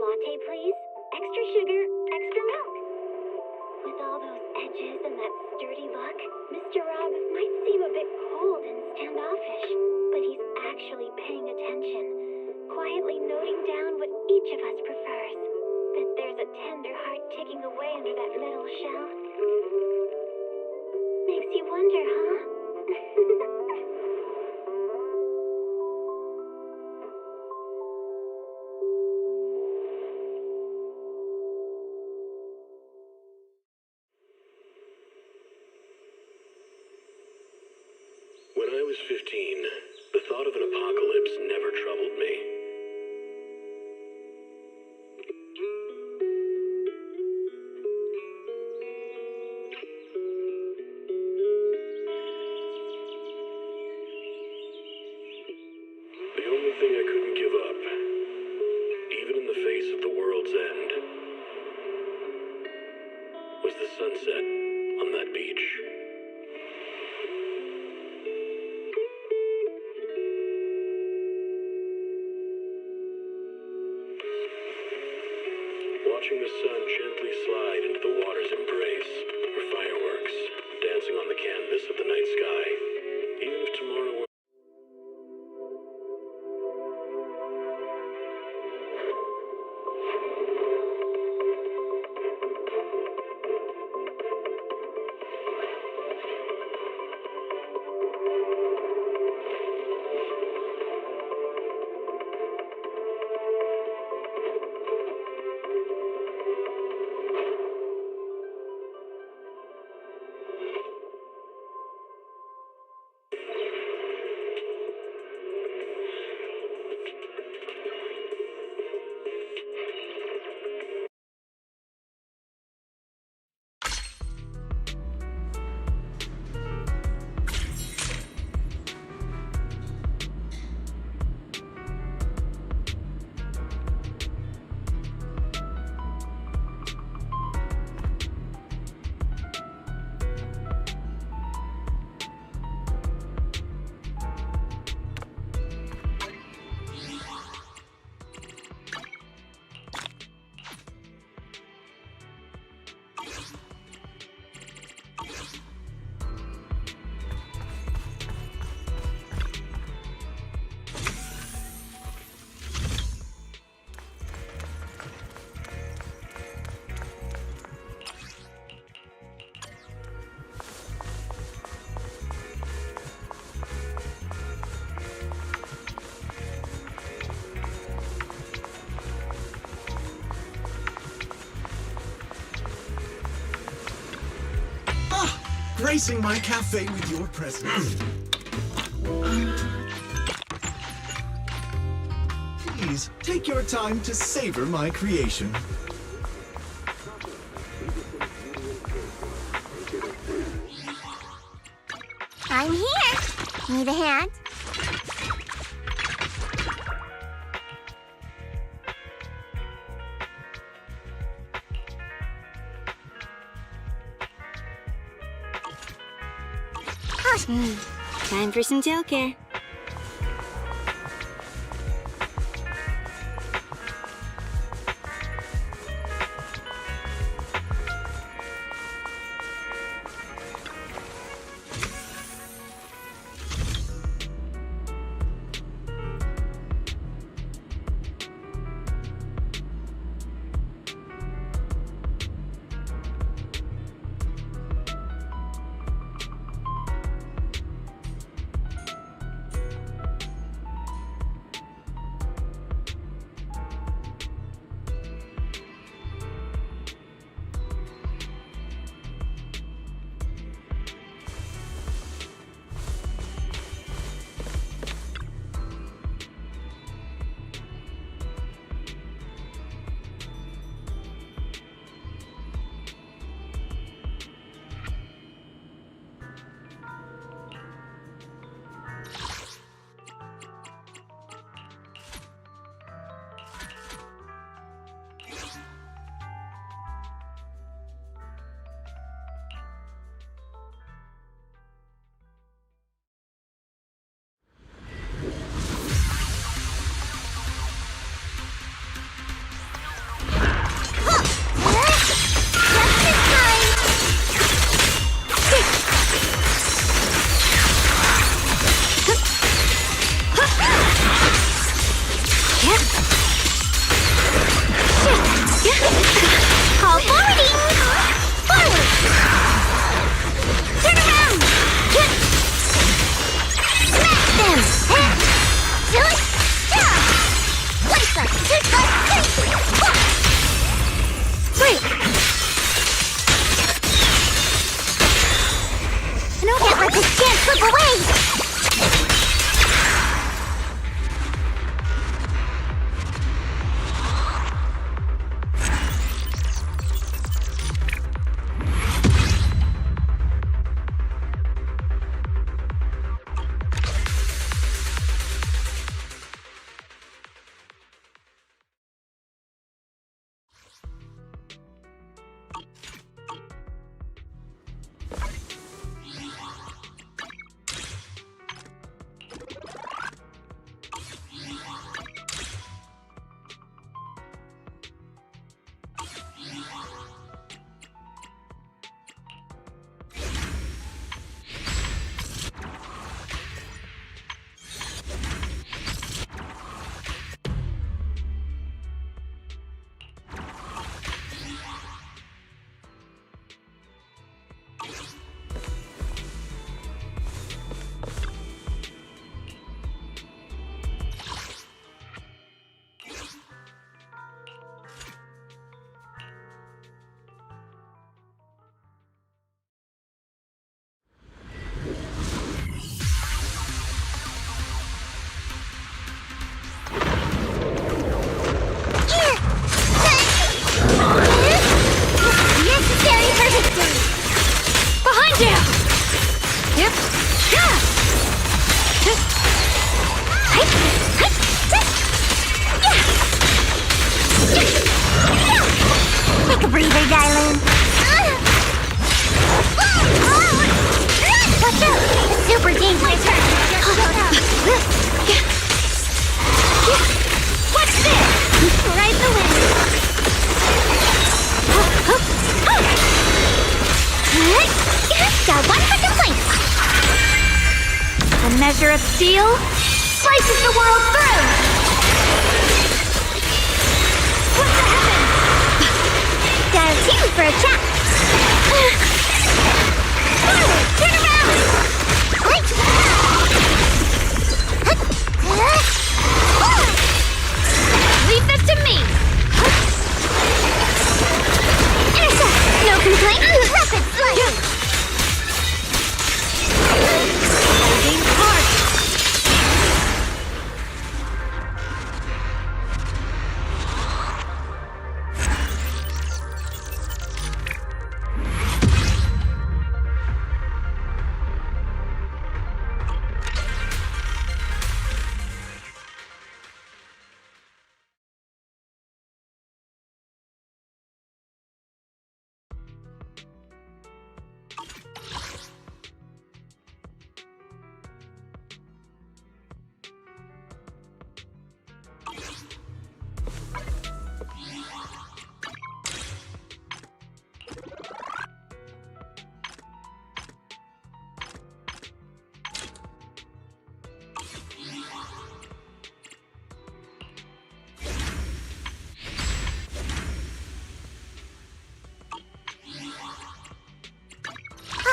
Latte, please. Extra sugar, extra milk. With all those edges and that sturdy look, Mr. Rob might seem a bit cold and standoffish, but he's actually paying attention, quietly noting down what each of us prefers. Bet there's a tender heart ticking away under that metal shell. Makes you wonder, huh? When I was 15, the thought of an apocalypse never troubled me. The only thing I couldn't give up, even in the face of the world's end, was the sunset on that beach. Watching the sun gently slide into the water's embrace, or fireworks dancing on the canvas of the night sky, even if tomorrow were... Gracing my cafe with your presence. Please, take your time to savor my creation. I'm here. Need a hand? Time for some tail care. slip away! Necessary for victory! Behind you! Yep. Yeah. Take a breather, darling. Watch out! It's super dangerous. My turn. What's this? Ride the wind. Got one for complaints. A measure of steel slices the world through. What's the heaven? Got a team for a chat. Forward, turn around. Leave this to me. Intercept. No complaint. Rapid flight. Fighting hard.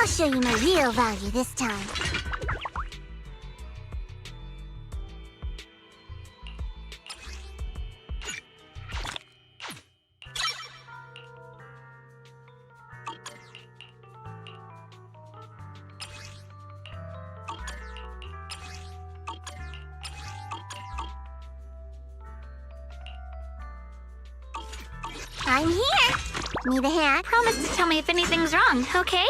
I'll show you my real value this time. I'm here. Need a hand? Promise to tell me if anything's wrong, okay?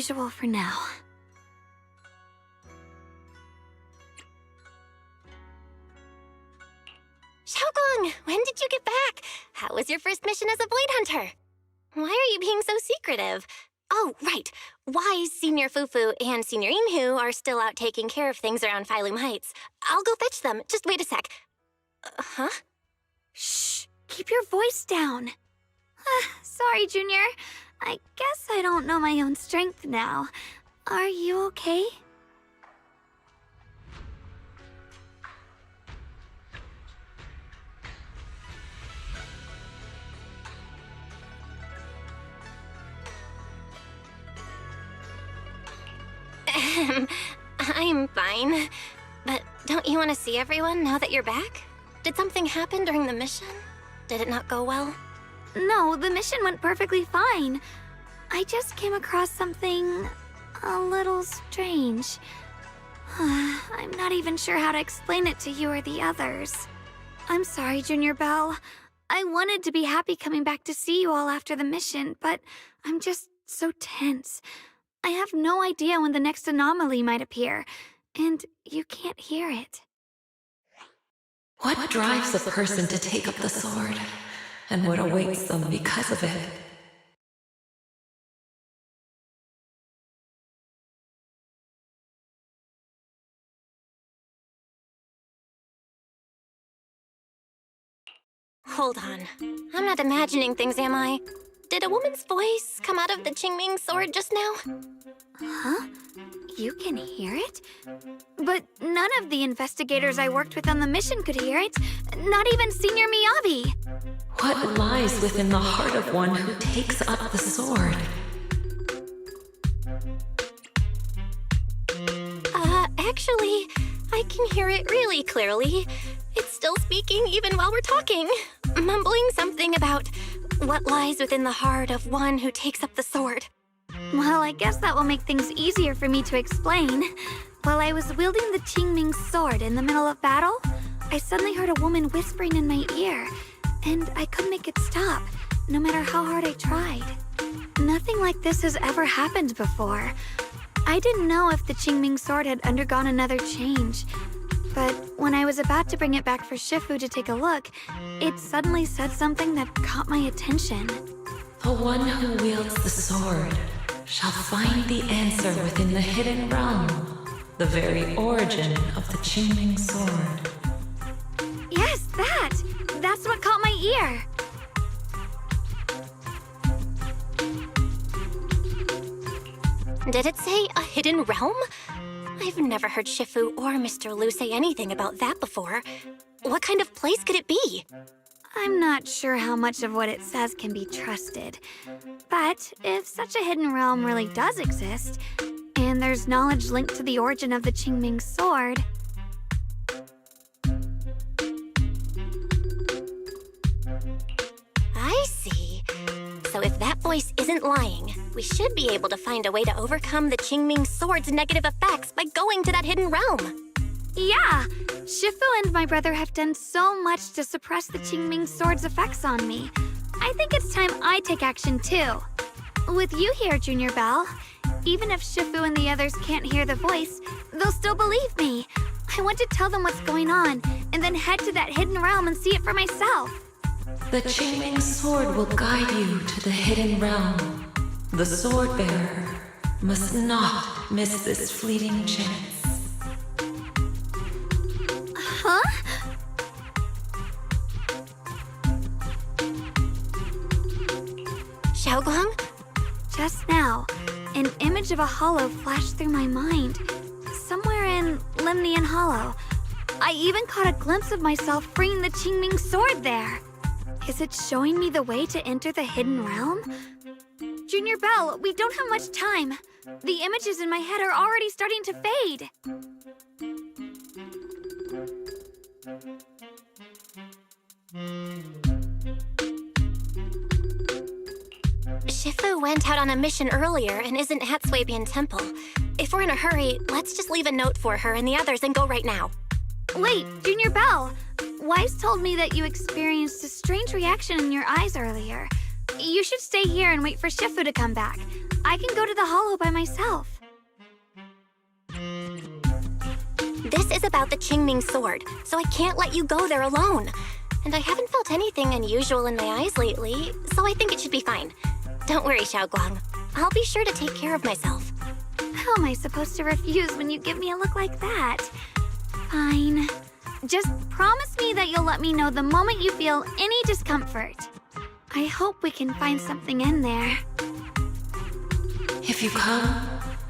usual for now. Shunguang, when did you get back? How was your first mission as a blade hunter? Why are you being so secretive? Oh, right. Wise Senior Fufu and Senior Inhu are still out taking care of things around Phylum Heights. I'll go fetch them. Just wait a sec. Huh? Shh! Keep your voice down. Sorry, Junior. I guess I don't know my own strength now. Are you okay? I'm fine. But don't you want to see everyone now that you're back? Did something happen during the mission? Did it not go well? No, the mission went perfectly fine. I just came across something a little strange. I'm not even sure how to explain it to you or the others. I'm sorry, Junior Belle. I wanted to be happy coming back to see you all after the mission, but I'm just so tense. I have no idea when the next anomaly might appear, and you can't hear it. What drives a person to take up the sword, and what awaits them because of it? Hold on. I'm not imagining things, am I? Did a woman's voice come out of the Qingming sword just now? Huh? You can hear it? But none of the investigators I worked with on the mission could hear it. Not even Senior Miyabi. What lies within the heart of one who takes up the sword? Actually, I can hear it really clearly. It's still speaking even while we're talking, mumbling something about what lies within the heart of one who takes up the sword. Well, I guess that will make things easier for me to explain. While I was wielding the Qingming sword in the middle of battle, I suddenly heard a woman whispering in my ear, and I couldn't make it stop, no matter how hard I tried. Nothing like this has ever happened before. I didn't know if the Qingming sword had undergone another change, but when I was about to bring it back for Shifu to take a look, it suddenly said something that caught my attention. The one who wields the sword shall find the answer within the hidden realm, the very origin of the Qingming sword. Yes, that's what caught my ear. Did it say a hidden realm? I've never heard Shifu or Mr. Lu say anything about that before. What kind of place could it be? I'm not sure how much of what it says can be trusted. But if such a hidden realm really does exist, and there's knowledge linked to the origin of the Qingming sword... I see. So if that voice isn't lying, we should be able to find a way to overcome the Qingming sword's negative effects by going to that hidden realm. Yeah! Shifu and my brother have done so much to suppress the Qingming sword's effects on me. I think it's time I take action too. With you here, Junior Belle, even if Shifu and the others can't hear the voice, they'll still believe me. I want to tell them what's going on, and then head to that hidden realm and see it for myself. The Qingming sword will guide you to the hidden realm. The sword bearer must not miss this fleeting chance. Huh? Shunguang? Just now, an image of a hollow flashed through my mind. Somewhere in Limnian Hollow. I even caught a glimpse of myself freeing the Qingming sword there. Is it showing me the way to enter the hidden realm? Junior Belle, we don't have much time. The images in my head are already starting to fade. Shifu went out on a mission earlier and isn't at Swabian Temple. If we're in a hurry, let's just leave a note for her and the others and go right now. Wait, Junior Belle! Wise told me that you experienced a strange reaction in your eyes earlier. You should stay here and wait for Shifu to come back. I can go to the hollow by myself. This is about the Qingming sword, so I can't let you go there alone. And I haven't felt anything unusual in my eyes lately, so I think it should be fine. Don't worry, Xiaoguang. I'll be sure to take care of myself. How am I supposed to refuse when you give me a look like that? Fine. Just promise me that you'll let me know the moment you feel any discomfort. I hope we can find something in there. If you come,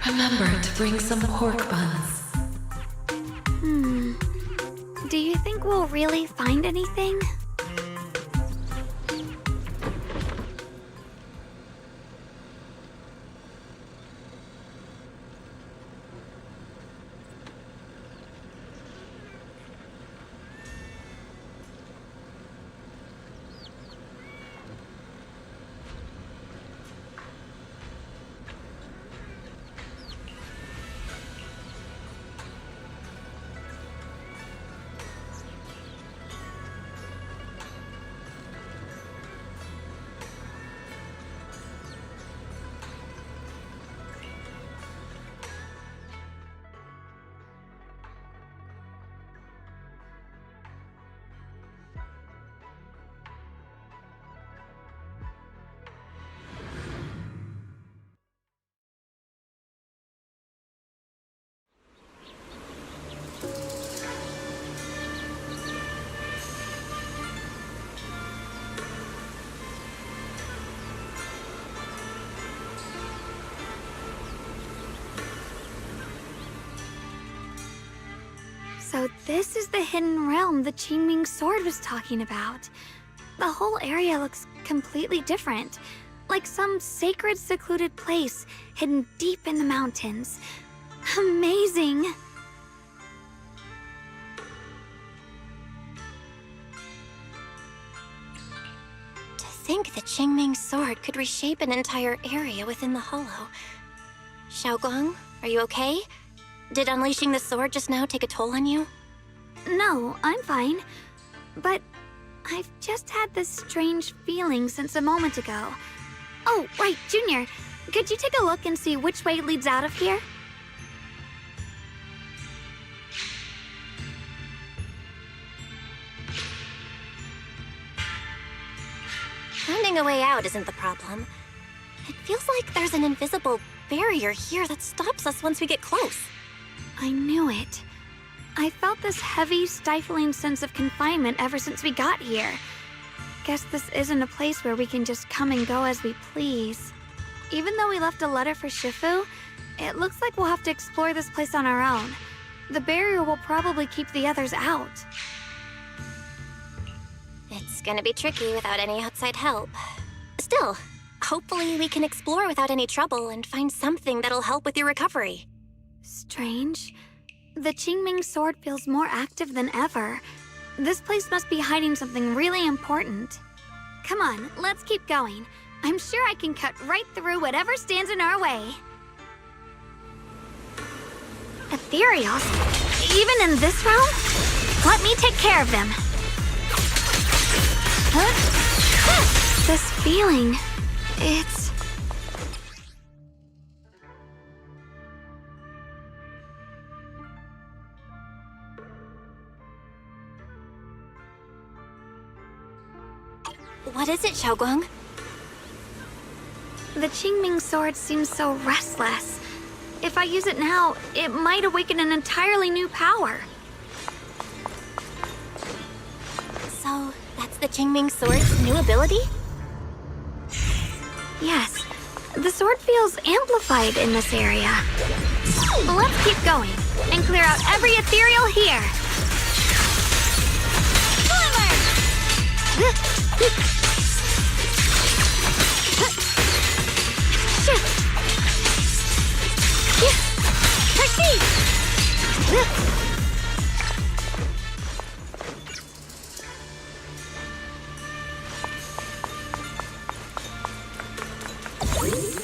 remember to bring some pork buns. Do you think we'll really find anything? So this is the hidden realm the Qingming sword was talking about. The whole area looks completely different, like some sacred, secluded place hidden deep in the mountains. Amazing! To think the Qingming sword could reshape an entire area within the hollow. Xiaoguang, are you okay? Did unleashing the sword just now take a toll on you? No, I'm fine. But I've just had this strange feeling since a moment ago. Oh, right, Junior. Could you take a look and see which way leads out of here? Finding a way out isn't the problem. It feels like there's an invisible barrier here that stops us once we get close. I knew it. I felt this heavy, stifling sense of confinement ever since we got here. Guess this isn't a place where we can just come and go as we please. Even though we left a letter for Shifu, it looks like we'll have to explore this place on our own. The barrier will probably keep the others out. It's gonna be tricky without any outside help. Still, hopefully we can explore without any trouble and find something that'll help with your recovery. Strange. The Qingming sword feels more active than ever. This place must be hiding something really important. Come on, let's keep going. I'm sure I can cut right through whatever stands in our way. Ethereals? Even in this realm? Let me take care of them. Huh? This feeling, it's... What is it, Xiaoguang? The Qingming sword seems so restless. If I use it now, it might awaken an entirely new power. So, that's the Qingming sword's new ability? Yes, the sword feels amplified in this area. Let's keep going and clear out every ethereal here.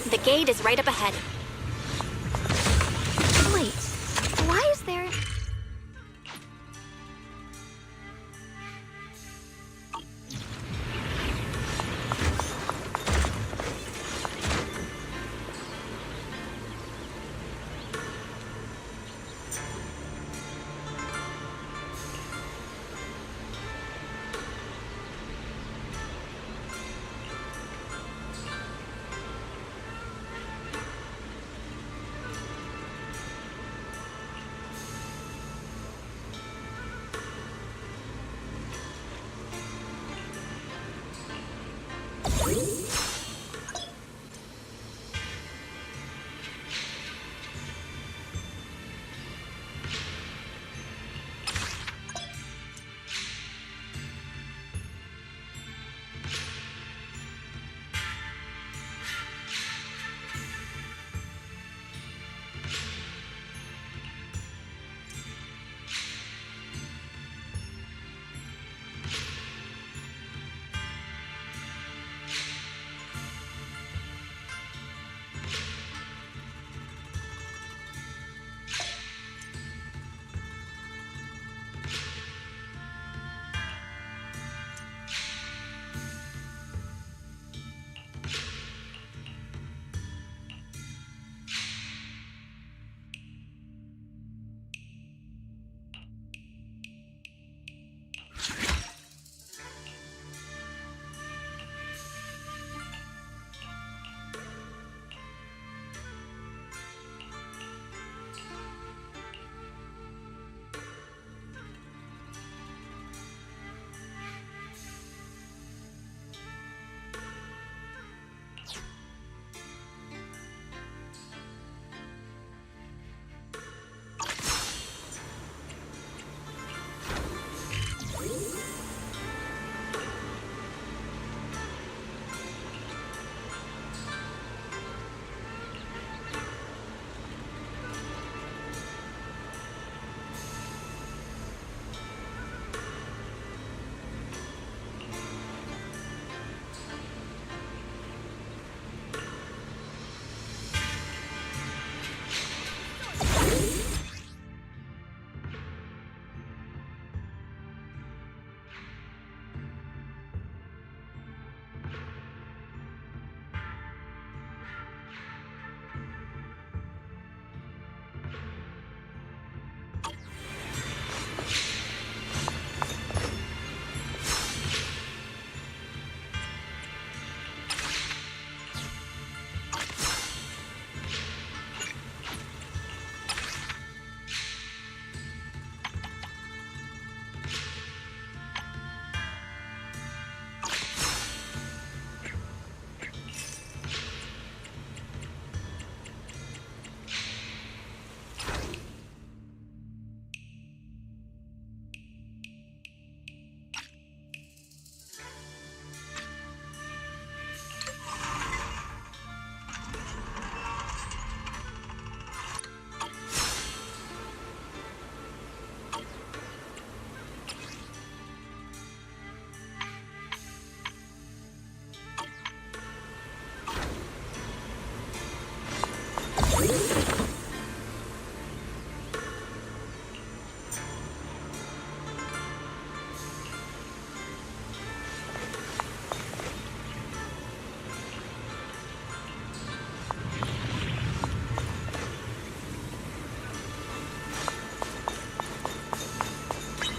The gate is right up ahead. Wait, why is there...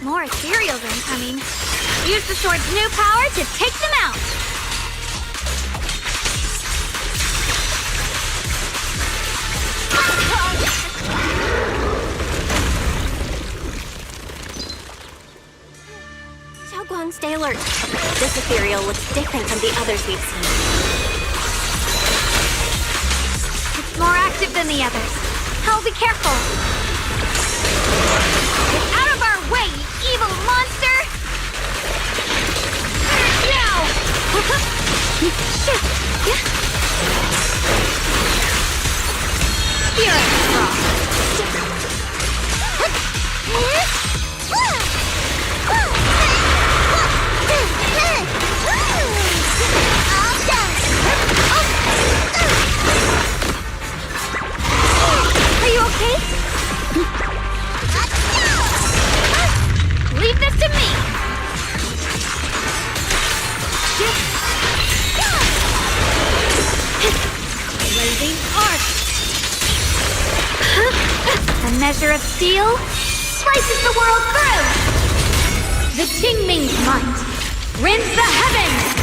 More ethereals incoming. Use the sword's new power to take them out. Xiaoguang, stay alert. This ethereal looks different from the others we've seen. It's more active than the others. I'll be careful. Get out of our way, you evil monster! Now! Spirit Frost. Are you okay? Leave this to me! Blazing arc! A measure of steel slices the world through! The Qingming's might rends the heavens!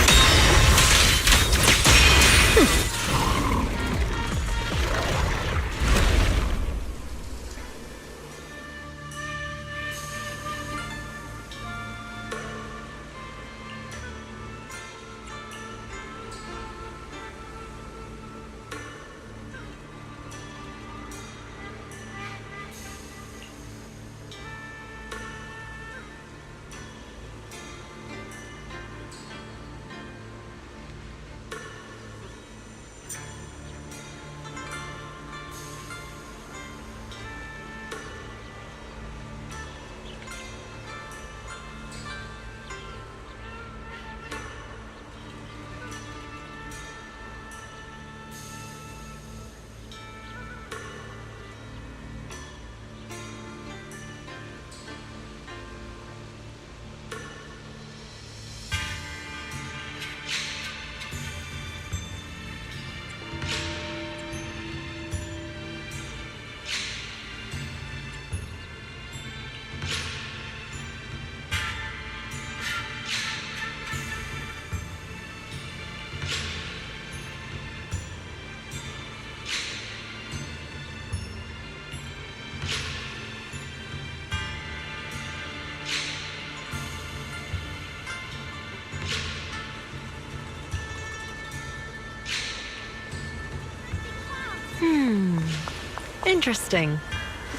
Interesting.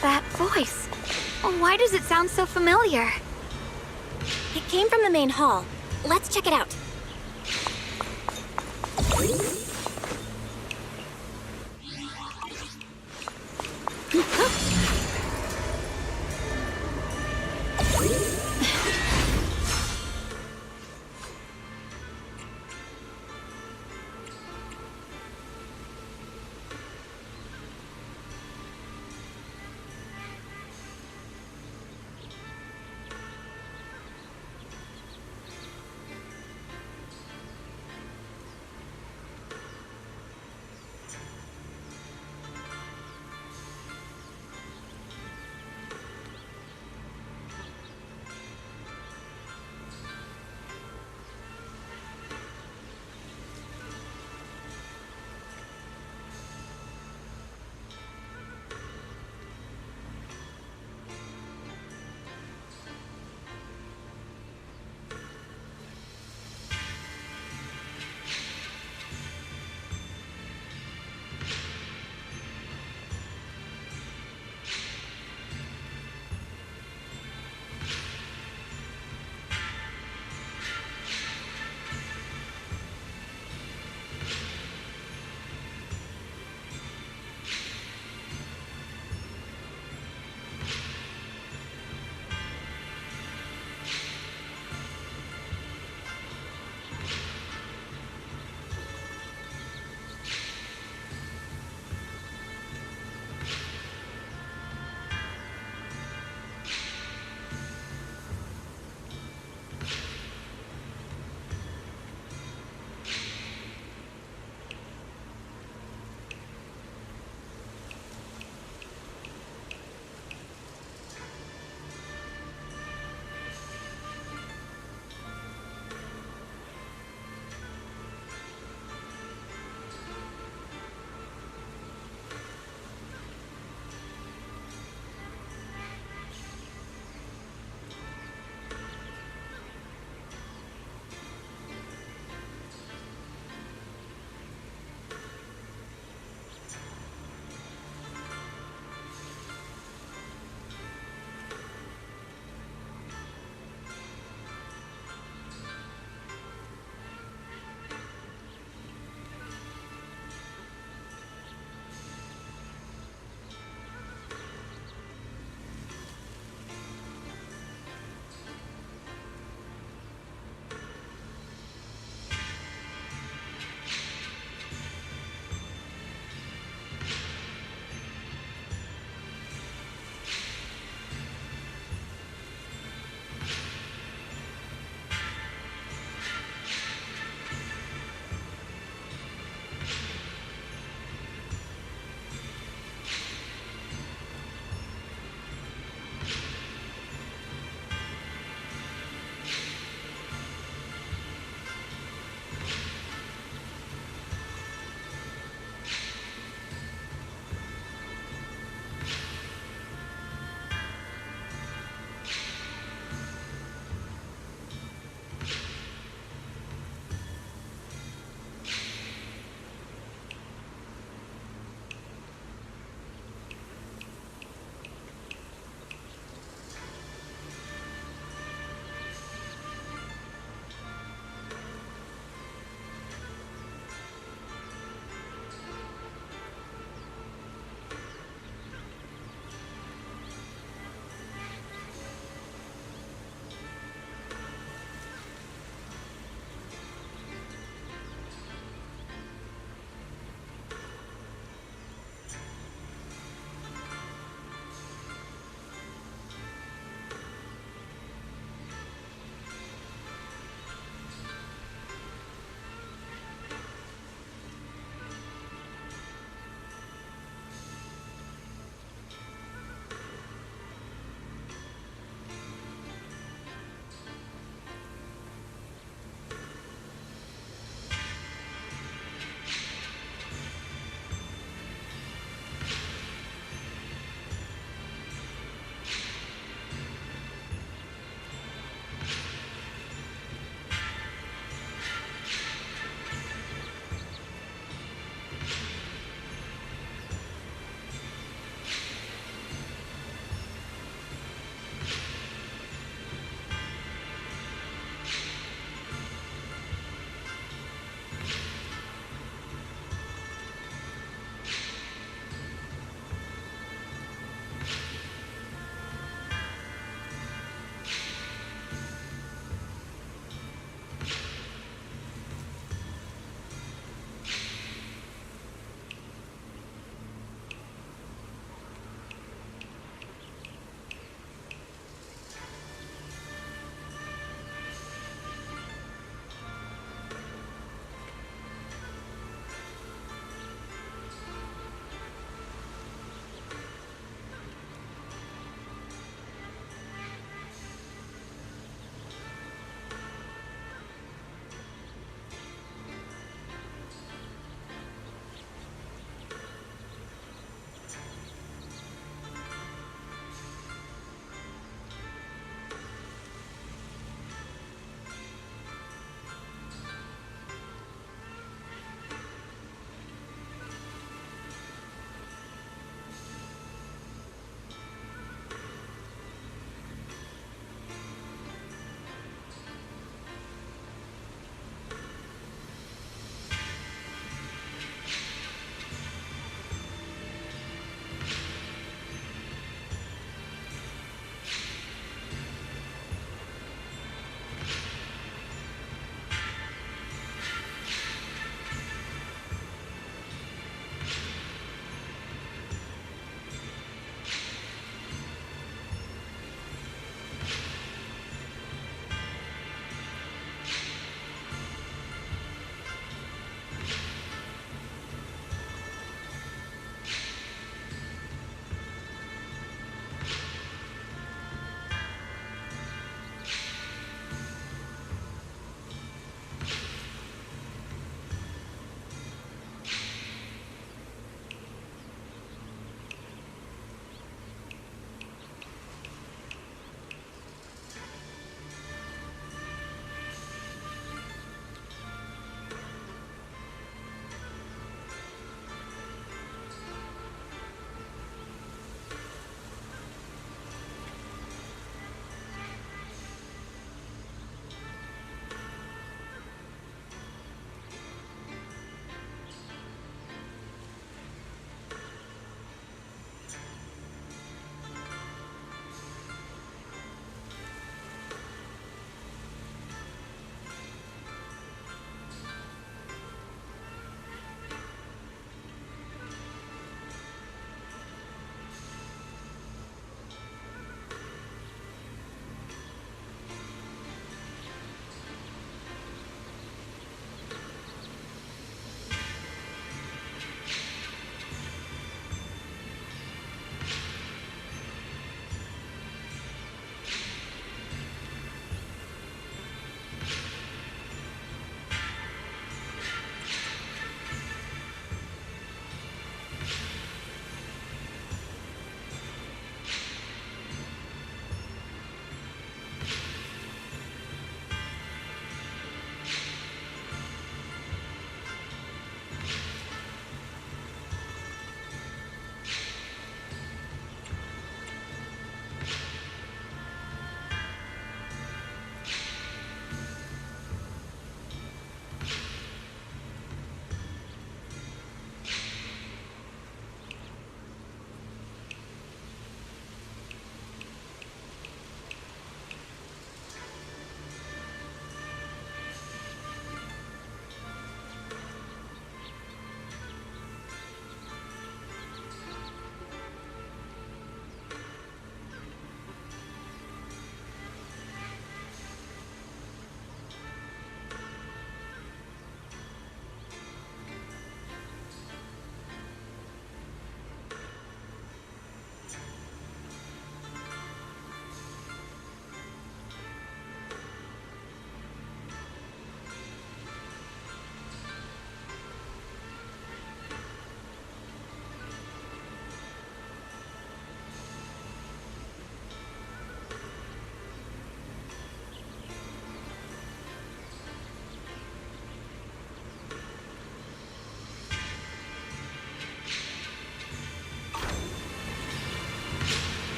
That voice. Why does it sound so familiar? It came from the main hall. Let's check it out.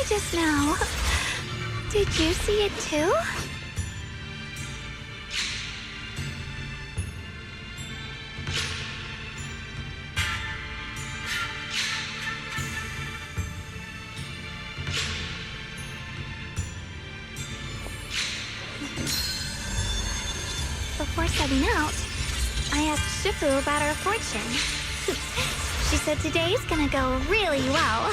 just now. Did you see it too? Before setting out, I asked Shifu about our fortune. She said today's gonna go really well.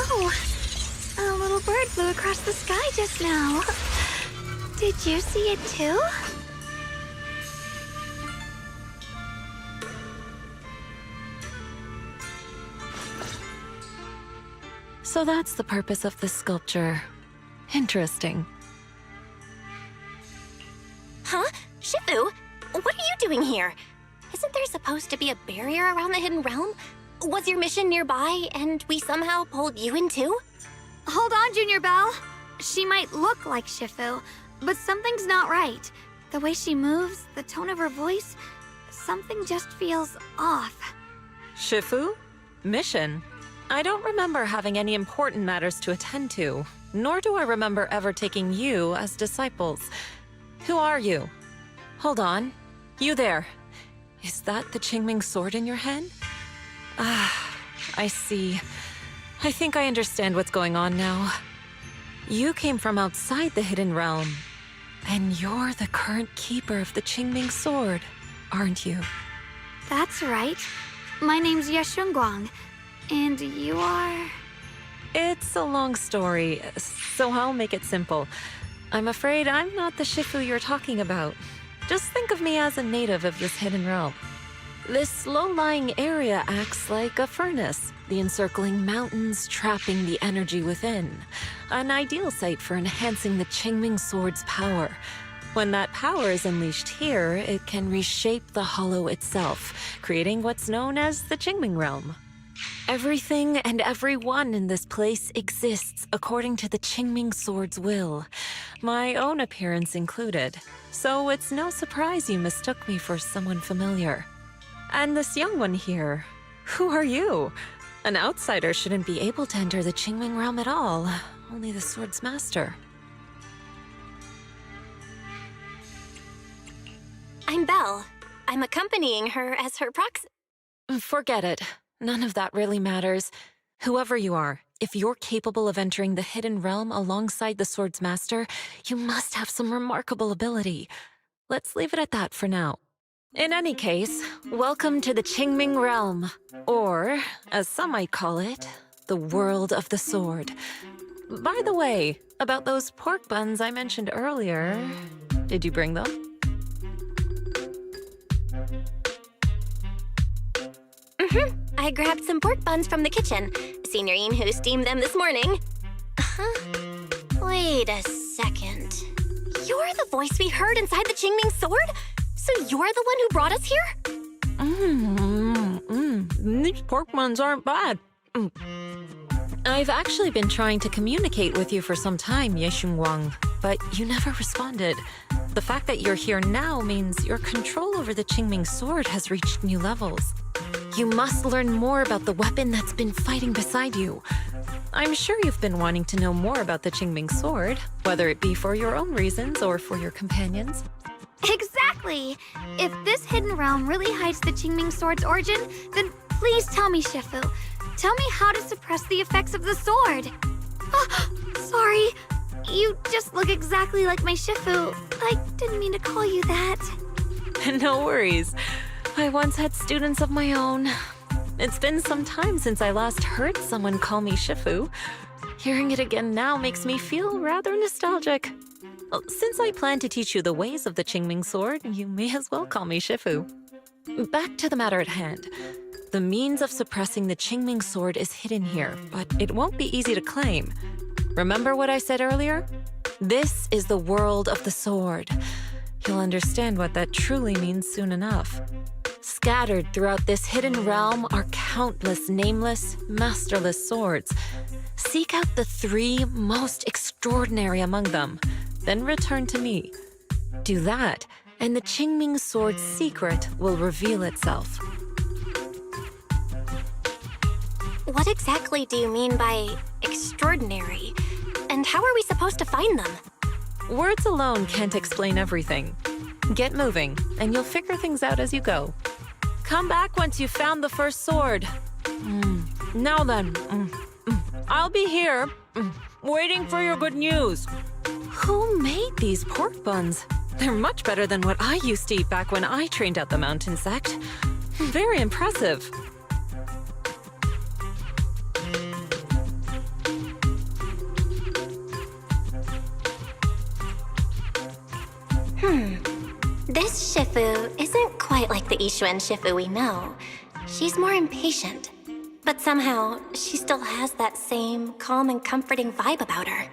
Oh, a little bird flew across the sky just now. Did you see it too? So that's the purpose of this sculpture. Interesting. Huh? Shifu? What are you doing here? Isn't there supposed to be a barrier around the Hidden Realm? Was your mission nearby, and we somehow pulled you in too? Hold on, Junior Belle. She might look like Shifu, but something's not right. The way she moves, the tone of her voice, something just feels off. Shifu? Mission? I don't remember having any important matters to attend to, nor do I remember ever taking you as disciples. Who are you? Hold on. You there. Is that the Qingming sword in your hand? Ah, I see. I think I understand what's going on now. You came from outside the Hidden Realm, and you're the current keeper of the Qingming sword, aren't you? That's right. My name's Ye Shunguang, and you are... It's a long story, so I'll make it simple. I'm afraid I'm not the Shifu you're talking about. Just think of me as a native of this Hidden Realm. This low-lying area acts like a furnace, the encircling mountains trapping the energy within. An ideal site for enhancing the Qingming sword's power. When that power is unleashed here, it can reshape the hollow itself, creating what's known as the Qingming realm. Everything and everyone in this place exists according to the Qingming sword's will, my own appearance included. So it's no surprise you mistook me for someone familiar. And this young one here, who are you? An outsider shouldn't be able to enter the Qingming realm at all, only the sword's master. I'm Belle. I'm accompanying her as her proxy. Forget it. None of that really matters. Whoever you are, if you're capable of entering the Hidden Realm alongside the sword's master, you must have some remarkable ability. Let's leave it at that for now. In any case, welcome to the Qingming realm, or, as some might call it, the world of the sword. By the way, about those pork buns I mentioned earlier, did you bring them? I grabbed some pork buns from the kitchen. Signorine who steamed them this morning. Wait a second. You're the voice we heard inside the Qingming sword? So you're the one who brought us here? These pork buns aren't bad. I've actually been trying to communicate with you for some time, Ye Shunguang, but you never responded. The fact that you're here now means your control over the Qingming sword has reached new levels. You must learn more about the weapon that's been fighting beside you. I'm sure you've been wanting to know more about the Qingming sword, whether it be for your own reasons or for your companions. Exactly! If this hidden realm really hides the Qingming sword's origin, then please tell me, Shifu. Tell me how to suppress the effects of the sword. Oh, sorry. You just look exactly like my Shifu. I didn't mean to call you that. No worries. I once had students of my own. It's been some time since I last heard someone call me Shifu. Hearing it again now makes me feel rather nostalgic. Since I plan to teach you the ways of the Qingming sword, you may as well call me Shifu. Back to the matter at hand. The means of suppressing the Qingming sword is hidden here, but it won't be easy to claim. Remember what I said earlier? This is the world of the sword. You'll understand what that truly means soon enough. Scattered throughout this hidden realm are countless nameless, masterless swords. Seek out the 3 most extraordinary among them, then return to me. Do that, and the Qingming sword's secret will reveal itself. What exactly do you mean by extraordinary? And how are we supposed to find them? Words alone can't explain everything. Get moving, and you'll figure things out as you go. Come back once you've found the first sword. Now then, I'll be here, waiting for your good news. Who made these pork buns? They're much better than what I used to eat back when I trained at the mountain sect. Very impressive. This Shifu isn't quite like the Yixuan Shifu we know. She's more impatient. But somehow, she still has that same calm and comforting vibe about her.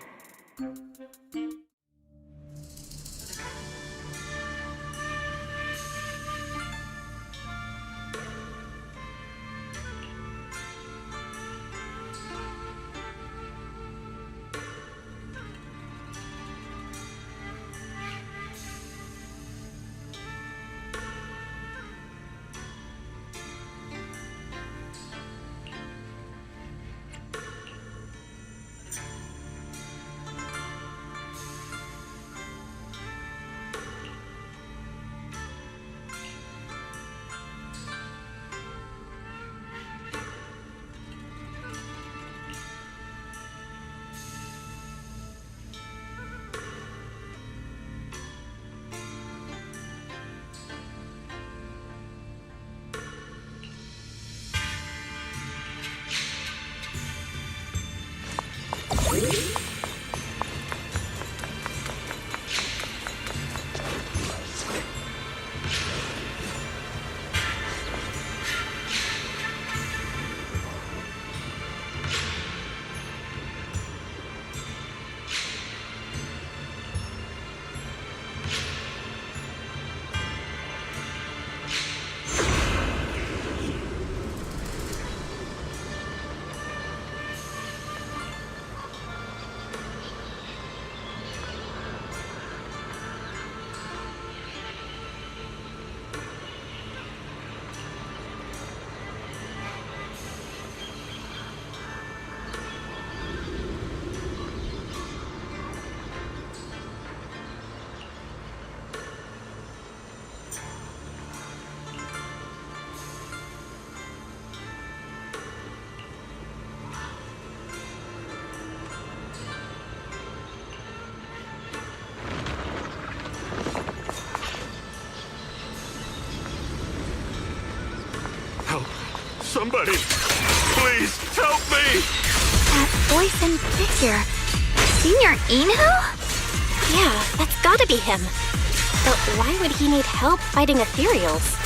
Somebody, please help me! That voice and figure. Senior Inhu? Yeah, that's gotta be him. But why would he need help fighting ethereals?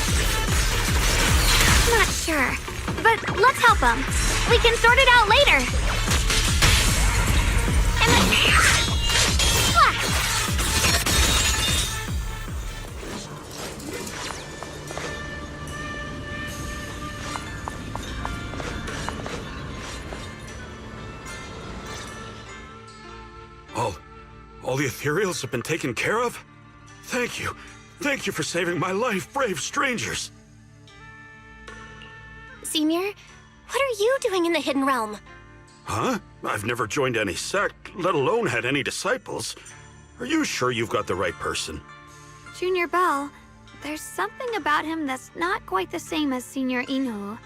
Not sure. But let's help him. We can sort it out later. All the ethereals have been taken care of? Thank you. Thank you for saving my life, brave strangers. Senior, what are you doing in the Hidden Realm? Huh? I've never joined any sect, let alone had any disciples. Are you sure you've got the right person? Junior Bell, there's something about him that's not quite the same as Senior Inhu.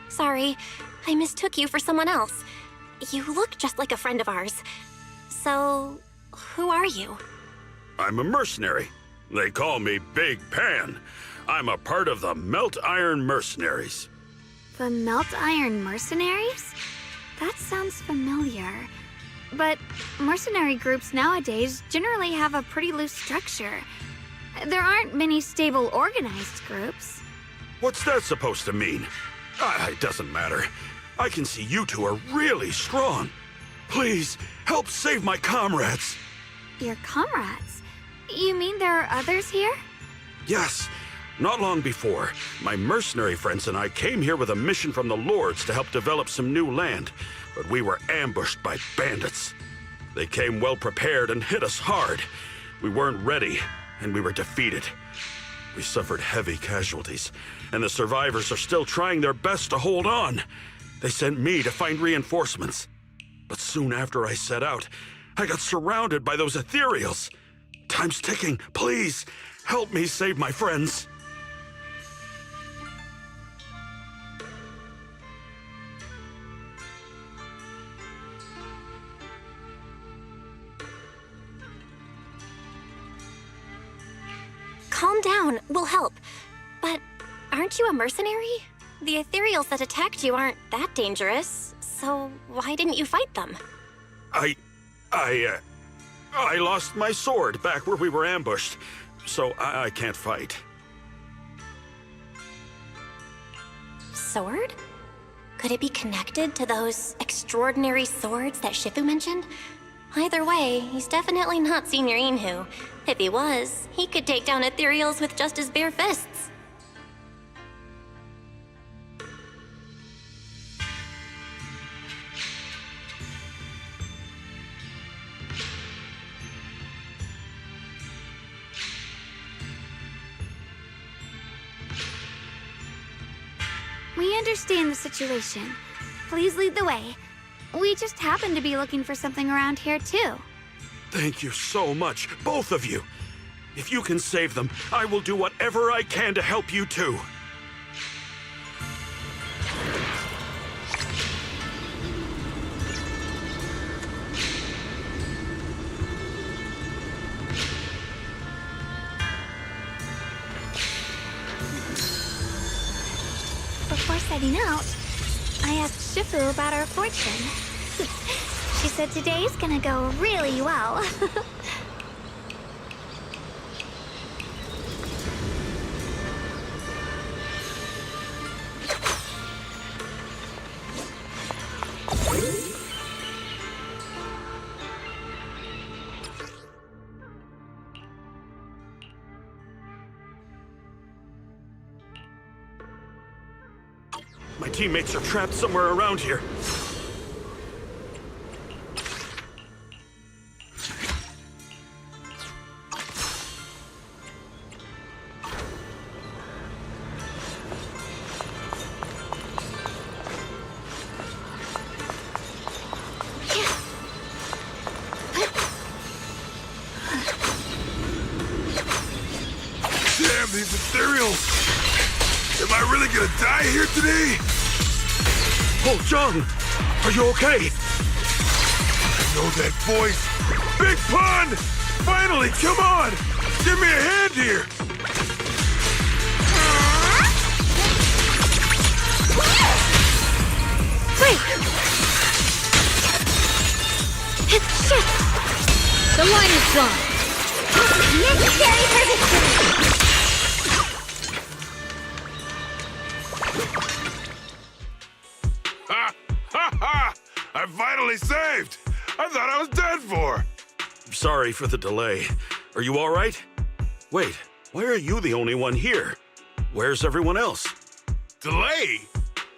Sorry, I mistook you for someone else. You look just like a friend of ours. So, who are you? I'm a mercenary. They call me Big Pan. I'm a part of the Melt Iron Mercenaries. The Melt Iron Mercenaries? That sounds familiar. But mercenary groups nowadays generally have a pretty loose structure. There aren't many stable organized groups. What's that supposed to mean? It doesn't matter. I can see you two are really strong. Please, help save my comrades. Your comrades? You mean there are others here? Yes. Not long before, my mercenary friends and I came here with a mission from the Lords to help develop some new land, but we were ambushed by bandits. They came well prepared and hit us hard. We weren't ready, and we were defeated. We suffered heavy casualties, and the survivors are still trying their best to hold on. They sent me to find reinforcements. But soon after I set out, I got surrounded by those ethereals. Time's ticking. Please, help me save my friends. Calm down, we'll help. But aren't you a mercenary? The ethereals that attacked you aren't that dangerous, so why didn't you fight them? I lost my sword back where we were ambushed, so I can't fight. Sword? Could it be connected to those extraordinary swords that Shifu mentioned? Either way, he's definitely not Senior Inhu. If he was, he could take down ethereals with just his bare fists. We understand the situation. Please lead the way. We just happen to be looking for something around here, too. Thank you so much, both of you. If you can save them, I will do whatever I can to help you too. Before setting out, I asked Shifu about our fortune. She said today's gonna go really well. My teammates are trapped somewhere around here. Damn, these ethereals! Am I really gonna die here today? Oh, Zhang! Are you okay? I know that voice! Big Pun! Finally, come on! Give me a hand here! Wait! Shit! The line is drawn! Necessary for victory! Ha! Ha ha! I'm finally saved! I thought I was dead for! Sorry for the delay. Are you all right? Wait, why are you the only one here? Where's everyone else? Delay?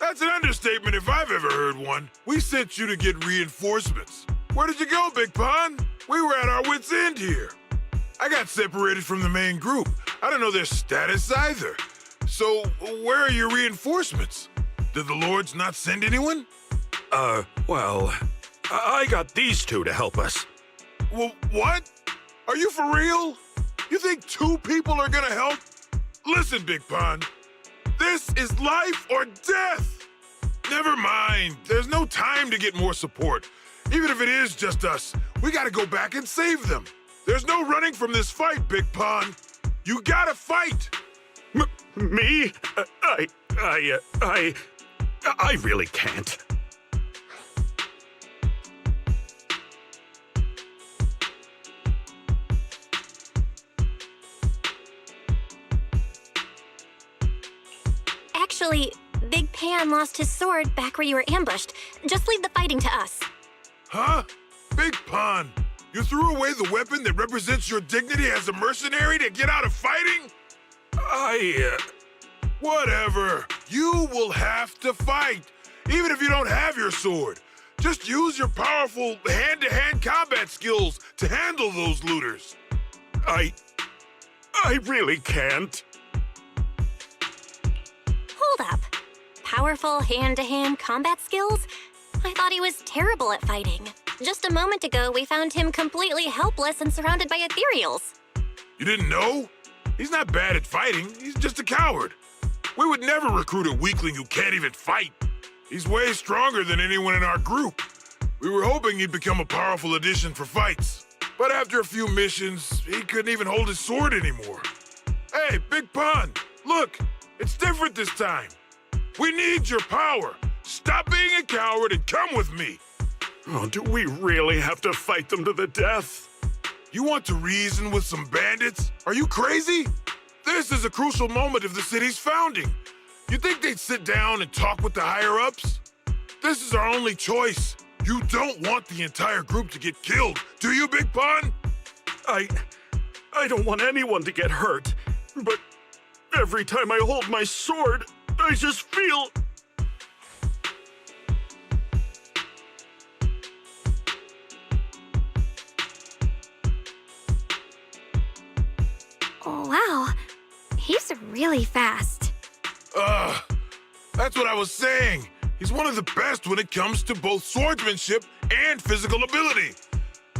That's an understatement if I've ever heard one. We sent you to get reinforcements. Where did you go, Big Pun? We were at our wits' end here. I got separated from the main group. I don't know their status either. So, where are your reinforcements? Did the Lords not send anyone? Well, I got these two to help us. Well, what? Are you for real? You think two people are gonna help? Listen, Big Pun. This is life or death. Never mind. There's no time to get more support. Even if it is just us, we gotta go back and save them. There's no running from this fight, Big Pun. You gotta fight. Me? I really can't. Actually, Big Pan lost his sword back where you were ambushed. Just leave the fighting to us. Huh? Big Pun, you threw away the weapon that represents your dignity as a mercenary to get out of fighting? Whatever. You will have to fight, even if you don't have your sword. Just use your powerful hand-to-hand combat skills to handle those looters. I really can't. Hold up. Powerful hand-to-hand combat skills? I thought he was terrible at fighting. Just a moment ago, we found him completely helpless and surrounded by ethereals. You didn't know? He's not bad at fighting. He's just a coward. We would never recruit a weakling who can't even fight. He's way stronger than anyone in our group. We were hoping he'd become a powerful addition for fights. But after a few missions, he couldn't even hold his sword anymore. Hey, Big Pun, look, it's different this time. We need your power. Stop being a coward and come with me. Oh, do we really have to fight them to the death? You want to reason with some bandits? Are you crazy? This is a crucial moment of the city's founding. You think they'd sit down and talk with the higher-ups? This is our only choice. You don't want the entire group to get killed, do you, Big Pun? I don't want anyone to get hurt, but every time I hold my sword, I just feel... Wow, he's really fast. That's what I was saying. He's one of the best when it comes to both swordsmanship and physical ability.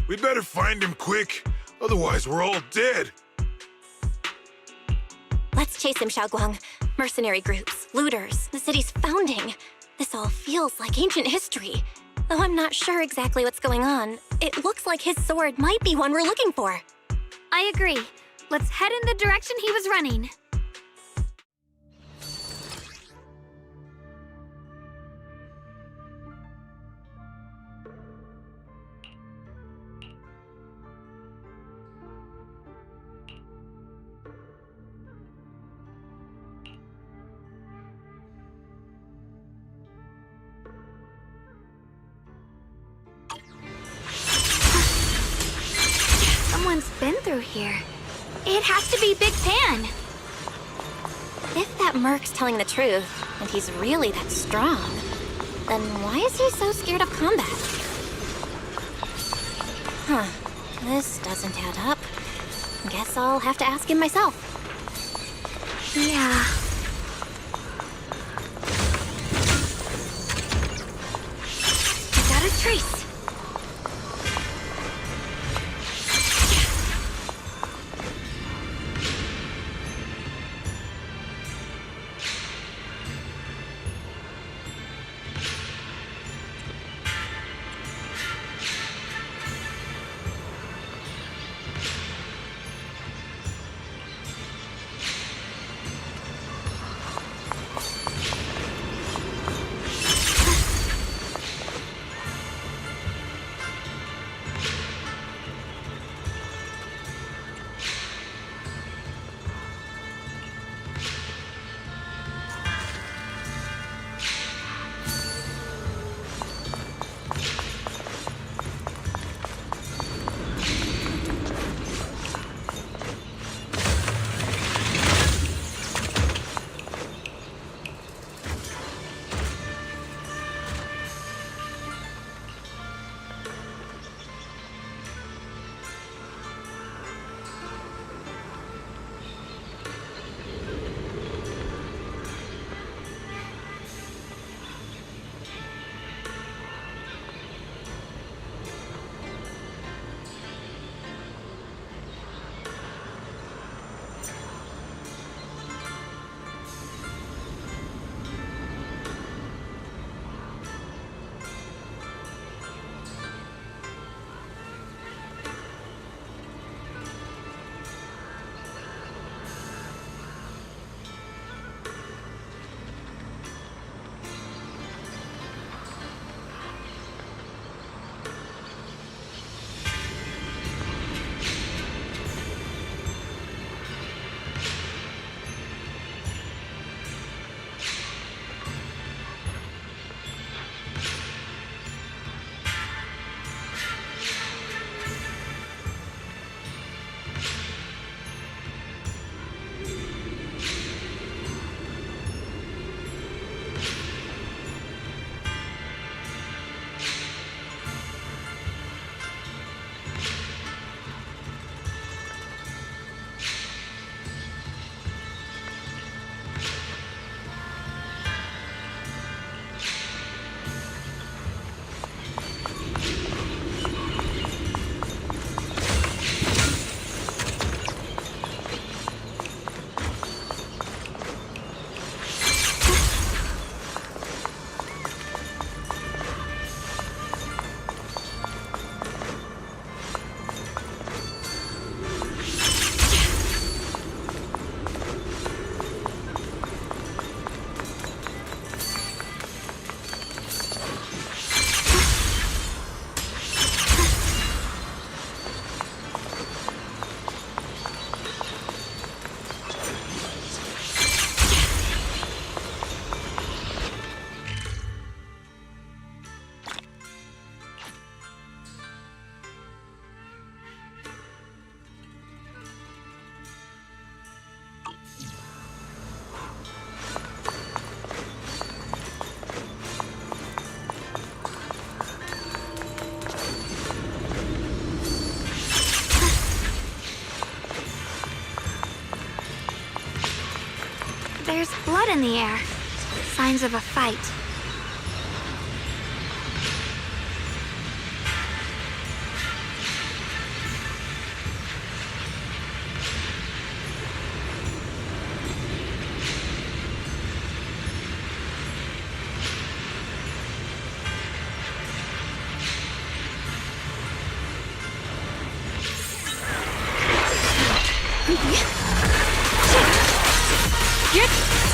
We'd better find him quick, otherwise we're all dead. Let's chase him, Shunguang. Mercenary groups, looters, the city's founding. This all feels like ancient history. Though I'm not sure exactly what's going on, it looks like his sword might be one we're looking for. I agree. Let's head in the direction he was running. Someone's been through here. It has to be Big Pan. If that merc's telling the truth, and he's really that strong, then why is he so scared of combat? This doesn't add up. Guess I'll have to ask him myself. Yeah. I got a trace. There's blood in the air. Signs of a fight.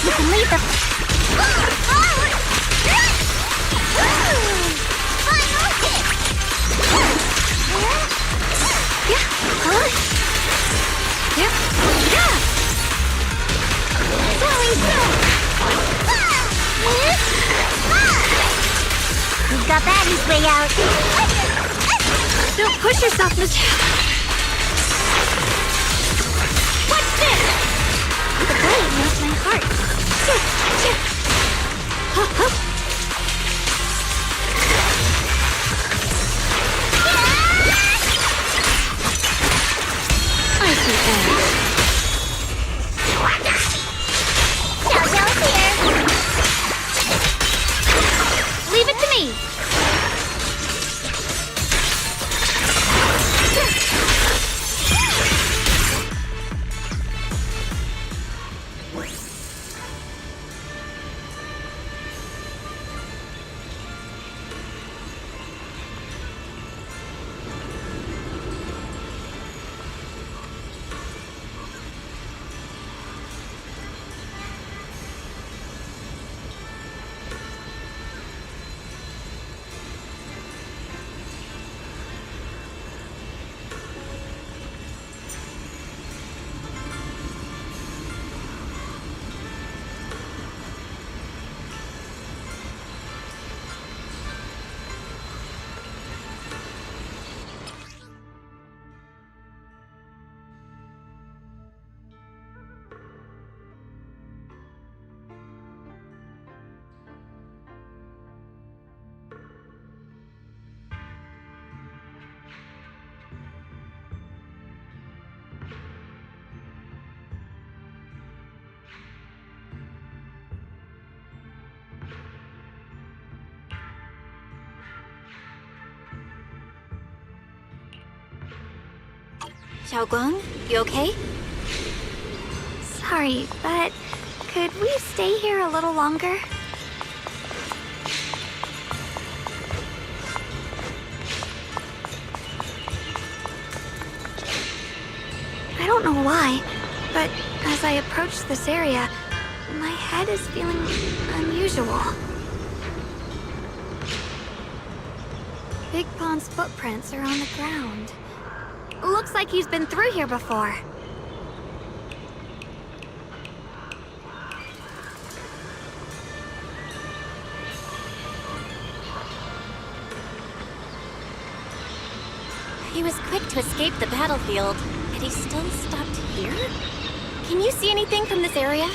You can leave the... Final hit! Yeah. Huh? Yep. Yeah. Swelling through! He's got that his way out. Don't push yourself, Miss. What's this? The blade knows my heart. Huh, huh. I see edge. Xiao's here. Leave it to me. Shunguang, you okay? Sorry, but could we stay here a little longer? I don't know why, but as I approach this area, my head is feeling unusual. Big Pond's footprints are on the ground. Looks like he's been through here before. He was quick to escape the battlefield, and he still stopped here? Can you see anything from this area?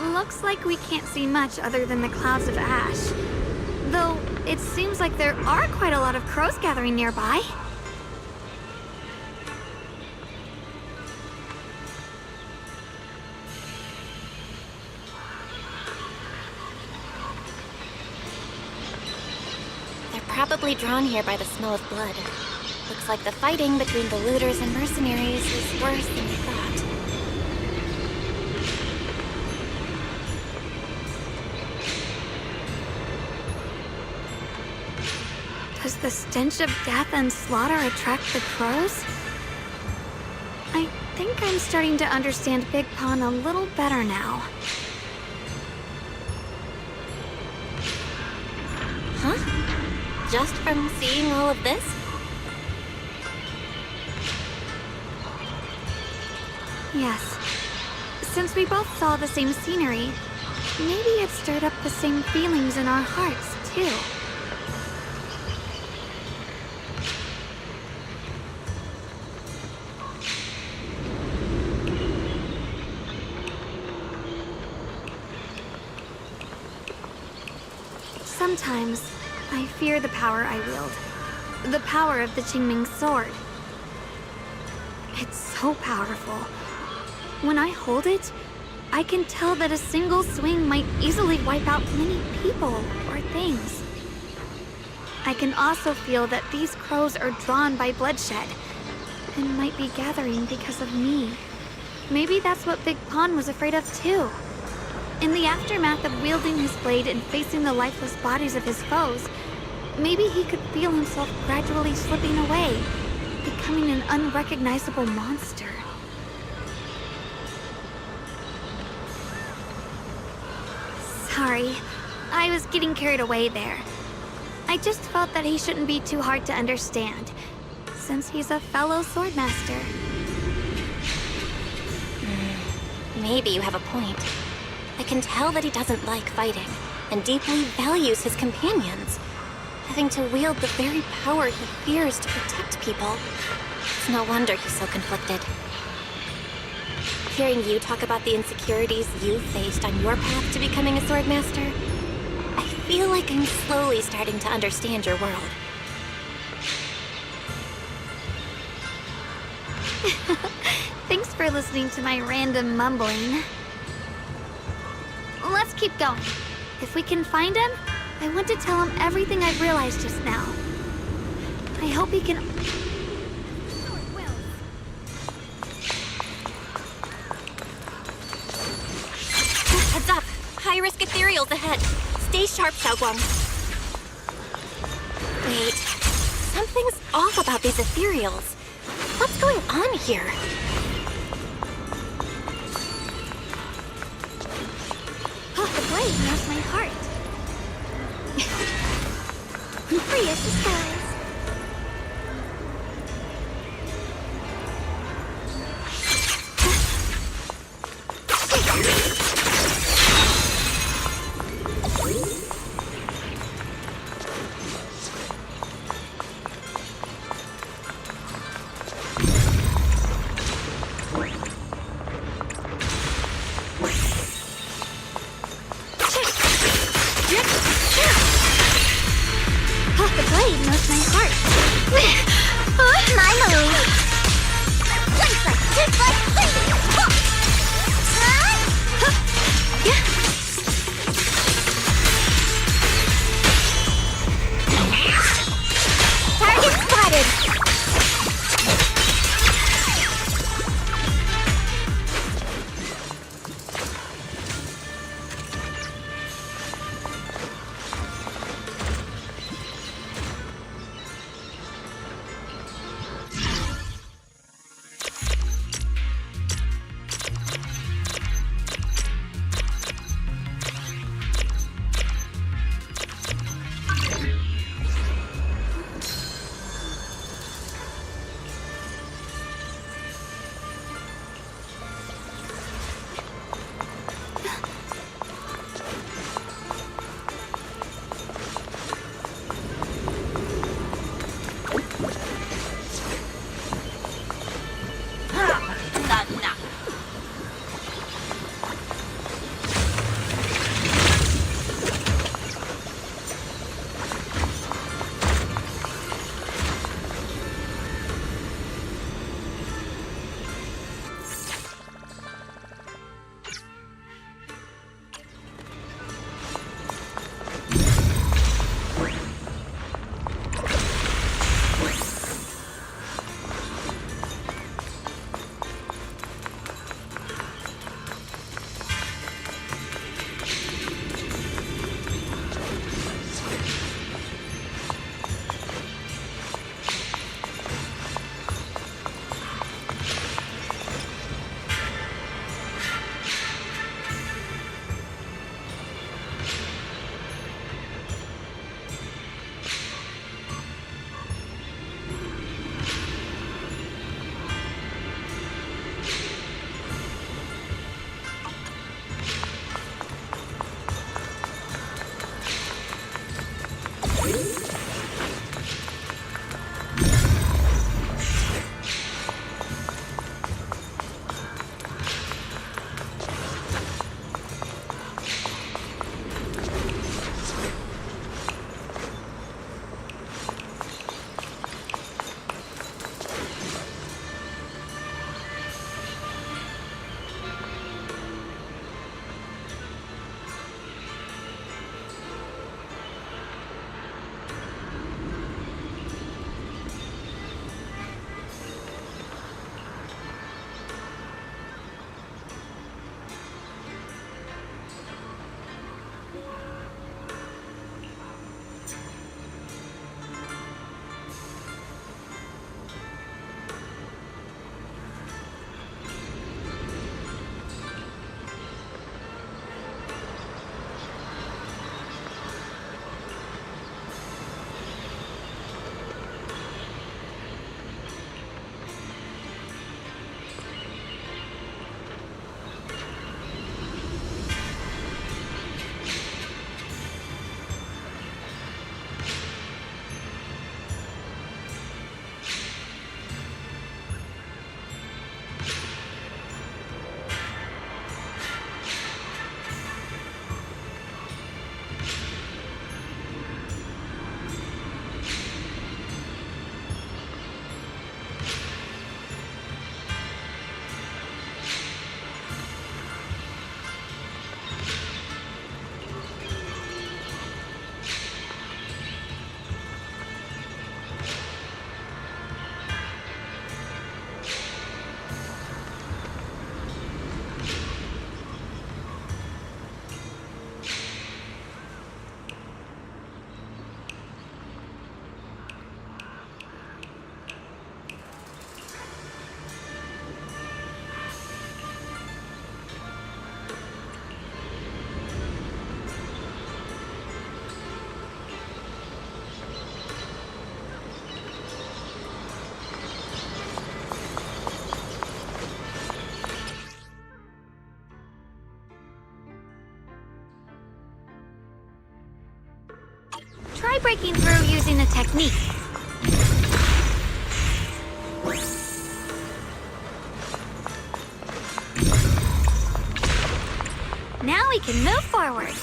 Looks like we can't see much other than the clouds of ash. Though, it seems like there are quite a lot of crows gathering nearby. They're probably drawn here by the smell of blood. Looks like the fighting between the looters and mercenaries is worse than we thought. Does the stench of death and slaughter attract the crows? I think I'm starting to understand Big Pond a little better now. Huh? Just from seeing all of this? Yes. Since we both saw the same scenery, maybe it stirred up the same feelings in our hearts, too. Sometimes, I fear the power I wield. The power of the Qingming sword. It's so powerful. When I hold it, I can tell that a single swing might easily wipe out many people or things. I can also feel that these crows are drawn by bloodshed and might be gathering because of me. Maybe that's what Big Pon was afraid of too. In the aftermath of wielding his blade and facing the lifeless bodies of his foes, maybe he could feel himself gradually slipping away, becoming an unrecognizable monster. Sorry, I was getting carried away there. I just felt that he shouldn't be too hard to understand, since he's a fellow swordmaster. Maybe you have a point. I can tell that he doesn't like fighting, and deeply values his companions. Having to wield the very power he fears to protect people. It's no wonder he's so conflicted. Hearing you talk about the insecurities you faced on your path to becoming a swordmaster, I feel like I'm slowly starting to understand your world. Thanks for listening to my random mumbling. Let's keep going. If we can find him, I want to tell him everything I've realized just now. I hope he can... Heads up! High-risk ethereals ahead. Stay sharp, Xiaoguang. Wait, something's off about these ethereals. What's going on here? Oh, the blade knows my heart. Free as the skies. breaking through using a technique. Now we can move forward.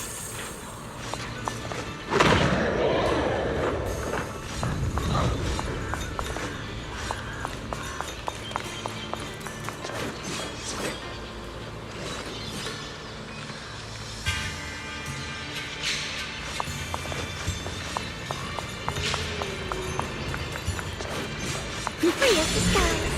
Free of the skies.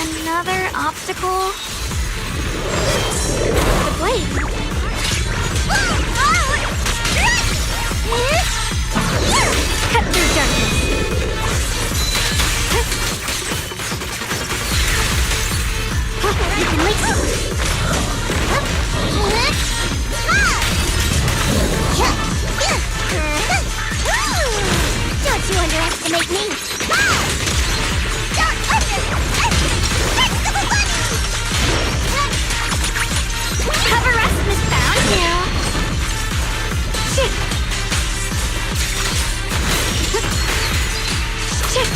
Another obstacle? The blade. Cut through darkness. You can make Don't you underestimate me! Don't Cover us, Miss Bound. Yeah. Shit. Shit.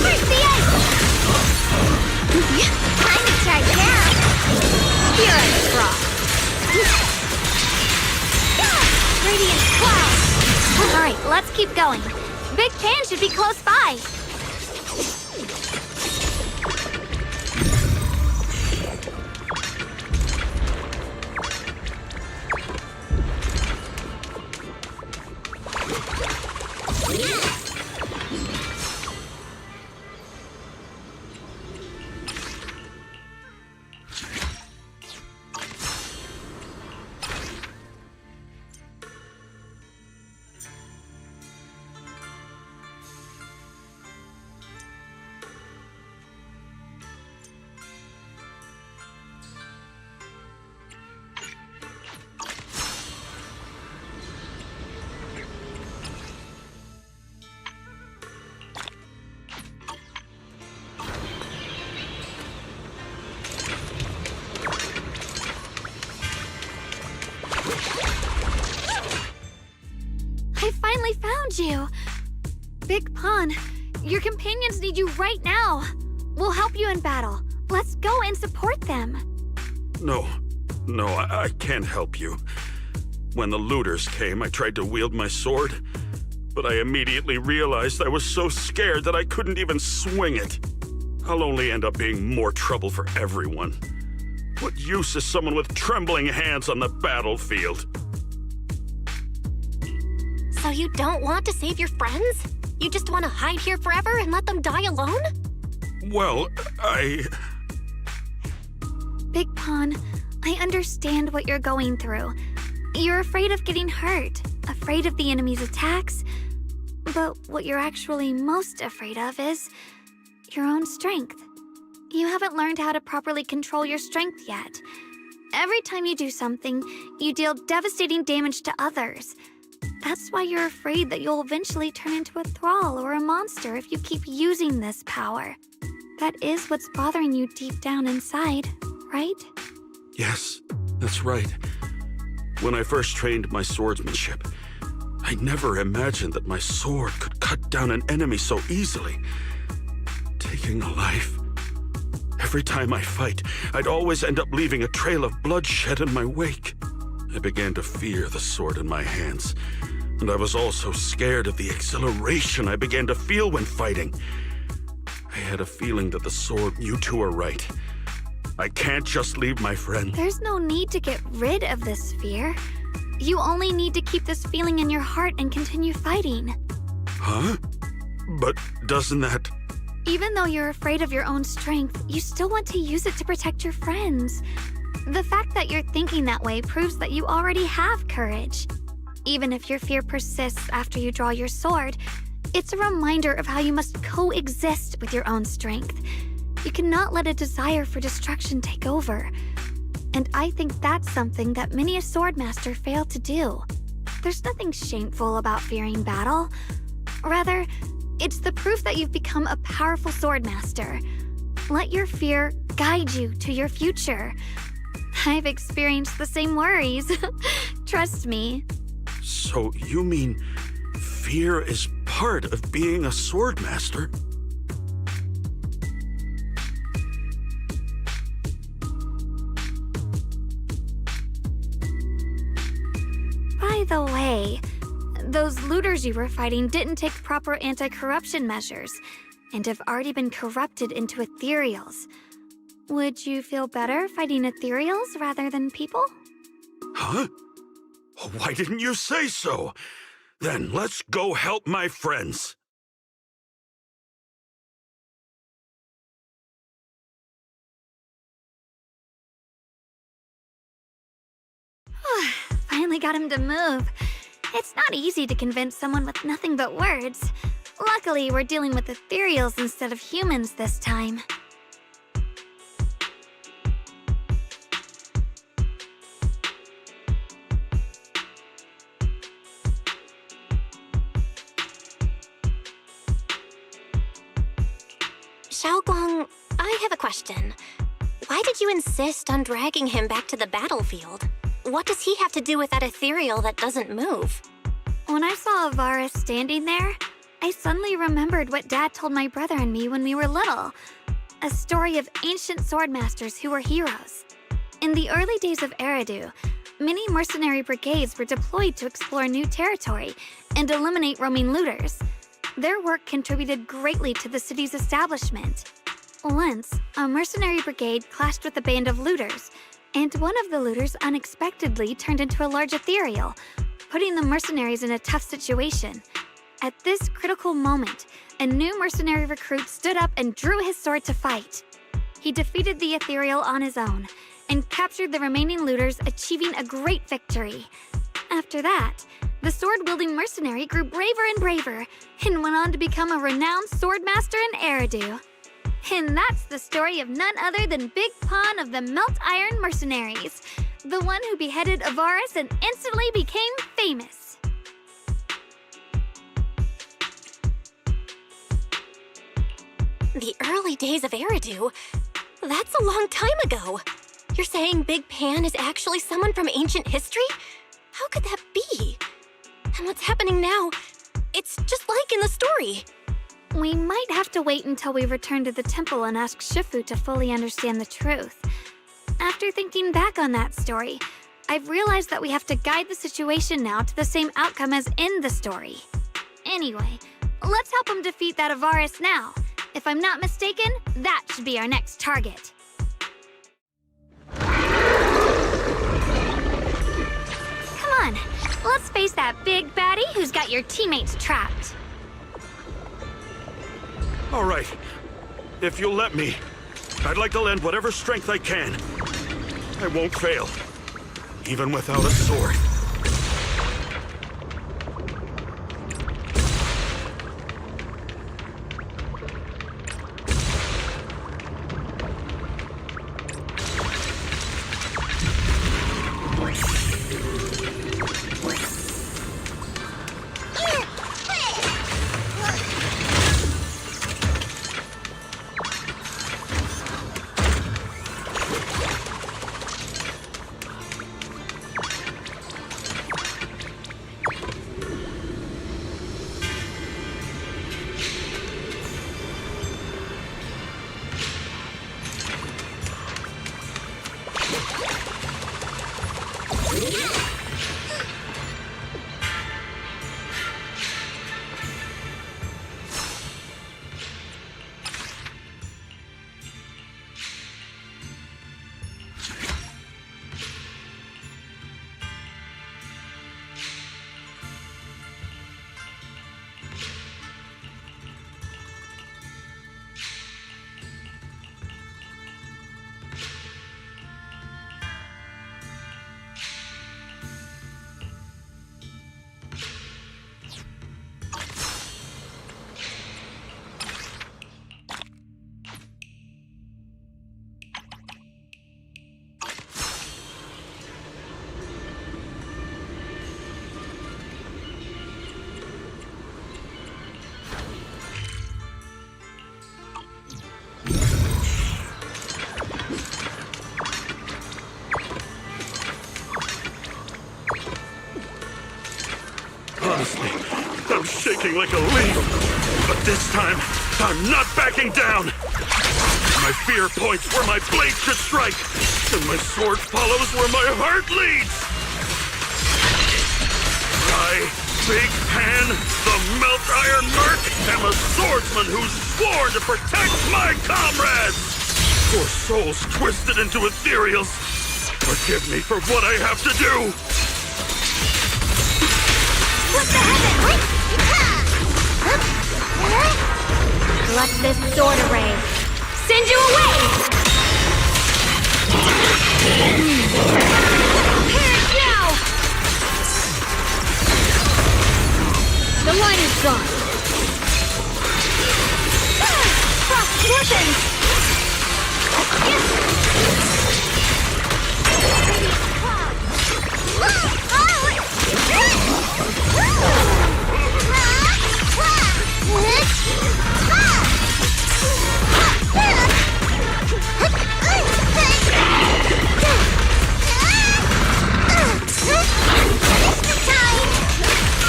Where's the ice? I'm in charge now! You're a frog. Radiant cloud. All right, let's keep going. Big Pan should be close by. I finally found you! Big Pun, your companions need you right now. We'll help you in battle. Let's go and support them. No, I can't help you. When the looters came, I tried to wield my sword, but I immediately realized I was so scared that I couldn't even swing it. I'll only end up being more trouble for everyone. What use is someone with trembling hands on the battlefield? So you don't want to save your friends? You just want to hide here forever and let them die alone? Well, Big Pun, I understand what you're going through. You're afraid of getting hurt, afraid of the enemy's attacks. But what you're actually most afraid of is your own strength. You haven't learned how to properly control your strength yet. Every time you do something, you deal devastating damage to others. That's why you're afraid that you'll eventually turn into a thrall or a monster if you keep using this power. That is what's bothering you deep down inside, right? yes, that's right. When I first trained my swordsmanship, I never imagined that my sword could cut down an enemy so easily. Taking a life. Every time I fight, I'd always end up leaving a trail of bloodshed in my wake. I began to fear the sword in my hands, and I was also scared of the exhilaration I began to feel when fighting. I had a feeling that the sword... You two are right. I can't just leave my friend. There's no need to get rid of this fear. You only need to keep this feeling in your heart and continue fighting. Huh? But doesn't that... Even though you're afraid of your own strength, you still want to use it to protect your friends. The fact that you're thinking that way proves that you already have courage. Even if your fear persists after you draw your sword, it's a reminder of how you must coexist with your own strength. You cannot let a desire for destruction take over. And I think that's something that many a swordmaster fail to do. There's nothing shameful about fearing battle. Rather, it's the proof that you've become a powerful swordmaster. Let your fear guide you to your future. I've experienced the same worries. Trust me. So you mean fear is part of being a swordmaster? By the way, those looters you were fighting didn't take proper anti-corruption measures and have already been corrupted into ethereals. Would you feel better fighting ethereals rather than people? Huh? Why didn't you say so? Then let's go help my friends. Finally got him to move. It's not easy to convince someone with nothing but words. Luckily, we're dealing with ethereals instead of humans this time. Shunguang, I have a question. Why did you insist on dragging him back to the battlefield? What does he have to do with that ethereal that doesn't move? When I saw Avaris standing there, I suddenly remembered what Dad told my brother and me when we were little. A story of ancient swordmasters who were heroes. In the early days of Eridu, many mercenary brigades were deployed to explore new territory and eliminate roaming looters. Their work contributed greatly to the city's establishment. Once, a mercenary brigade clashed with a band of looters, and one of the looters unexpectedly turned into a large ethereal, putting the mercenaries in a tough situation. At this critical moment, a new mercenary recruit stood up and drew his sword to fight. He defeated the ethereal on his own, and captured the remaining looters, achieving a great victory. After that, the sword-wielding mercenary grew braver and braver, and went on to become a renowned swordmaster in Eridu. And that's the story of none other than Big Pon of the Melt Iron Mercenaries, the one who beheaded Avaris and instantly became famous. The early days of Eridu? That's a long time ago. You're saying Big Pan is actually someone from ancient history? How could that be? And what's happening now? It's just like in the story. We might have to wait until we return to the temple and ask Shifu to fully understand the truth. After thinking back on that story, I've realized that we have to guide the situation now to the same outcome as in the story. Anyway, let's help him defeat that Avaris now. If I'm not mistaken, that should be our next target. Come on, let's face that big baddie who's got your teammates trapped. All right. If you'll let me, I'd like to lend whatever strength I can. I won't fail, even without a sword. nervously. I'm shaking like a leaf. But this time, I'm not backing down. My fear points where my blade should strike, and my sword follows where my heart leads. I, Big Pan, the Melt Iron Merc, am a swordsman who's sworn to protect my comrades. Poor souls twisted into ethereals. Forgive me for what I have to do. What the heaven? Let this sword array send you away! Perish now! The line is gone. Frost weapons!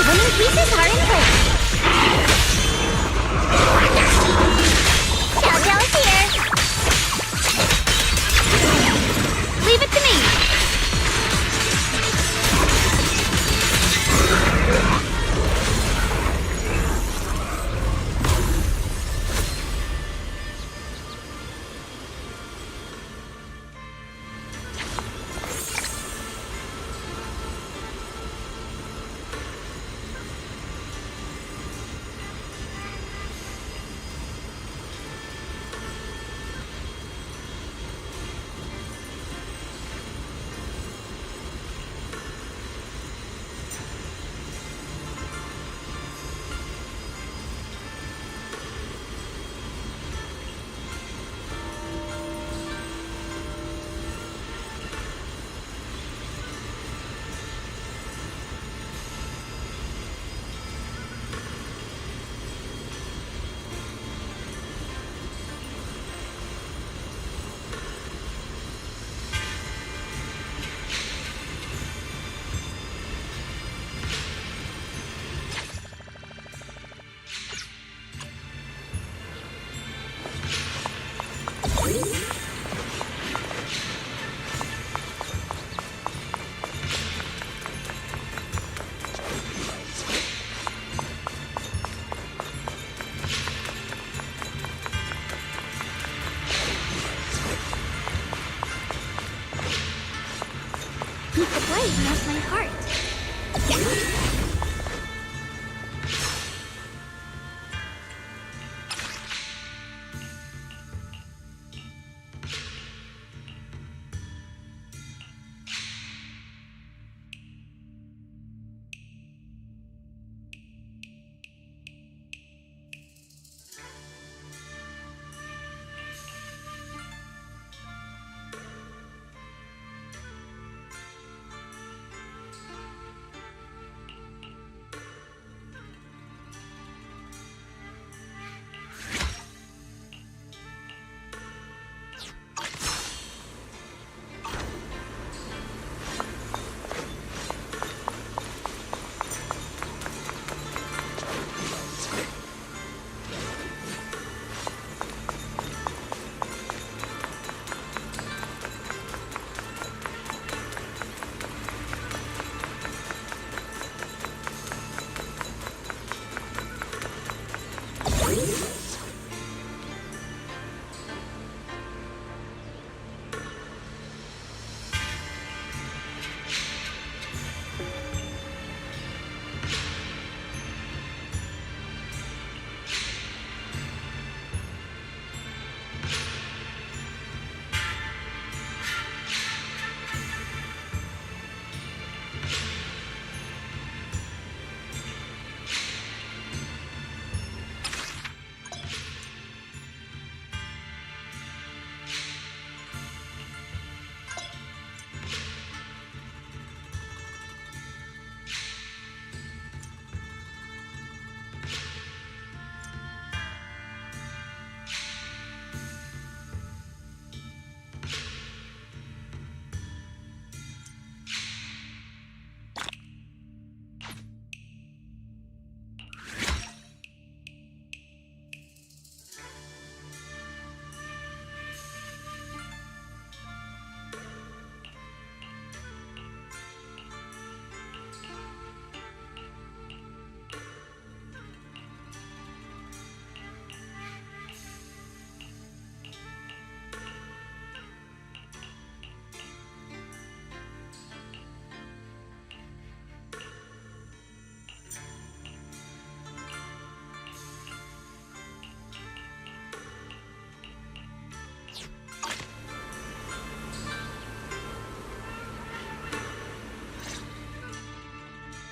Winning pieces are in place. Xiaojiao's here. Leave it to me! The blade knows my heart.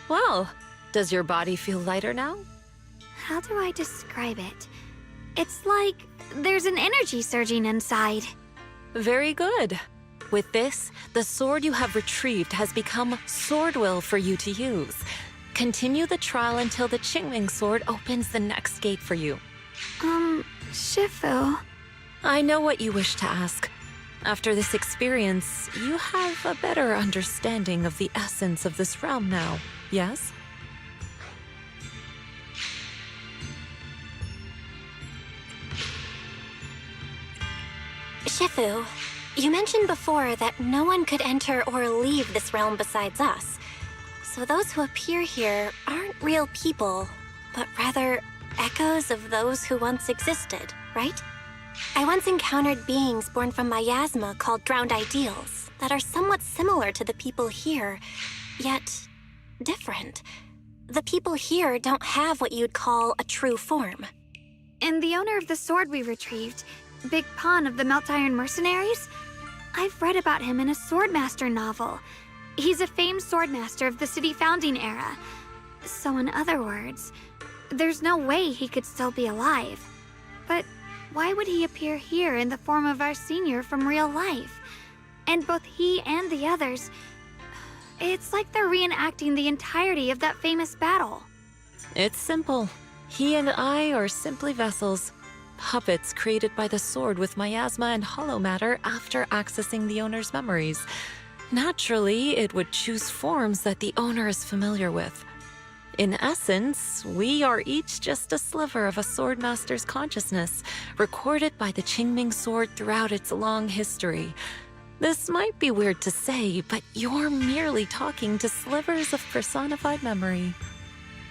Well, does your body feel lighter now? How do I describe it? It's like there's an energy surging inside. Very good. With this, the sword you have retrieved has become sword will for you to use. Continue the trial until the Qingming sword opens the next gate for you. Shifu. I know what you wish to ask. After this experience, you have a better understanding of the essence of this realm now, yes? Shifu, you mentioned before that no one could enter or leave this realm besides us. So those who appear here aren't real people, but rather echoes of those who once existed, right? I once encountered beings born from miasma called drowned ideals that are somewhat similar to the people here, yet different. The people here don't have what you'd call a true form. And the owner of the sword we retrieved, Big Pon of the Melt Iron Mercenaries? I've read about him in a Swordmaster novel. He's a famed swordmaster of the city founding era. So in other words, there's no way he could still be alive. But why would he appear here in the form of our senior from real life? And both he and the others, it's like they're reenacting the entirety of that famous battle. It's simple. He and I are simply vessels. Puppets created by the sword with miasma and hollow matter after accessing the owner's memories. Naturally, it would choose forms that the owner is familiar with. In essence, we are each just a sliver of a swordmaster's consciousness, recorded by the Qingming sword throughout its long history. This might be weird to say, but you're merely talking to slivers of personified memory.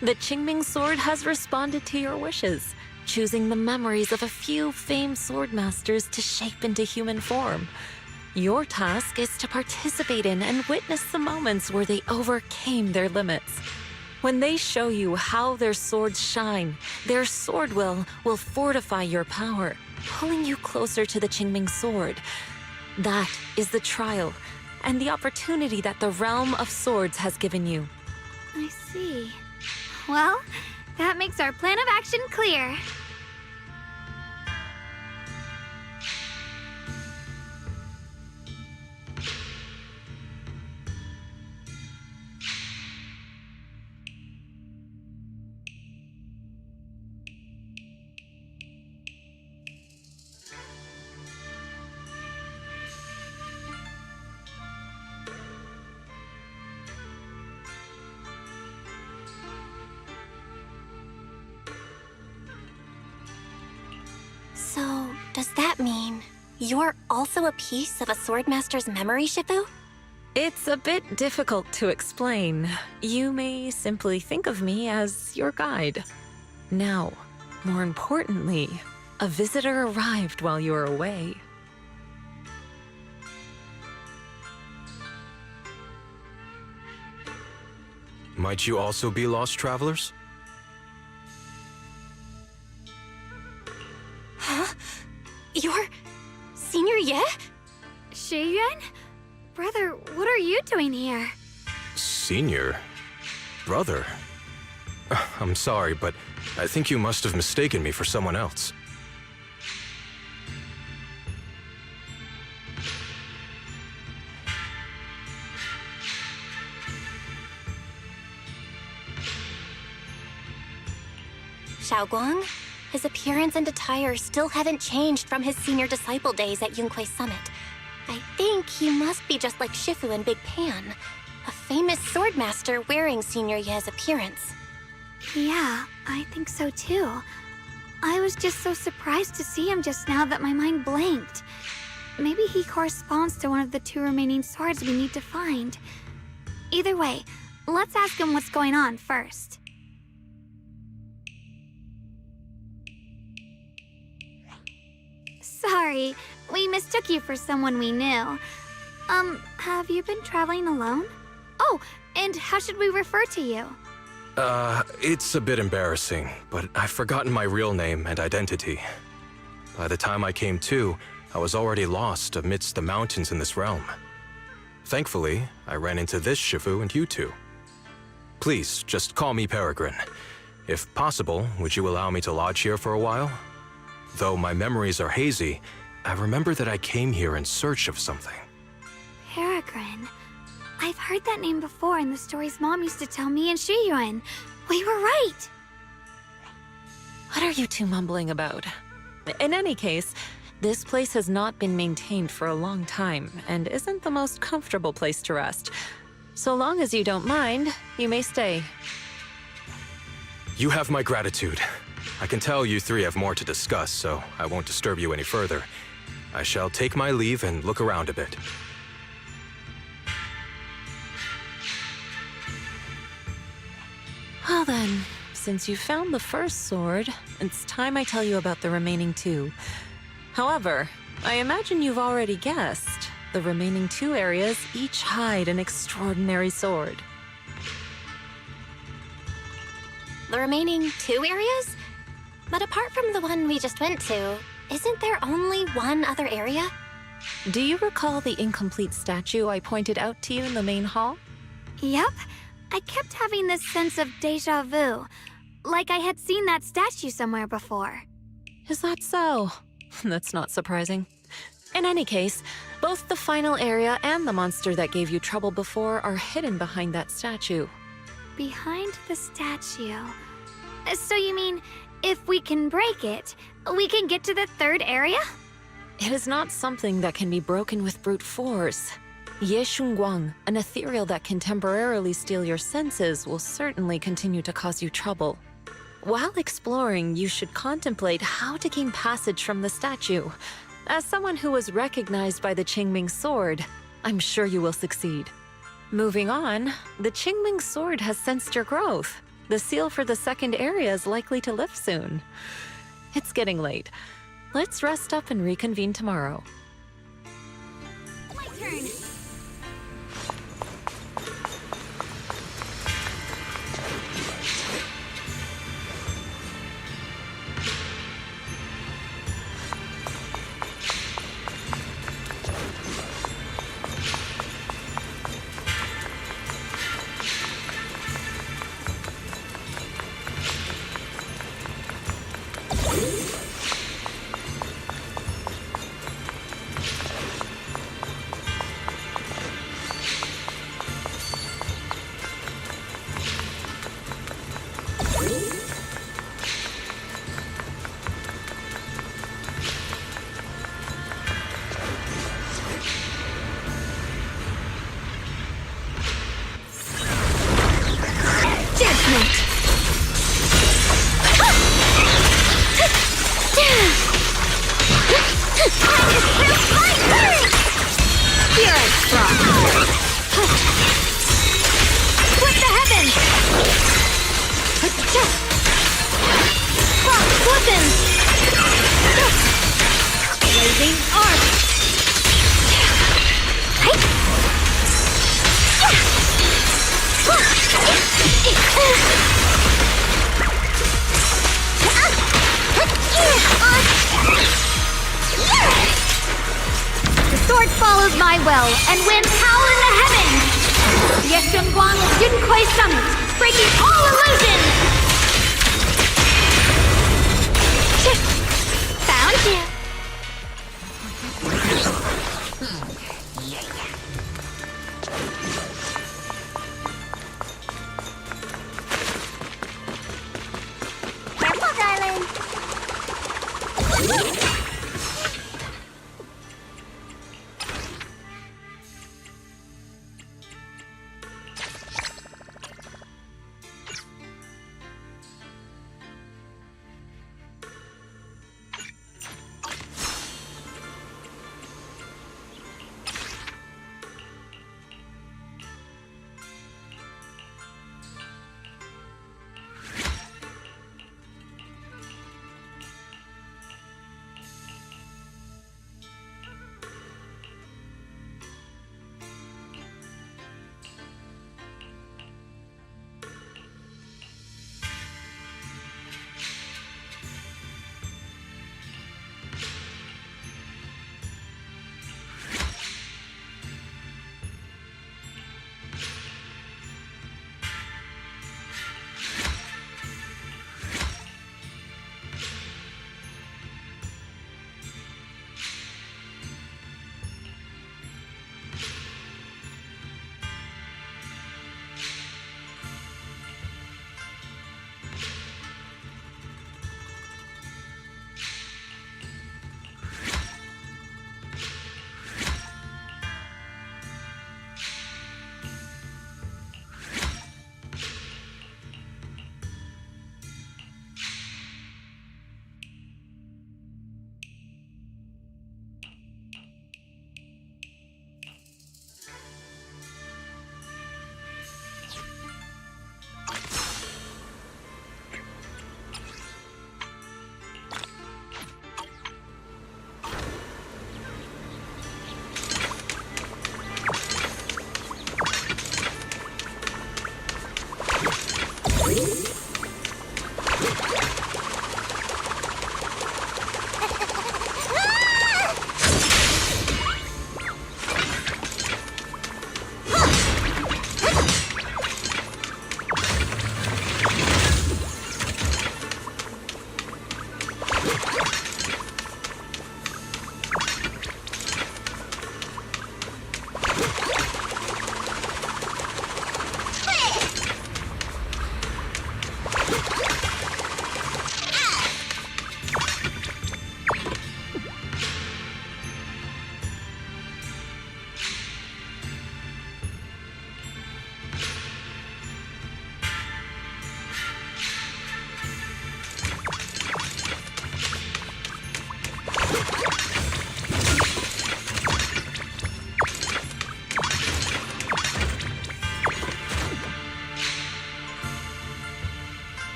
The Qingming sword has responded to your wishes, choosing the memories of a few famed swordmasters to shape into human form. Your task is to participate in and witness the moments where they overcame their limits. When they show you how their swords shine, their sword will fortify your power, pulling you closer to the Qingming sword. That is the trial, and the opportunity that the Realm of Swords has given you. I see. Well, that makes our plan of action clear. So, does that mean you're also a piece of a swordmaster's memory, Shifu? It's a bit difficult to explain. You may simply think of me as your guide. Now, more importantly, a visitor arrived while you were away. Might you also be lost travelers? Huh? You're Senior Ye? Shiyuan? Brother, what are you doing here? Senior? Brother? I'm sorry, but I think you must have mistaken me for someone else. Shunguang? His appearance and attire still haven't changed from his senior disciple days at Yunquei Summit. I think he must be just like Shifu and Big Pan, a famous swordmaster wearing Senior Ye's appearance. Yeah, I think so too. I was just so surprised to see him just now that my mind blanked. Maybe he corresponds to one of the two remaining swords we need to find. Either way, let's ask him what's going on first. Sorry, we mistook you for someone we knew. Have you been traveling alone? Oh, and how should we refer to you? It's a bit embarrassing, but I've forgotten my real name and identity. By the time I came to, I was already lost amidst the mountains in this realm. Thankfully, I ran into this Shifu and you two. Please, just call me Peregrine. If possible, would you allow me to lodge here for a while? Though my memories are hazy, I remember that I came here in search of something. Peregrine. I've heard that name before in the stories Mom used to tell me and Shiyuan. We were right! What are you two mumbling about? In any case, this place has not been maintained for a long time and isn't the most comfortable place to rest. So long as you don't mind, you may stay. You have my gratitude. I can tell you three have more to discuss, so I won't disturb you any further. I shall take my leave and look around a bit. Well then, since you found the first sword, it's time I tell you about the remaining two. However, I imagine you've already guessed. The remaining two areas each hide an extraordinary sword. The remaining 2 areas? But apart from the one we just went to, isn't there only one other area? Do you recall the incomplete statue I pointed out to you in the main hall? Yep. I kept having this sense of déjà vu. Like I had seen that statue somewhere before. Is that so? That's not surprising. In any case, both the final area and the monster that gave you trouble before are hidden behind that statue. Behind the statue. So you mean, if we can break it, we can get to the third area? It is not something that can be broken with brute force. Ye Shunguang, an ethereal that can temporarily steal your senses, will certainly continue to cause you trouble. While exploring, you should contemplate how to gain passage from the statue. As someone who was recognized by the Qingming sword, I'm sure you will succeed. Moving on, the Qingming sword has sensed your growth. The seal for the second area is likely to lift soon. It's getting late. Let's rest up and reconvene tomorrow. My turn. My will and winds howl in the heavens! Ye Shunguang is Yunkuei summoned, breaking all illusions! Found you! Careful, darling.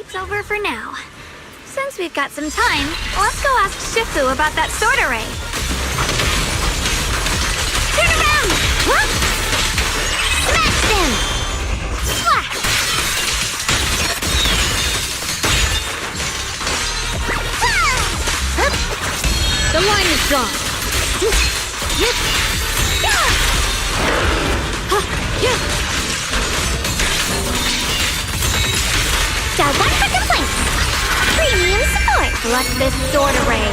It's over for now. Since we've got some time, let's go ask Shifu about that sword array. Turn around! What? Smash them! Slash! The line is drawn. Got one for complaints. Premium support. Let this sword array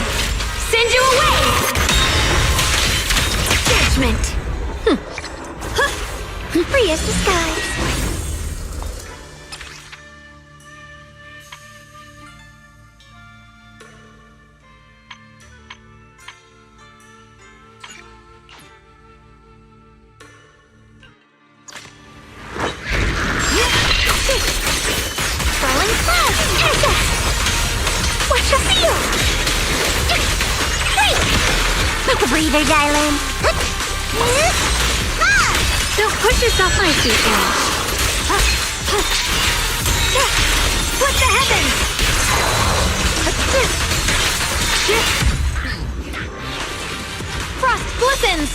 send you away! Judgment! Free as the skies. Breather, darling. Don't push yourself, my sweet girl. What the heavens? Frost glistens!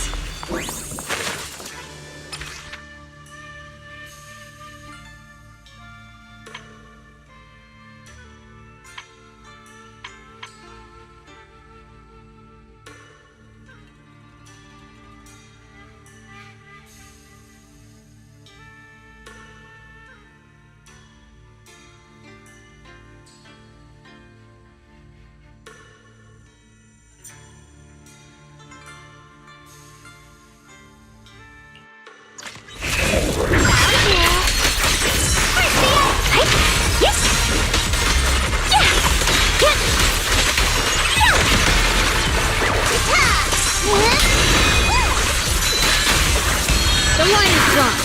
The line is drawn.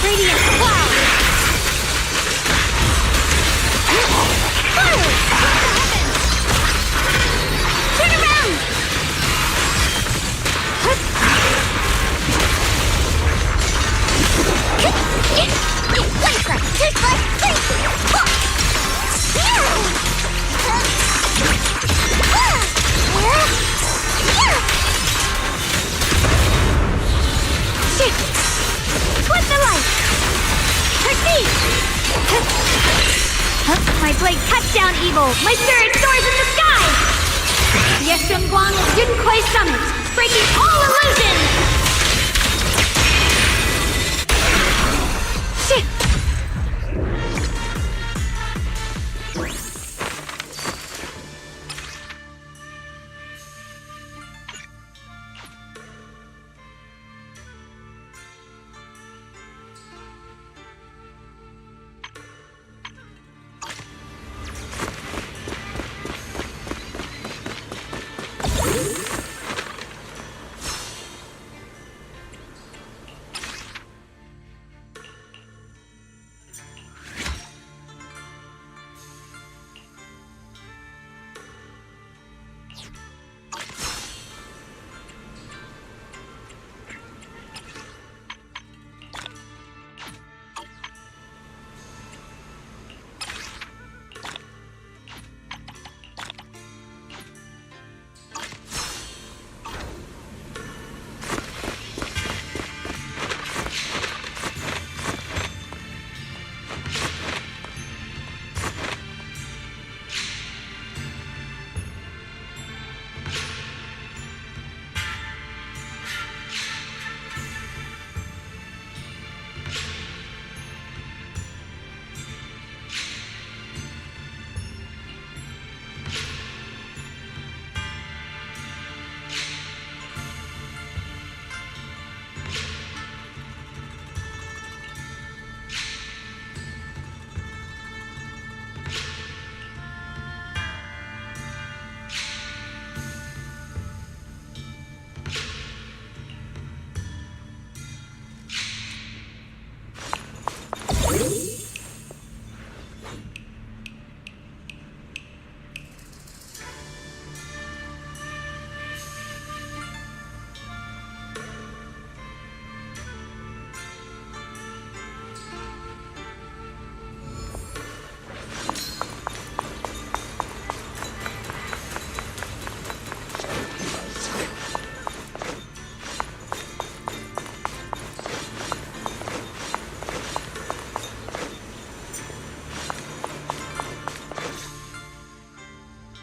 Radiant cloud. Turn around. Split the light! Prestige! My blade cuts down evil! My spirit soars in the sky! Ye Shunguang of Dunquay Summit, breaking all illusions! Shit!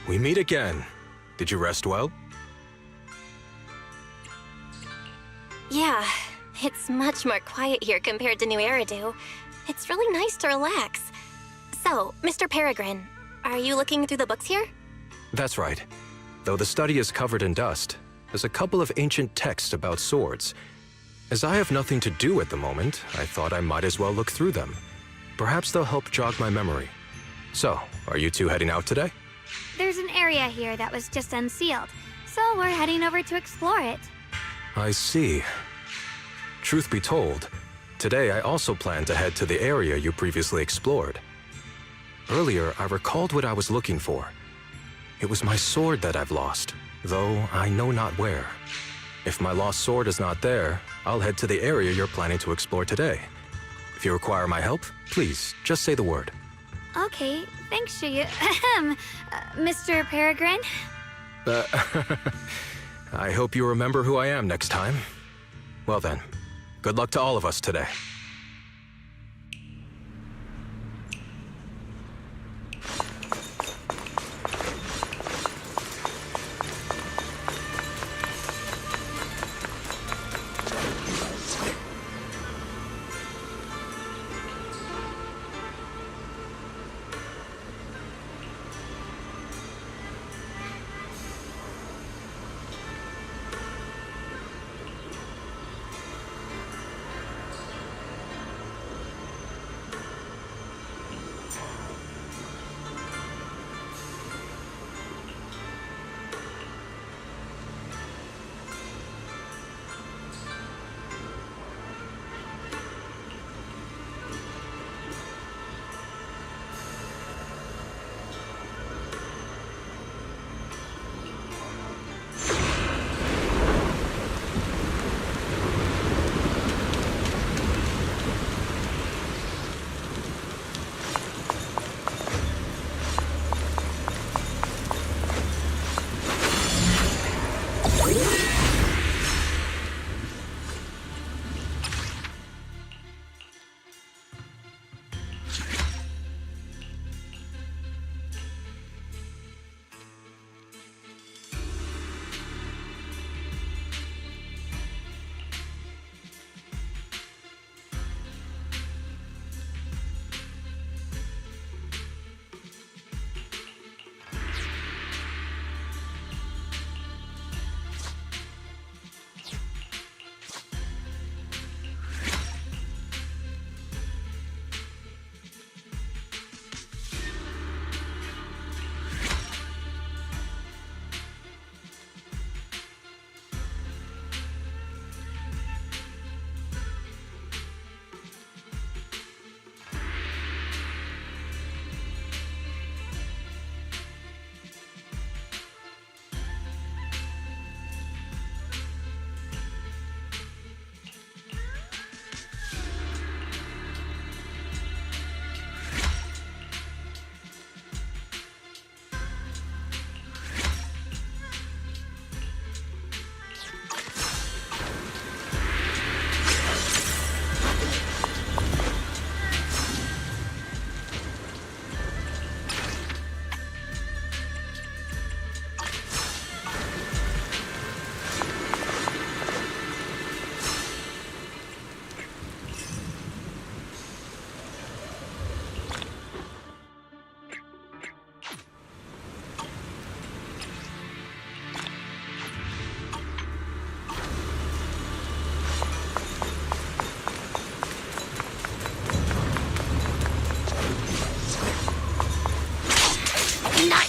We meet again. Did you rest well? Yeah, it's much more quiet here compared to New Eridu. It's really nice to relax. So, Mr. Peregrine, are you looking through the books here? That's right. Though the study is covered in dust, there's a couple of ancient texts about swords. As I have nothing to do at the moment, I thought I might as well look through them. Perhaps they'll help jog my memory. So, are you two heading out today? There's an area here that was just unsealed, so we're heading over to explore it. I see. Truth be told, today I also plan to head to the area you previously explored. Earlier, I recalled what I was looking for. It was my sword that I've lost, though I know not where. If my lost sword is not there, I'll head to the area you're planning to explore today. If you require my help, please, just say the word. Okay, thanks, Mr. Peregrine. I hope you remember who I am next time. Well then, good luck to all of us today.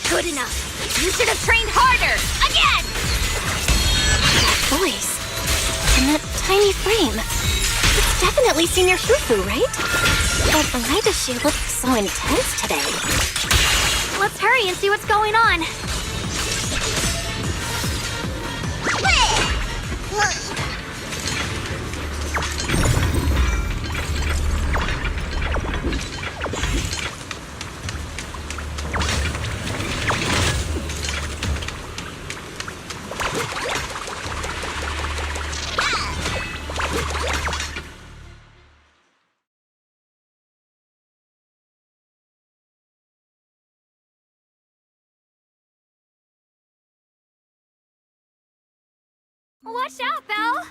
Good enough. You should have trained harder. Again! That voice. And that tiny frame. It's definitely Senior Fufu, right? But why does she look so intense today? Let's hurry and see what's going on. Watch out, Belle!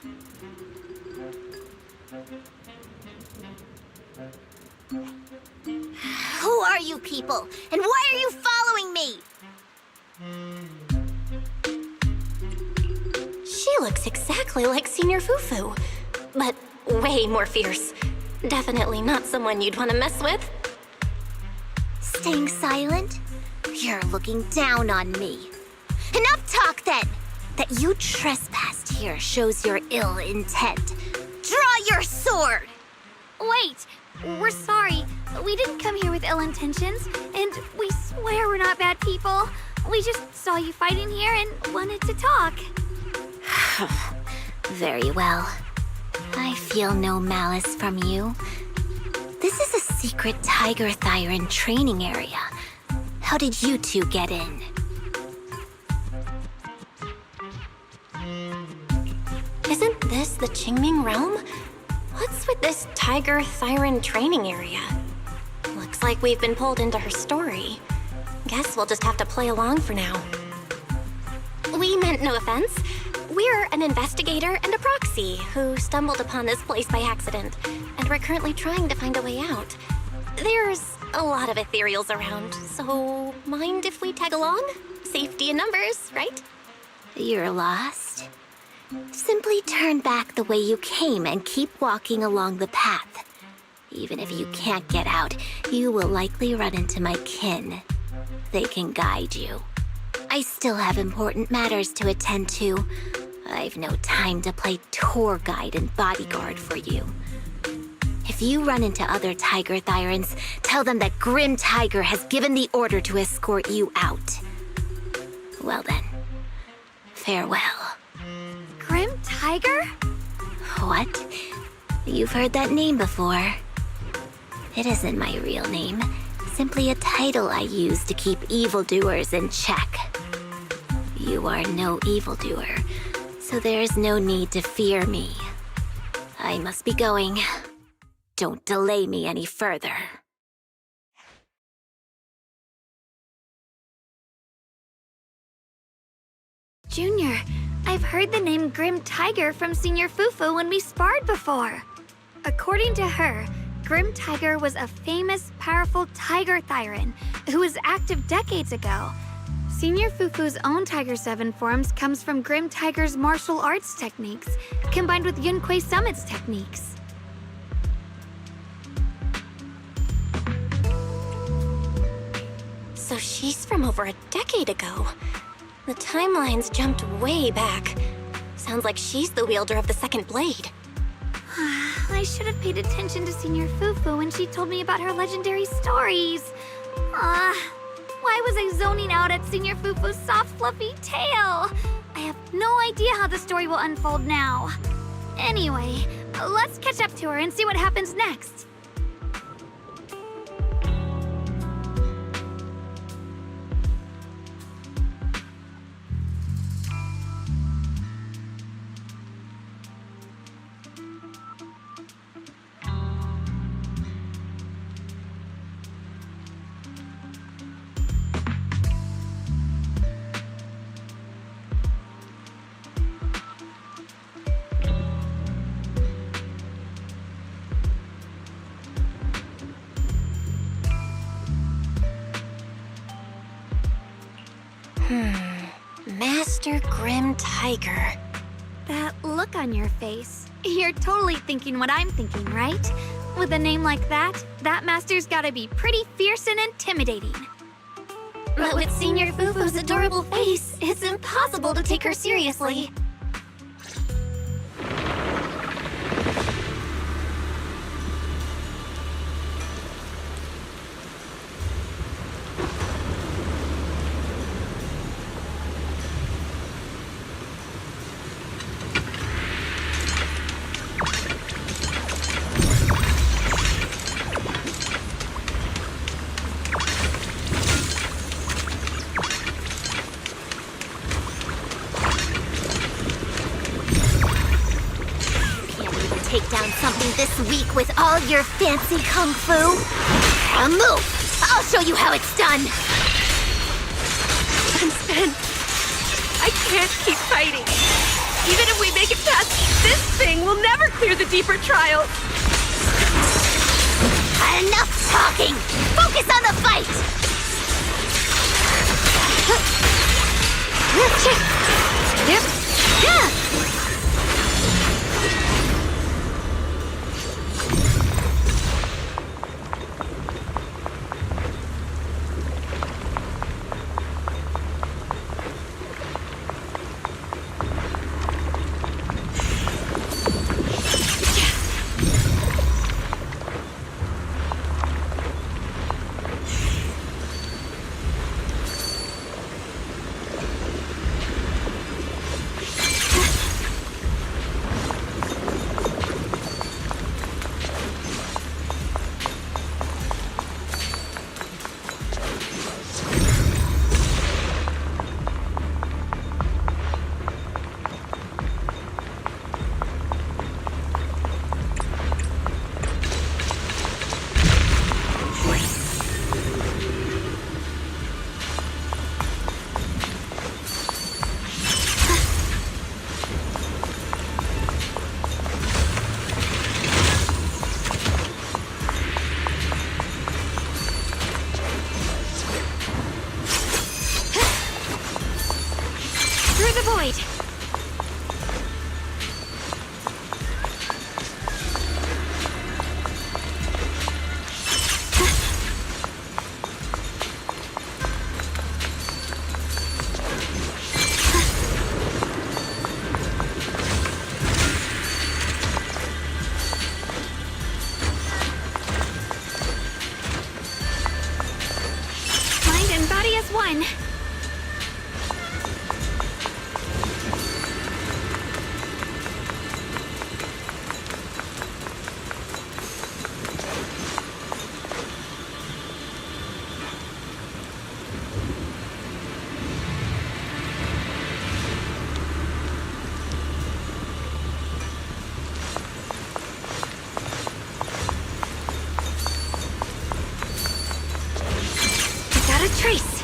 Who are you people? And why are you following me? She looks exactly like Senior Fufu, but way more fierce. Definitely not someone you'd want to mess with. Staying silent? You're looking down on me. Enough talk then! That you trespassed here shows your ill intent. Draw your sword! Wait, we're sorry. We didn't come here with ill intentions, and we swear we're not bad people. We just saw you fighting here and wanted to talk. Very well. I feel no malice from you. This is a secret Tiger Thyran training area. How did you two get in? Isn't this the Qingming realm? What's with this Tiger Thyran training area? Looks like we've been pulled into her story. Guess we'll just have to play along for now. We meant no offense. We're an investigator and a proxy who stumbled upon this place by accident, and we're currently trying to find a way out. There's a lot of ethereals around, so mind if we tag along? Safety in numbers, right? You're lost? Simply turn back the way you came and keep walking along the path. Even if you can't get out, you will likely run into my kin. They can guide you. I still have important matters to attend to. I've no time to play tour guide and bodyguard for you. If you run into other Tiger Thyrans, tell them that Grim Tiger has given the order to escort you out. Well then, farewell. Grim Tiger? What? You've heard that name before. It isn't my real name. Simply a title I use to keep evildoers in check. You are no evildoer, so there is no need to fear me. I must be going. Don't delay me any further. Junior, I've heard the name Grim Tiger from Senior Fufu when we sparred before. According to her, Grim Tiger was a famous, powerful Tiger Thyran who was active decades ago. Senior Fufu's own Tiger 7 forms comes from Grim Tiger's martial arts techniques, combined with Yun Kuei Summit's techniques. So she's from over a decade ago. The timeline's jumped way back. Sounds like she's the wielder of the second blade. I should have paid attention to Senior Fufu when she told me about her legendary stories. Why was I zoning out at Senior Fufu's soft, fluffy tail? I have no idea how the story will unfold now. Anyway, let's catch up to her and see what happens next. Master Grim Tiger. That look on your face. You're totally thinking what I'm thinking, right? With a name like that, that master's gotta be pretty fierce and intimidating. But with Senior Fufu's adorable face, it's impossible to take her seriously. Take down something this weak with all your fancy kung fu? Move! I'll show you how it's done! I can't keep fighting. Even if we make it past this thing, we'll never clear the deeper trials. Enough talking! Focus on the fight! Yep. Yeah! One. Without a trace.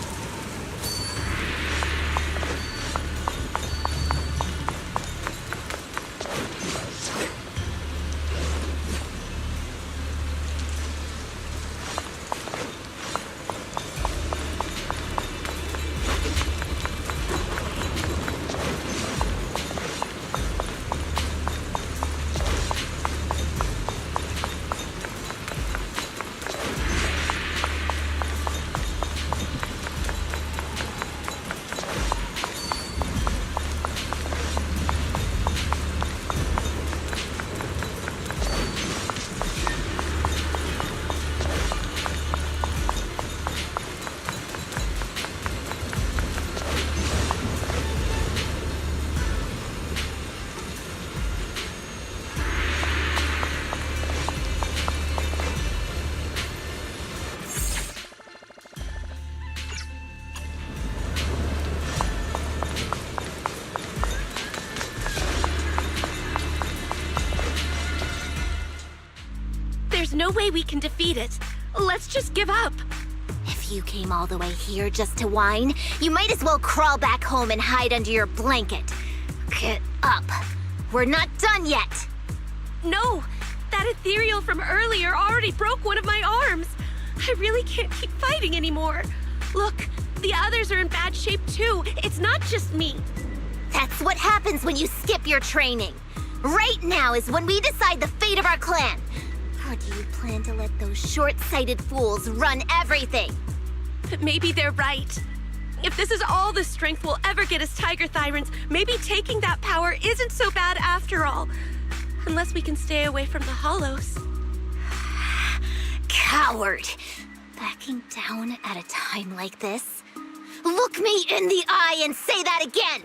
There's no way we can defeat it. Let's just give up. If you came all the way here just to whine, you might as well crawl back home and hide under your blanket. Get up. We're not done yet. No! That ethereal from earlier already broke one of my arms. I really can't keep fighting anymore. Look, the others are in bad shape too. It's not just me. That's what happens when you skip your training. Right now is when we decide the fate of our clan. Or do you plan to let those short-sighted fools run everything? Maybe they're right. If this is all the strength we'll ever get as Tiger Thyrans, maybe taking that power isn't so bad after all. Unless we can stay away from the Hollows. Coward! Backing down at a time like this? Look me in the eye and say that again!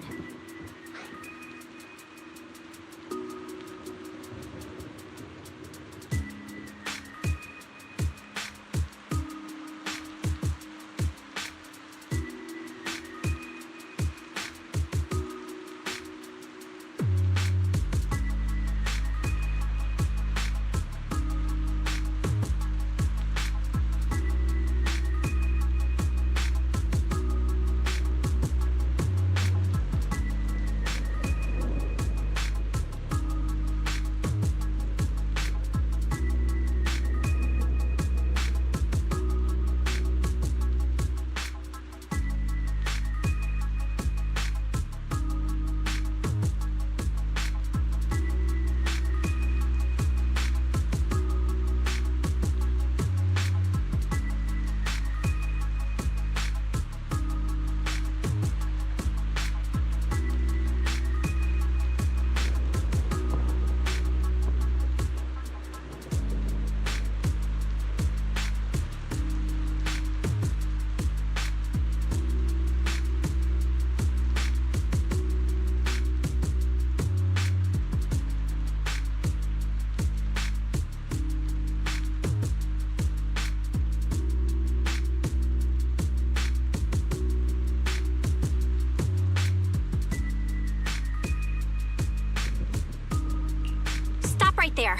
right there.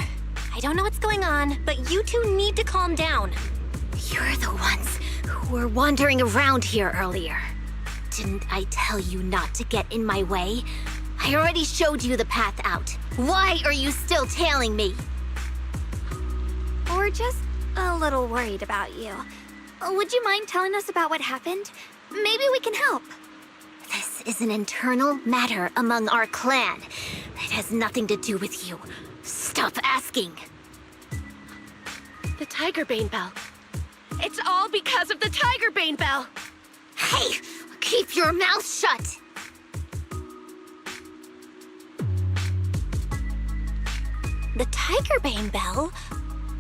I don't know what's going on, but you two need to calm down. You're the ones who were wandering around here earlier. Didn't I tell you not to get in my way? I already showed you the path out. Why are you still tailing me? We're just a little worried about you. Would you mind telling us about what happened? Maybe we can help. This is an internal matter among our clan. It has nothing to do with you. Stop asking. The Tigerbane Bell. It's all because of the Tigerbane Bell! Hey! Keep your mouth shut! The Tigerbane Bell?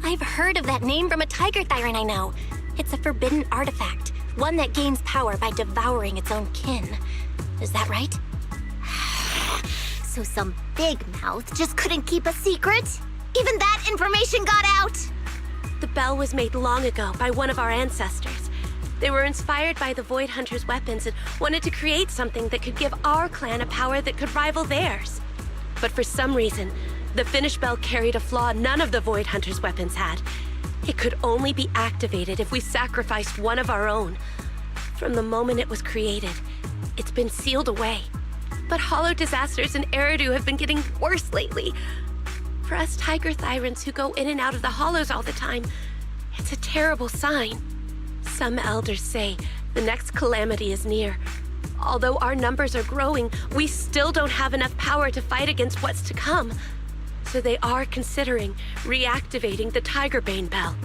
I've heard of that name from a tiger thyron I know. It's a forbidden artifact, one that gains power by devouring its own kin. Is that right? So some big mouth just couldn't keep a secret? Even that information got out? The bell was made long ago by one of our ancestors. They were inspired by the Void Hunter's weapons and wanted to create something that could give our clan a power that could rival theirs. But for some reason, the finished bell carried a flaw none of the Void Hunter's weapons had. It could only be activated if we sacrificed one of our own. From the moment it was created, it's been sealed away. But hollow disasters in Eridu have been getting worse lately. For us tiger thyrans who go in and out of the hollows all the time, it's a terrible sign. Some elders say the next calamity is near. Although our numbers are growing, we still don't have enough power to fight against what's to come. So they are considering reactivating the Tigerbane Bell.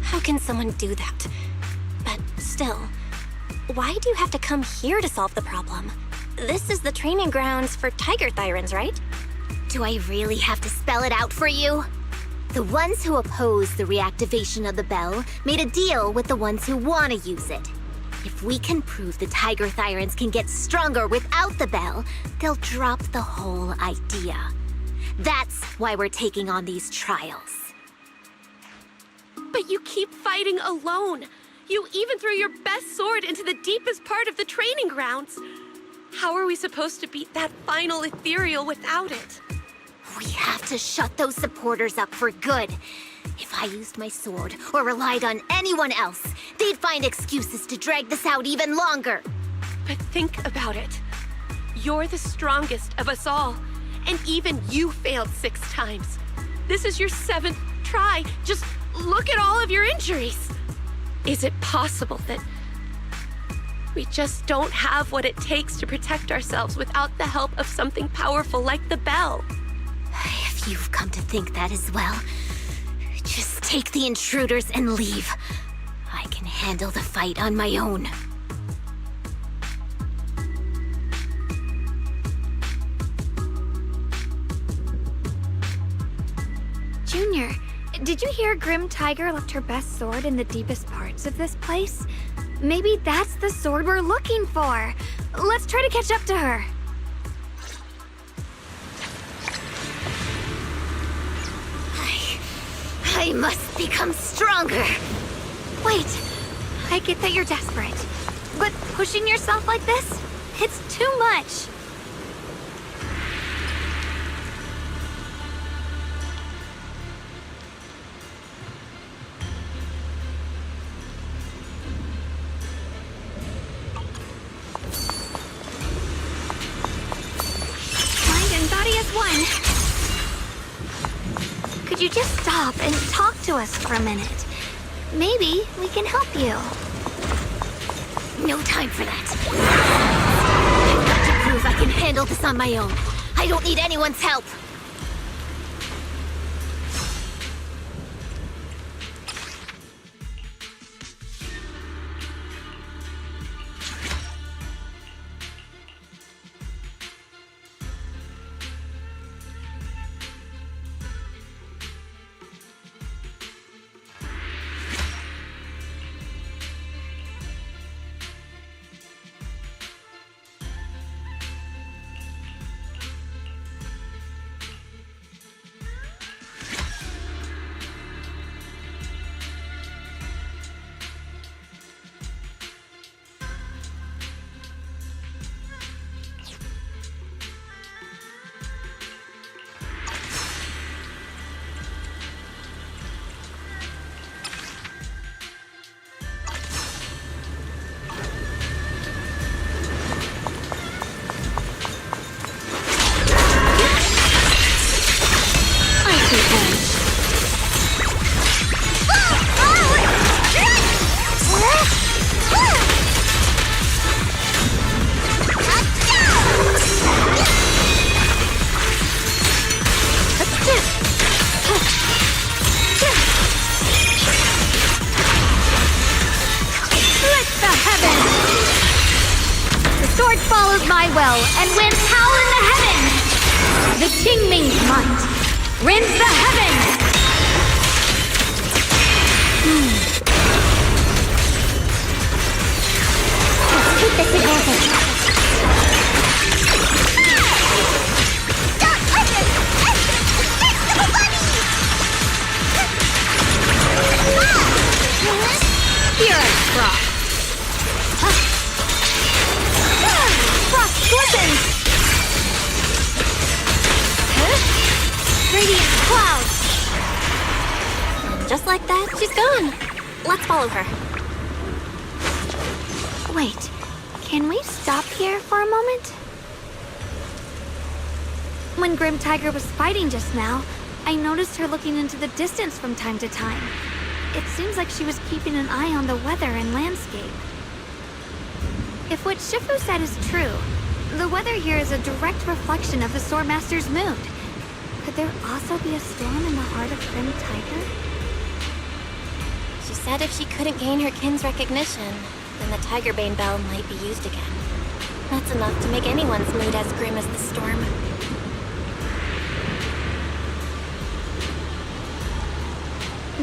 How can someone do that? But still, why do you have to come here to solve the problem? This is the training grounds for tiger thyrans, right? Do I really have to spell it out for you? The ones who oppose the reactivation of the bell made a deal with the ones who want to use it. If we can prove the tiger thyrans can get stronger without the bell, they'll drop the whole idea. That's why we're taking on these trials. But you keep fighting alone. You even threw your best sword into the deepest part of the training grounds. How are we supposed to beat that final ethereal without it? We have to shut those supporters up for good. If I used my sword or relied on anyone else, they'd find excuses to drag this out even longer. But think about it. You're the strongest of us all, and even you failed 6 times. This is your 7th try. Just look at all of your injuries. Is it possible that we just don't have what it takes to protect ourselves without the help of something powerful like the bell? If you've come to think that as well, just take the intruders and leave. I can handle the fight on my own. Junior, did you hear Grim Tiger left her best sword in the deepest parts of this place? Maybe that's the sword we're looking for. Let's try to catch up to her. I must become stronger. Wait, I get that you're desperate, but pushing yourself like this, it's too much. Mind and body as one. Could you just stop and talk to us for a minute? Maybe we can help you. No time for that. I've got to prove I can handle this on my own. I don't need anyone's help. well and winds howl in the heavens! The Qingming's might rends the heavens! Let's keep this advantage. Dark Tiger! Invincible body! Here I Frost. Frost glistens! Radiant clouds! And just like that, she's gone. Let's follow her. Wait, can we stop here for a moment? When Grim Tiger was fighting just now, I noticed her looking into the distance from time to time. It seems like she was keeping an eye on the weather and landscape. If what Shifu said is true, the weather here is a direct reflection of the Swordmaster's mood. Could there also be a storm in the heart of Grim Tiger? She said if she couldn't gain her kin's recognition, then the Tigerbane Bell might be used again. That's enough to make anyone's mood as grim as the storm.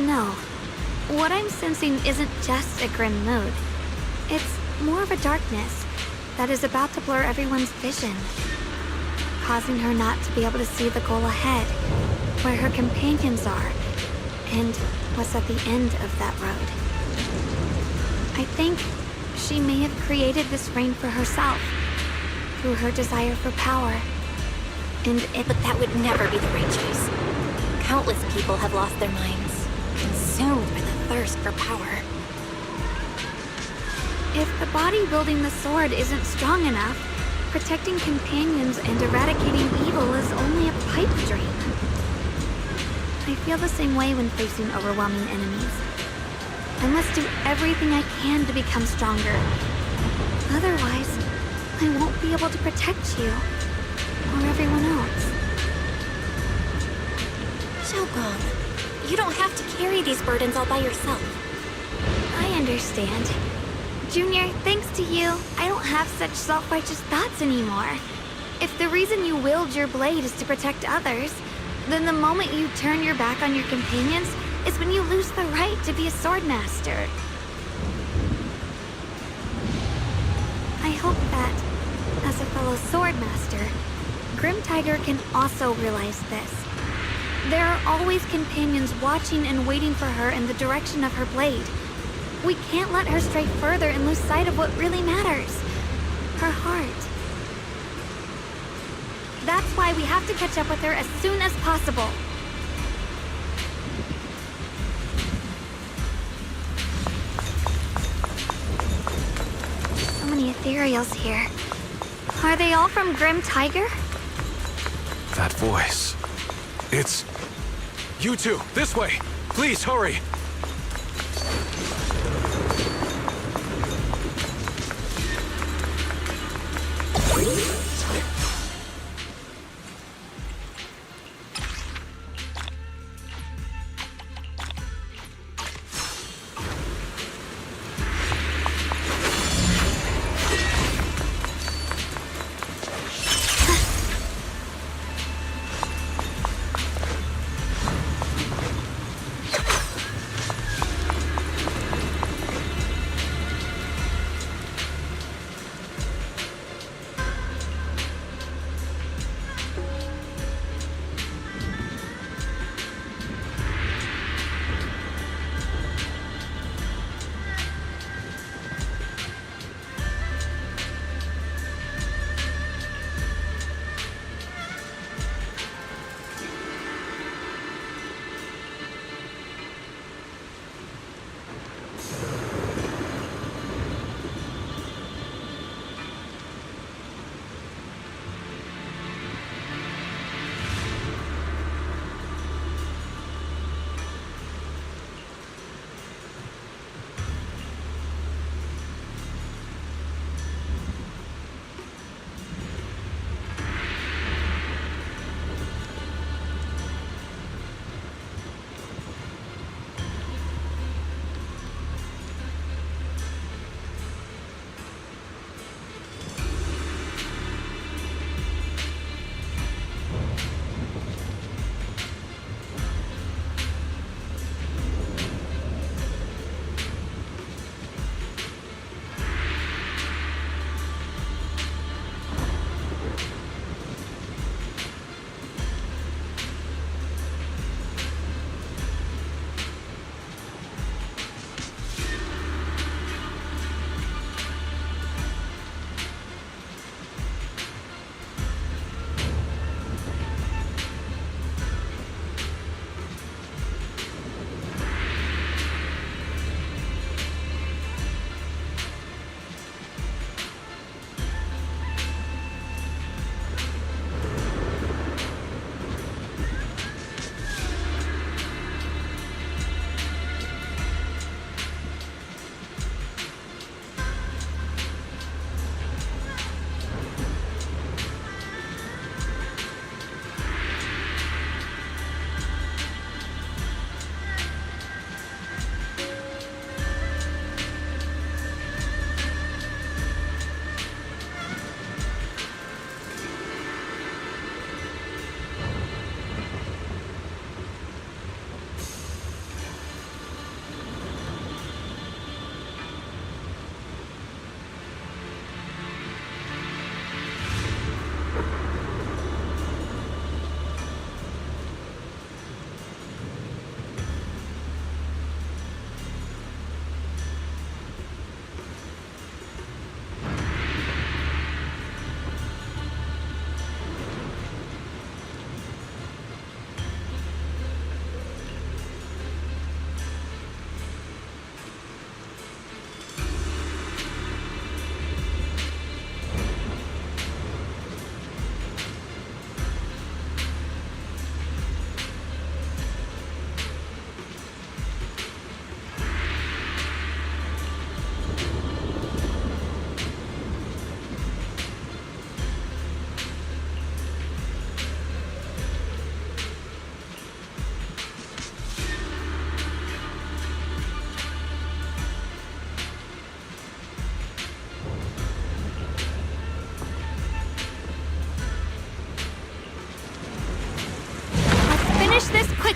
No. What I'm sensing isn't just a grim mood. It's more of a darkness that is about to blur everyone's vision, causing her not to be able to see the goal ahead, where her companions are, and what's at the end of that road. I think she may have created this reign for herself, through her desire for power. But that would never be the right choice. Countless people have lost their minds, consumed by the thirst for power. If the body wielding the sword isn't strong enough, protecting companions and eradicating evil is only a pipe dream. I feel the same way when facing overwhelming enemies. I must do everything I can to become stronger. Otherwise, I won't be able to protect you, or everyone else. Shunguang, you don't have to carry these burdens all by yourself. I understand. Junior, thanks to you, I don't have such self-righteous thoughts anymore. If the reason you wield your blade is to protect others, then the moment you turn your back on your companions is when you lose the right to be a swordmaster. I hope that, as a fellow swordmaster, Grim Tiger can also realize this. There are always companions watching and waiting for her in the direction of her blade. We can't let her stray further and lose sight of what really matters. Her heart. That's why we have to catch up with her as soon as possible. So many ethereals here. Are they all from Grim Tiger? That voice. It's... You two, this way! Please, hurry!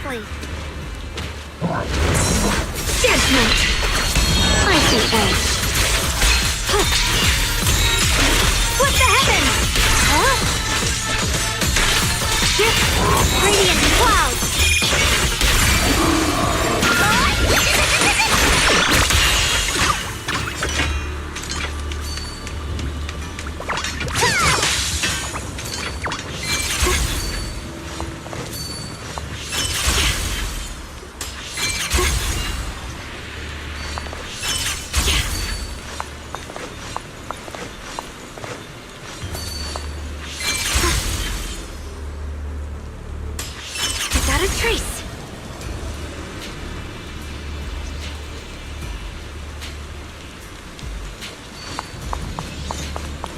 exactly. Judgment! Icy edge. Split the heavens! Huh? Radiant clouds! Without a trace.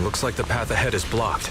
Looks like the path ahead is blocked.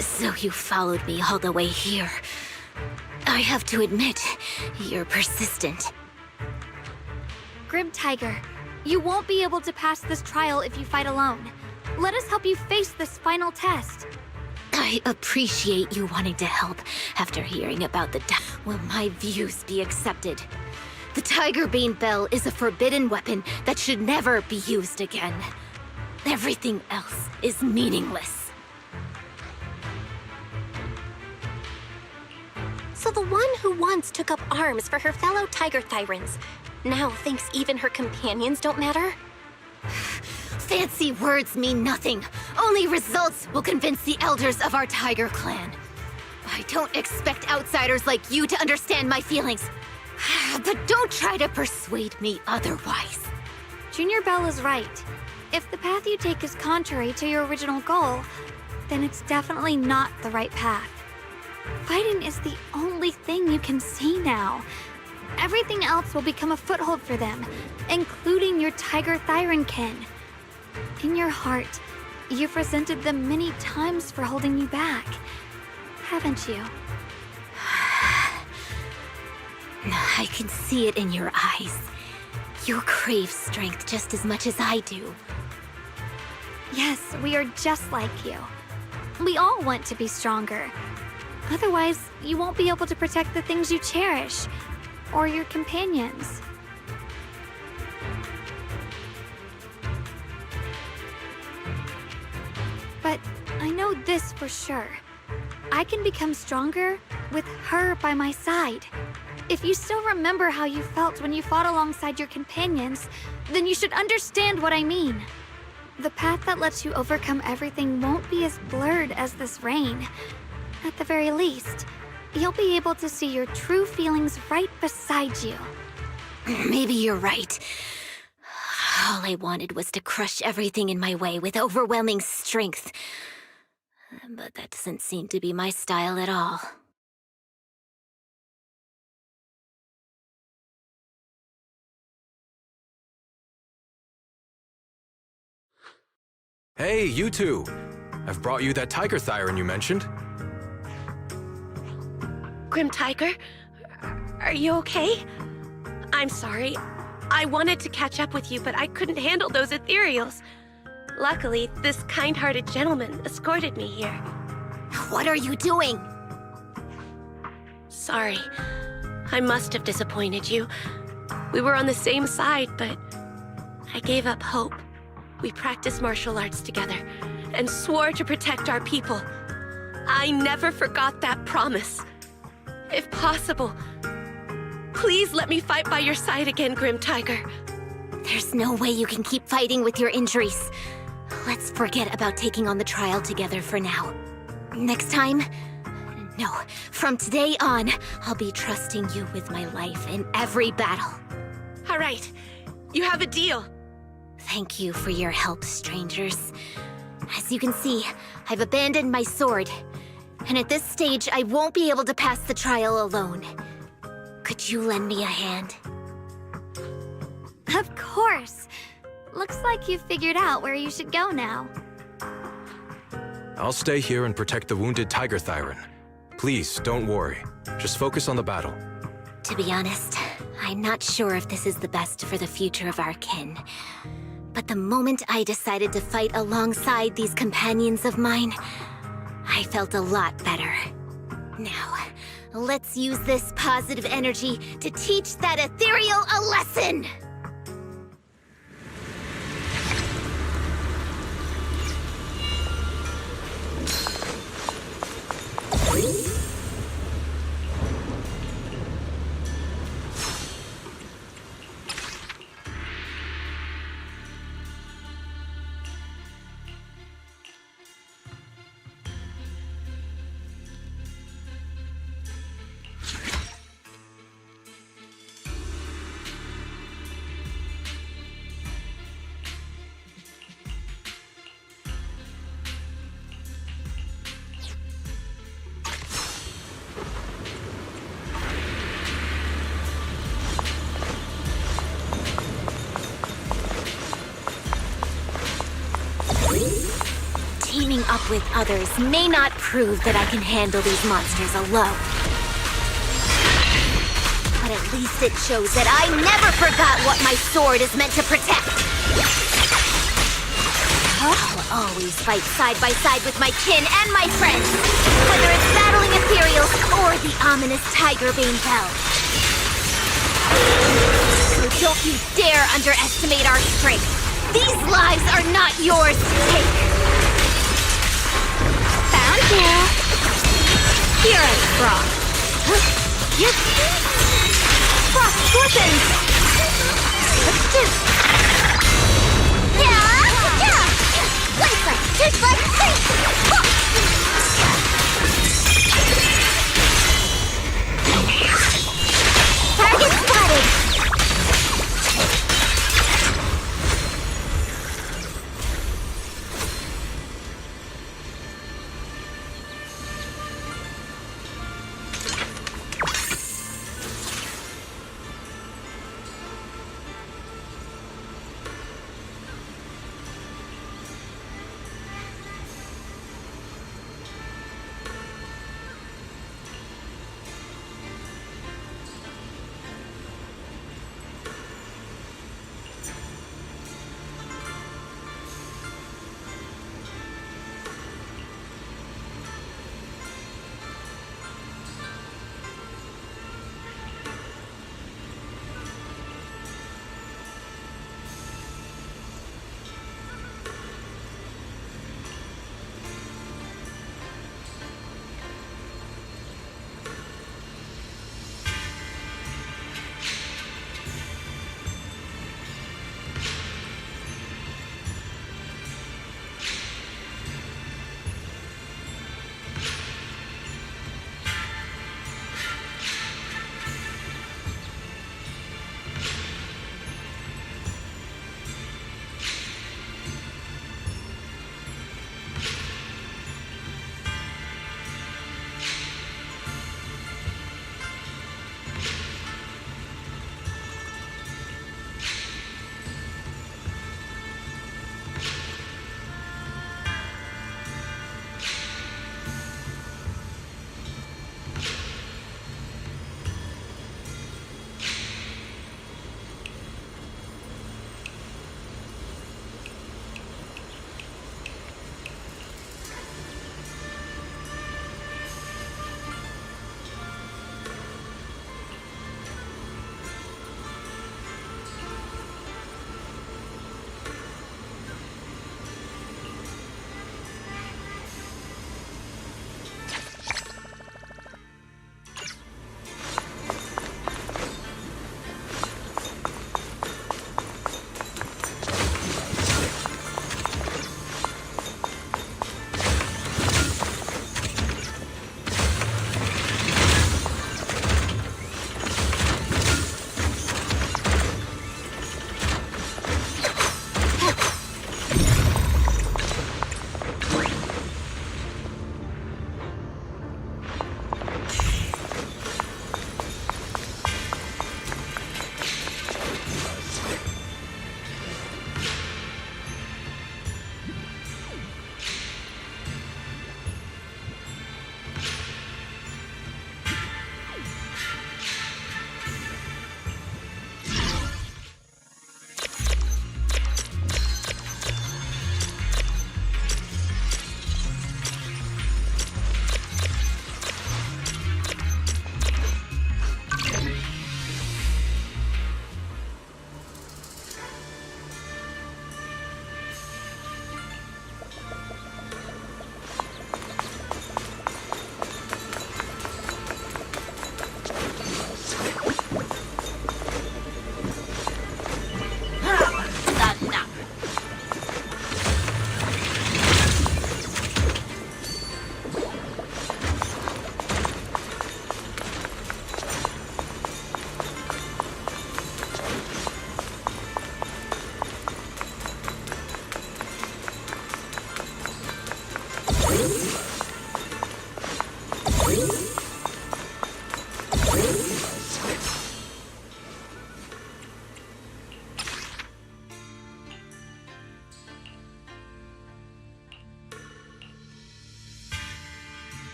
So you followed me all the way here. I have to admit, you're persistent. Grim Tiger, you won't be able to pass this trial if you fight alone. Let us help you face this final test. I appreciate you wanting to help after hearing about the Will my views be accepted? The Tiger Bane Bell is a forbidden weapon that should never be used again. Everything else is meaningless. So the one who once took up arms for her fellow Tiger Thyrans now thinks even her companions don't matter? Fancy words mean nothing. Only results will convince the elders of our Tiger clan. I don't expect outsiders like you to understand my feelings. But don't try to persuade me otherwise. Junior Bell is right. If the path you take is contrary to your original goal, then it's definitely not the right path. Fighting is the only thing you can see now. Everything else will become a foothold for them, including your Tiger Thyran kin. In your heart, you've resented them many times for holding you back, haven't you? I can see it in your eyes. You crave strength just as much as I do. Yes, we are just like you. We all want to be stronger. Otherwise, you won't be able to protect the things you cherish, or your companions. But I know this for sure. I can become stronger with her by my side. If you still remember how you felt when you fought alongside your companions, then you should understand what I mean. The path that lets you overcome everything won't be as blurred as this rain. At the very least, you'll be able to see your true feelings right beside you. Maybe you're right. All I wanted was to crush everything in my way with overwhelming strength. But that doesn't seem to be my style at all. Hey, you two! I've brought you that Tiger Thyran you mentioned. Grim Tiger, are you okay? I'm sorry. I wanted to catch up with you, but I couldn't handle those ethereals. Luckily, this kind-hearted gentleman escorted me here. What are you doing? Sorry. I must have disappointed you. We were on the same side, but I gave up hope. We practiced martial arts together and swore to protect our people. I never forgot that promise. If possible, please let me fight by your side again, Grim Tiger. There's no way you can keep fighting with your injuries. Let's forget about taking on the trial together for now. Next time? No, from today on, I'll be trusting you with my life in every battle. All right, you have a deal. Thank you for your help, strangers. As you can see, I've abandoned my sword. And at this stage, I won't be able to pass the trial alone. Could you lend me a hand? Of course. Looks like you've figured out where you should go now. I'll stay here and protect the wounded Tiger Thyran. Please, don't worry. Just focus on the battle. To be honest, I'm not sure if this is the best for the future of our kin. But the moment I decided to fight alongside these companions of mine, I felt a lot better. Now, Let's use this positive energy to teach that ethereal a lesson! Teaming up with others may not prove that I can handle these monsters alone. But at least it shows that I never forgot what my sword is meant to protect. I'll always fight side by side with my kin and my friends, whether it's battling ethereals or the ominous Tigerbane Bell. So don't you dare underestimate our strength. These lives are not yours to take. Found you. Here I Frost. Yes. Frost Scorpions. Let's do. Yeah. Life like, just like this. Target spotted.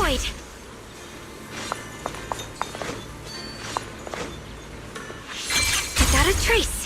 void! Without a trace!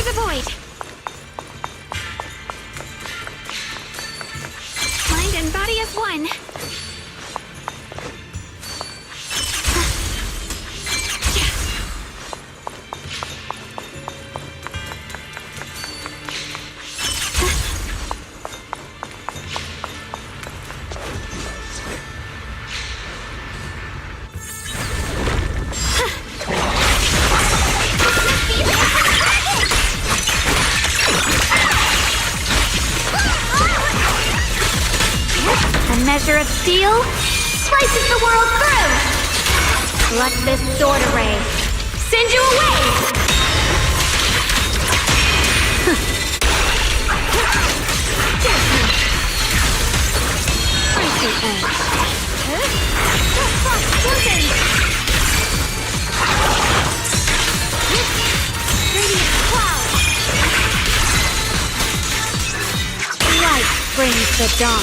enter the void. Mind and body as one. A measure of steel slices the world through. Let this sword array send you away. Radiant cloud. Light brings the dawn.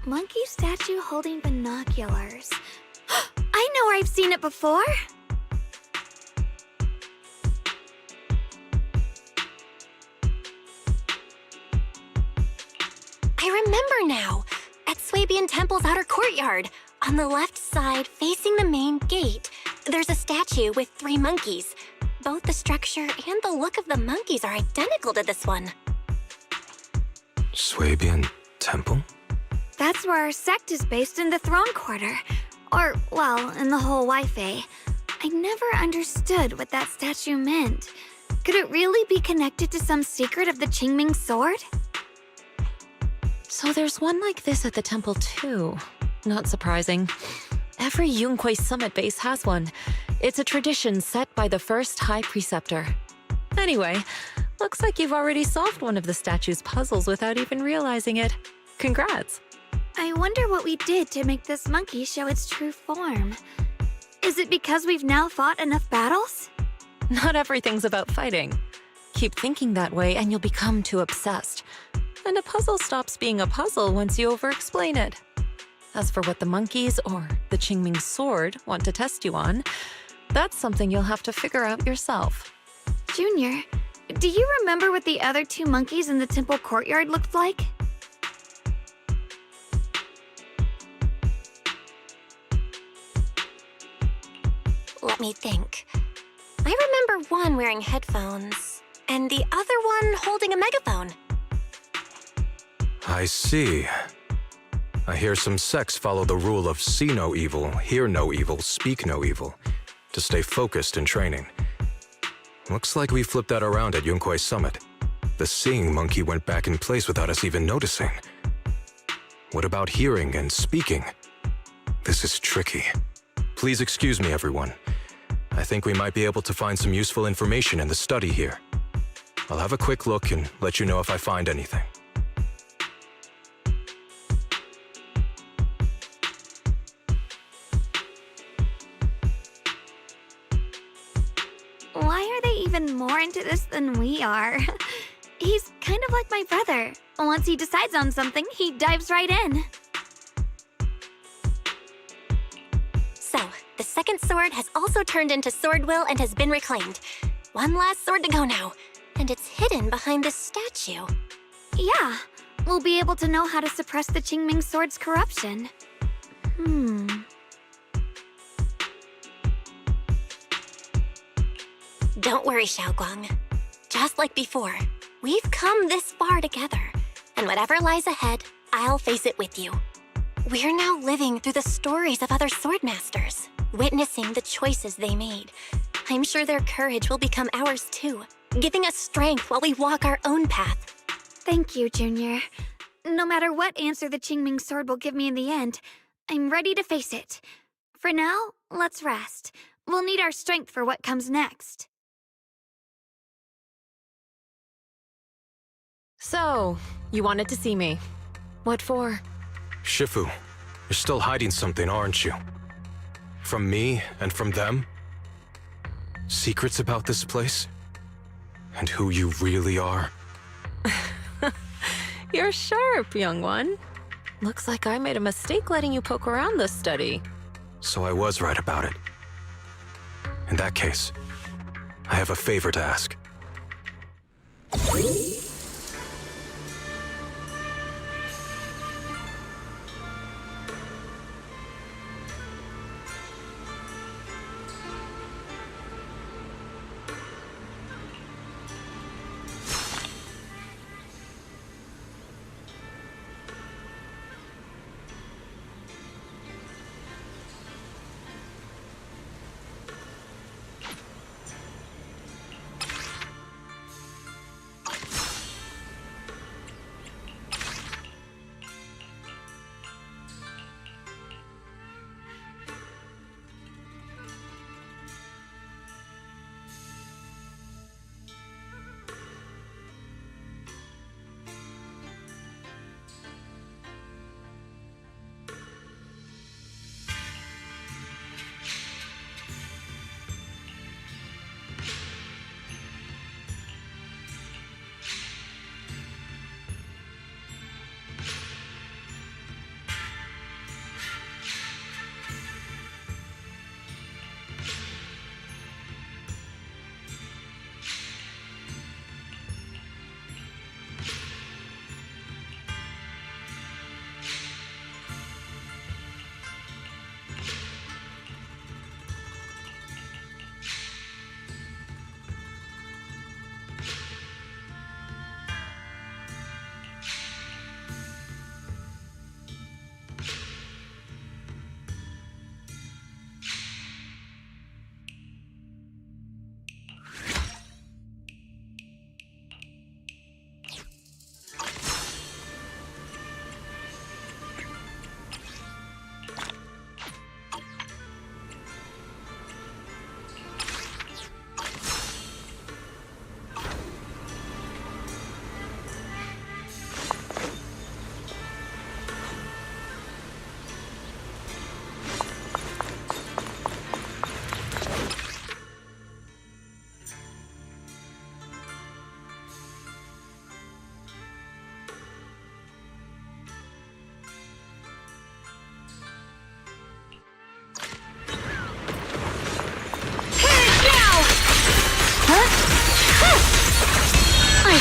Monkey statue holding binoculars. I know where I've seen it before! I remember now! At Swabian Temple's outer courtyard, on the left side facing the main gate, there's a statue with 3 monkeys. Both the structure and the look of the monkeys are identical to this one. Swabian Temple? That's where our sect is based in the Throne Quarter. Or, well, in the whole Wi-Fi. I never understood what that statue meant. Could it really be connected to some secret of the Qingming sword? So there's one like this at the temple too. Not surprising. Every Yunque Summit base has one. It's a tradition set by the first High Preceptor. Anyway, looks like you've already solved one of the statue's puzzles without even realizing it. Congrats. I wonder what we did to make this monkey show its true form. Is it because we've now fought enough battles? Not everything's about fighting. Keep thinking that way and you'll become too obsessed. And a puzzle stops being a puzzle once you over-explain it. As for what the monkeys or the Qingming sword want to test you on, that's something you'll have to figure out yourself. Junior, do you remember what the other 2 monkeys in the temple courtyard looked like? Let me think. I remember one wearing headphones, and the other one holding a megaphone. I see. I hear some sects follow the rule of see no evil, hear no evil, speak no evil, to stay focused in training. Looks like we flipped that around at Yunque Summit. The seeing monkey went back in place without us even noticing. What about hearing and speaking? This is tricky. Please excuse me, everyone. I think we might be able to find some useful information in the study here. I'll have a quick look and let you know if I find anything. Why are they even more into this than we are? He's kind of like my brother. Once he decides on something, he dives right in. So, the second sword has also turned into sword will and has been reclaimed. One last sword to go now, and it's hidden behind this statue. Yeah, we'll be able to know how to suppress the Qingming sword's corruption. Don't worry, Shunguang. Just like before, we've come this far together, and whatever lies ahead, I'll face it with you. We're now living through the stories of other swordmasters, witnessing the choices they made. I'm sure their courage will become ours too, giving us strength while we walk our own path. Thank you, Junior. No matter what answer the Qingming sword will give me in the end, I'm ready to face it. For now, let's rest. We'll need our strength for what comes next. So, you wanted to see me. What for? Shifu, you're still hiding something, aren't you? From me and from them? Secrets about this place? And who you really are? You're sharp, young one. Looks like I made a mistake letting you poke around this study. So I was right about it. In that case, I have a favor to ask.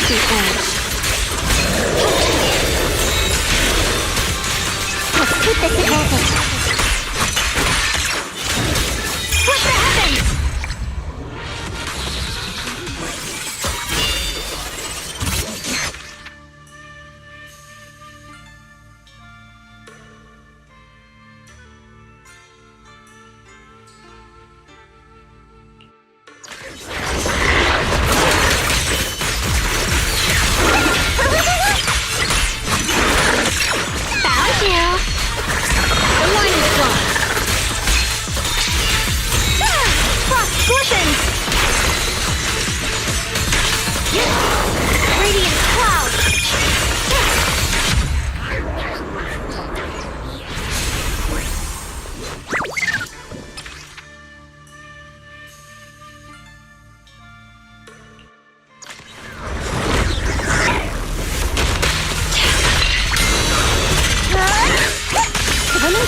Icy Edge. Let's keep this advantage. Split the heavens!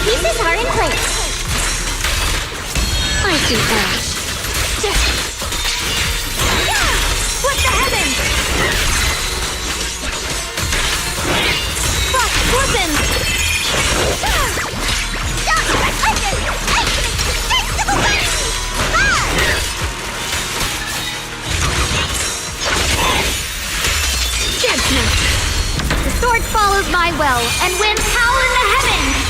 Pieces are in place. Icy Edge. Split the heavens! Frost glistens! Judgment! The sword follows my will, and winds howl in the heavens!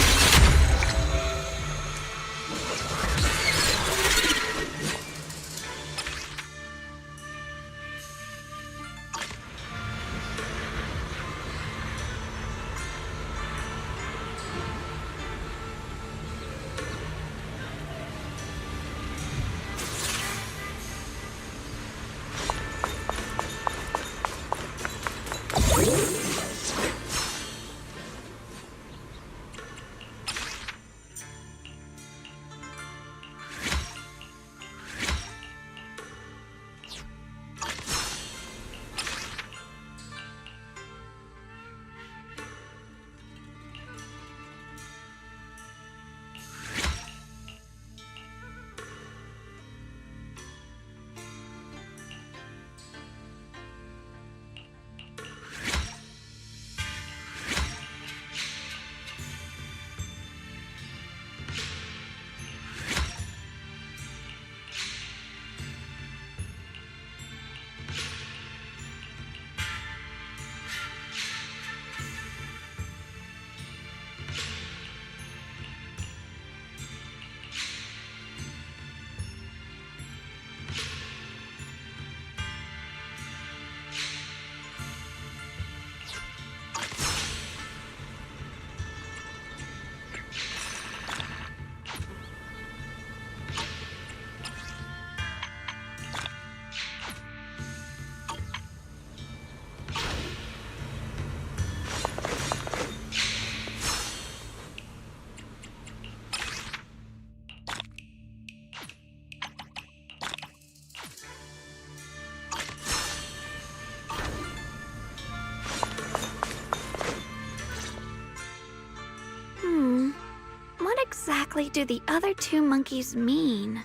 What exactly do the other two monkeys mean?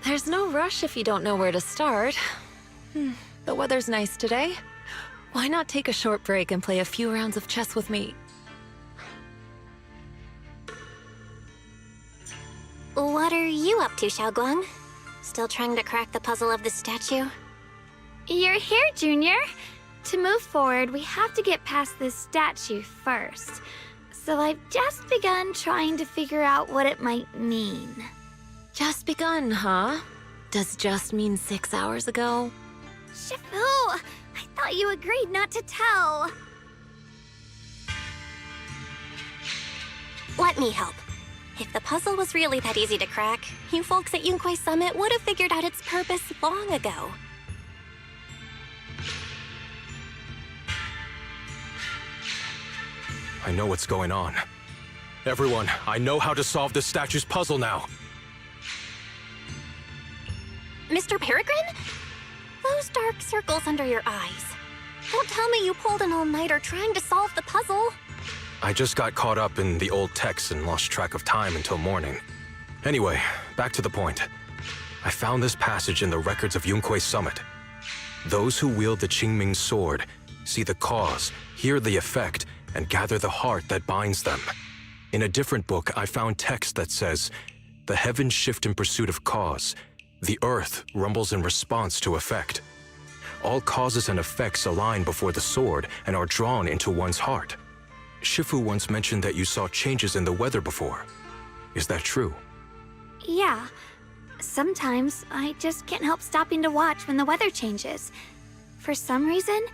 There's no rush if you don't know where to start. The weather's nice today. Why not take a short break and play a few rounds of chess with me? What are you up to, Shunguang? Still trying to crack the puzzle of the statue? You're here, Junior. To move forward, we have to get past this statue first. So I've just begun trying to figure out what it might mean. Just begun, huh? Does just mean 6 hours ago? Shifu! I thought you agreed not to tell. Let me help. If the puzzle was really that easy to crack, you folks at Yunkwei Summit would have figured out its purpose long ago. I know what's going on. Everyone, I know how to solve this statue's puzzle now. Mr. Peregrine? Those dark circles under your eyes. Don't tell me you pulled an all-nighter trying to solve the puzzle. I just got caught up in the old texts and lost track of time until morning. Anyway, back to the point. I found this passage in the records of Yunkwei Summit. Those who wield the Qingming sword see the cause, hear the effect, and gather the heart that binds them. In a different book, I found text that says, "The heavens shift in pursuit of cause. The earth rumbles in response to effect. All causes and effects align before the sword and are drawn into one's heart." Shifu once mentioned that you saw changes in the weather before. Is that true? Yeah. Sometimes I just can't help stopping to watch when the weather changes. For some reason,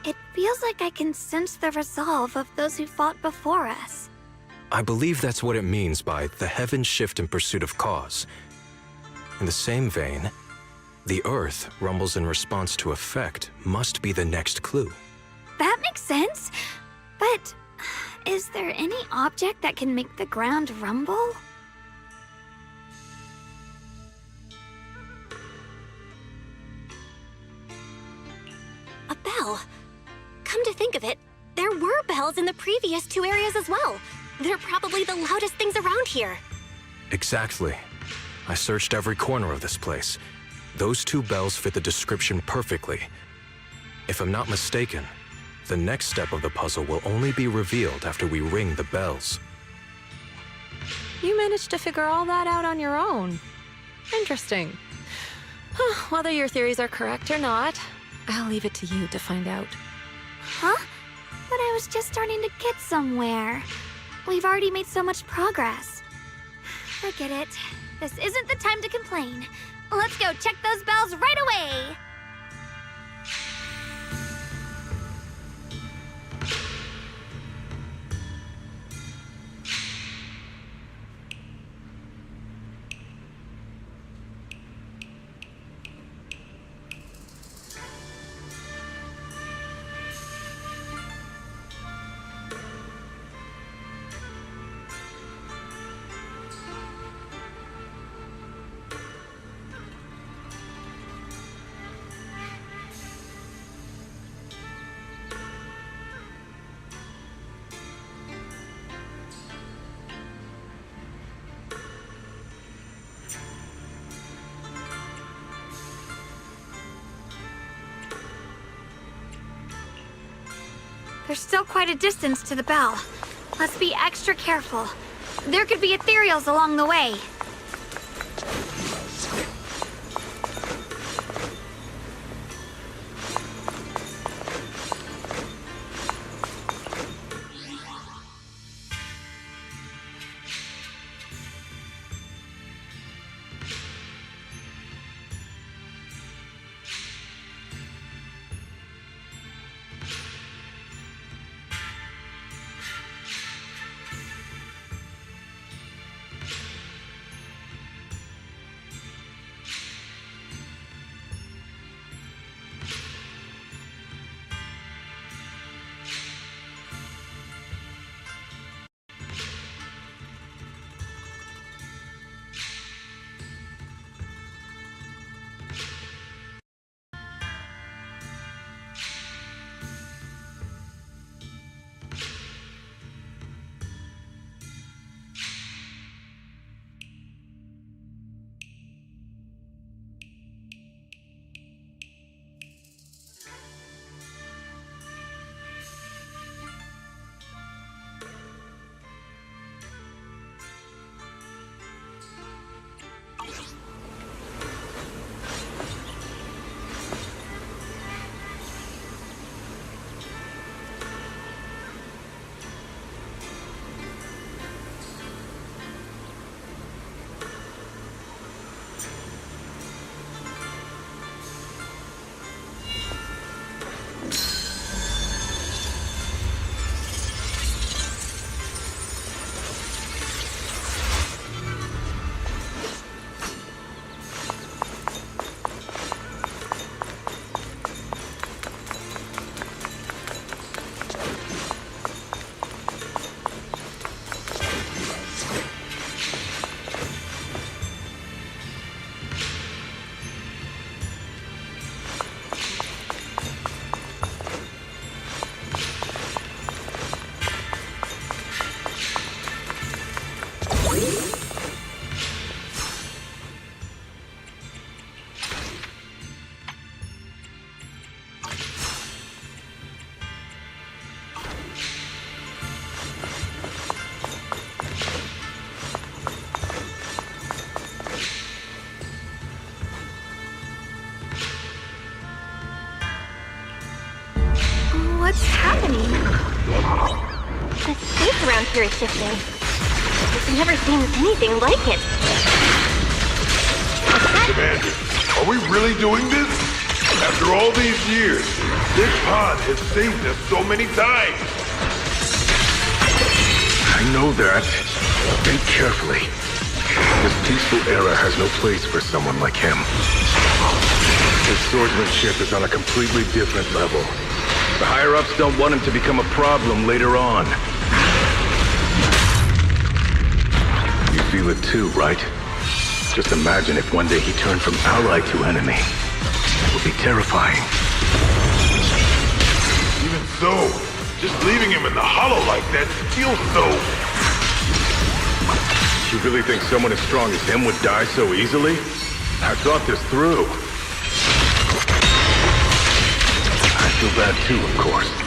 it feels like I can sense the resolve of those who fought before us. I believe that's what it means by the heavens shift in pursuit of cause. In the same vein, the earth rumbles in response to effect must be the next clue. That makes sense. But is there any object that can make the ground rumble? A bell. Come to think of it, there were bells in the previous 2 areas as well. They're probably the loudest things around here. Exactly. I searched every corner of this place. Those 2 bells fit the description perfectly. If I'm not mistaken, the next step of the puzzle will only be revealed after we ring the bells. You managed to figure all that out on your own. Interesting. Whether your theories are correct or not, I'll leave it to you to find out. Huh? But I was just starting to get somewhere. We've already made so much progress. Forget it. This isn't the time to complain. Let's go check those bells right away! There's still quite a distance to the bell. Let's be extra careful. There could be ethereals along the way. What's happening? The space around here is shifting. I've never seen anything like it. Commander, are we really doing this? After all these years, this pod has saved us so many times. I know that. Think carefully. This peaceful era has no place for someone like him. His swordsmanship is on a completely different level. The higher-ups don't want him to become a problem later on. You feel it too, right? Just imagine if one day he turned from ally to enemy. It would be terrifying. Even so, just leaving him in the hollow like that feels so... You really think someone as strong as him would die so easily? I thought this through. I feel bad too, of course.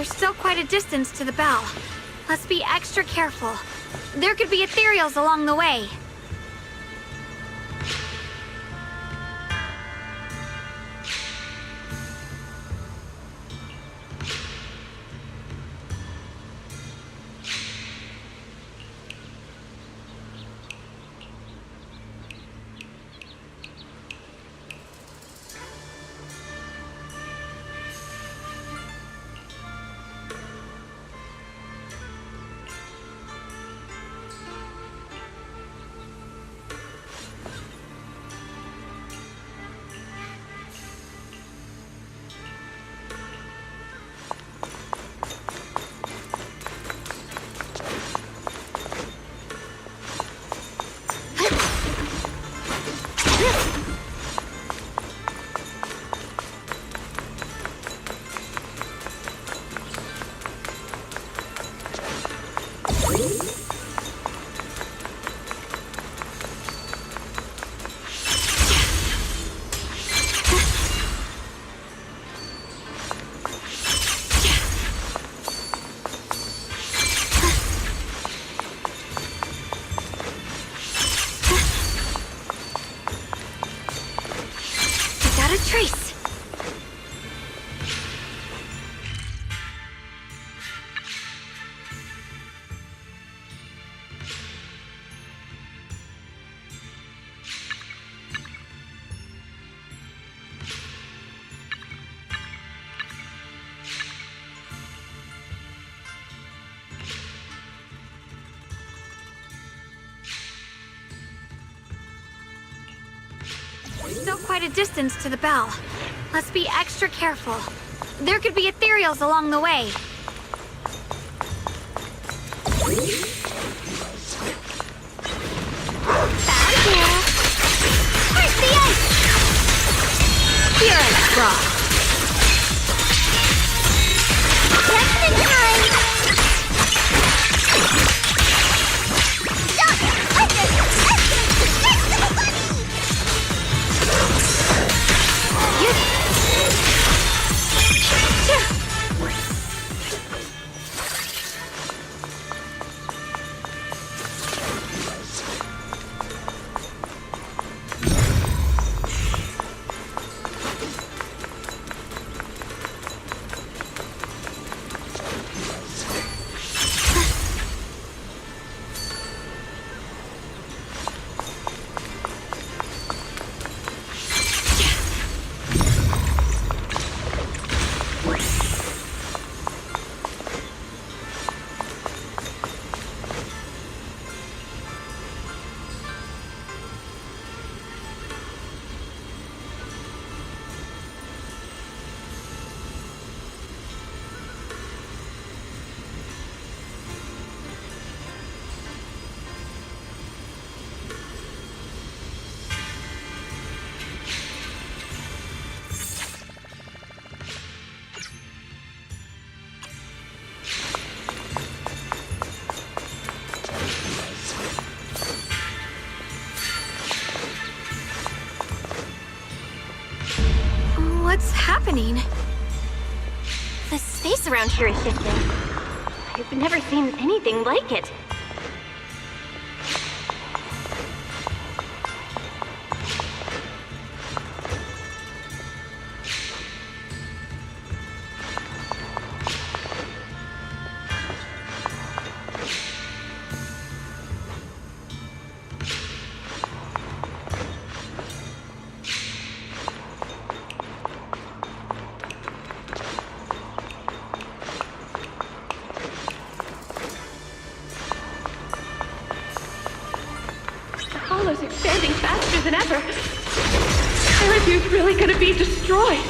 Still quite a distance to the bell. Let's be extra careful. There could be ethereals along the way. trace. Still quite a distance to the bell. Let's be extra careful. There could be ethereals along the way. Back here. Where's the ice? Here I draw. Just in time. Stop! What's happening? The space around here is shifting. I've never seen anything like it. Hollow's expanding faster than ever. Fairview's really gonna be destroyed.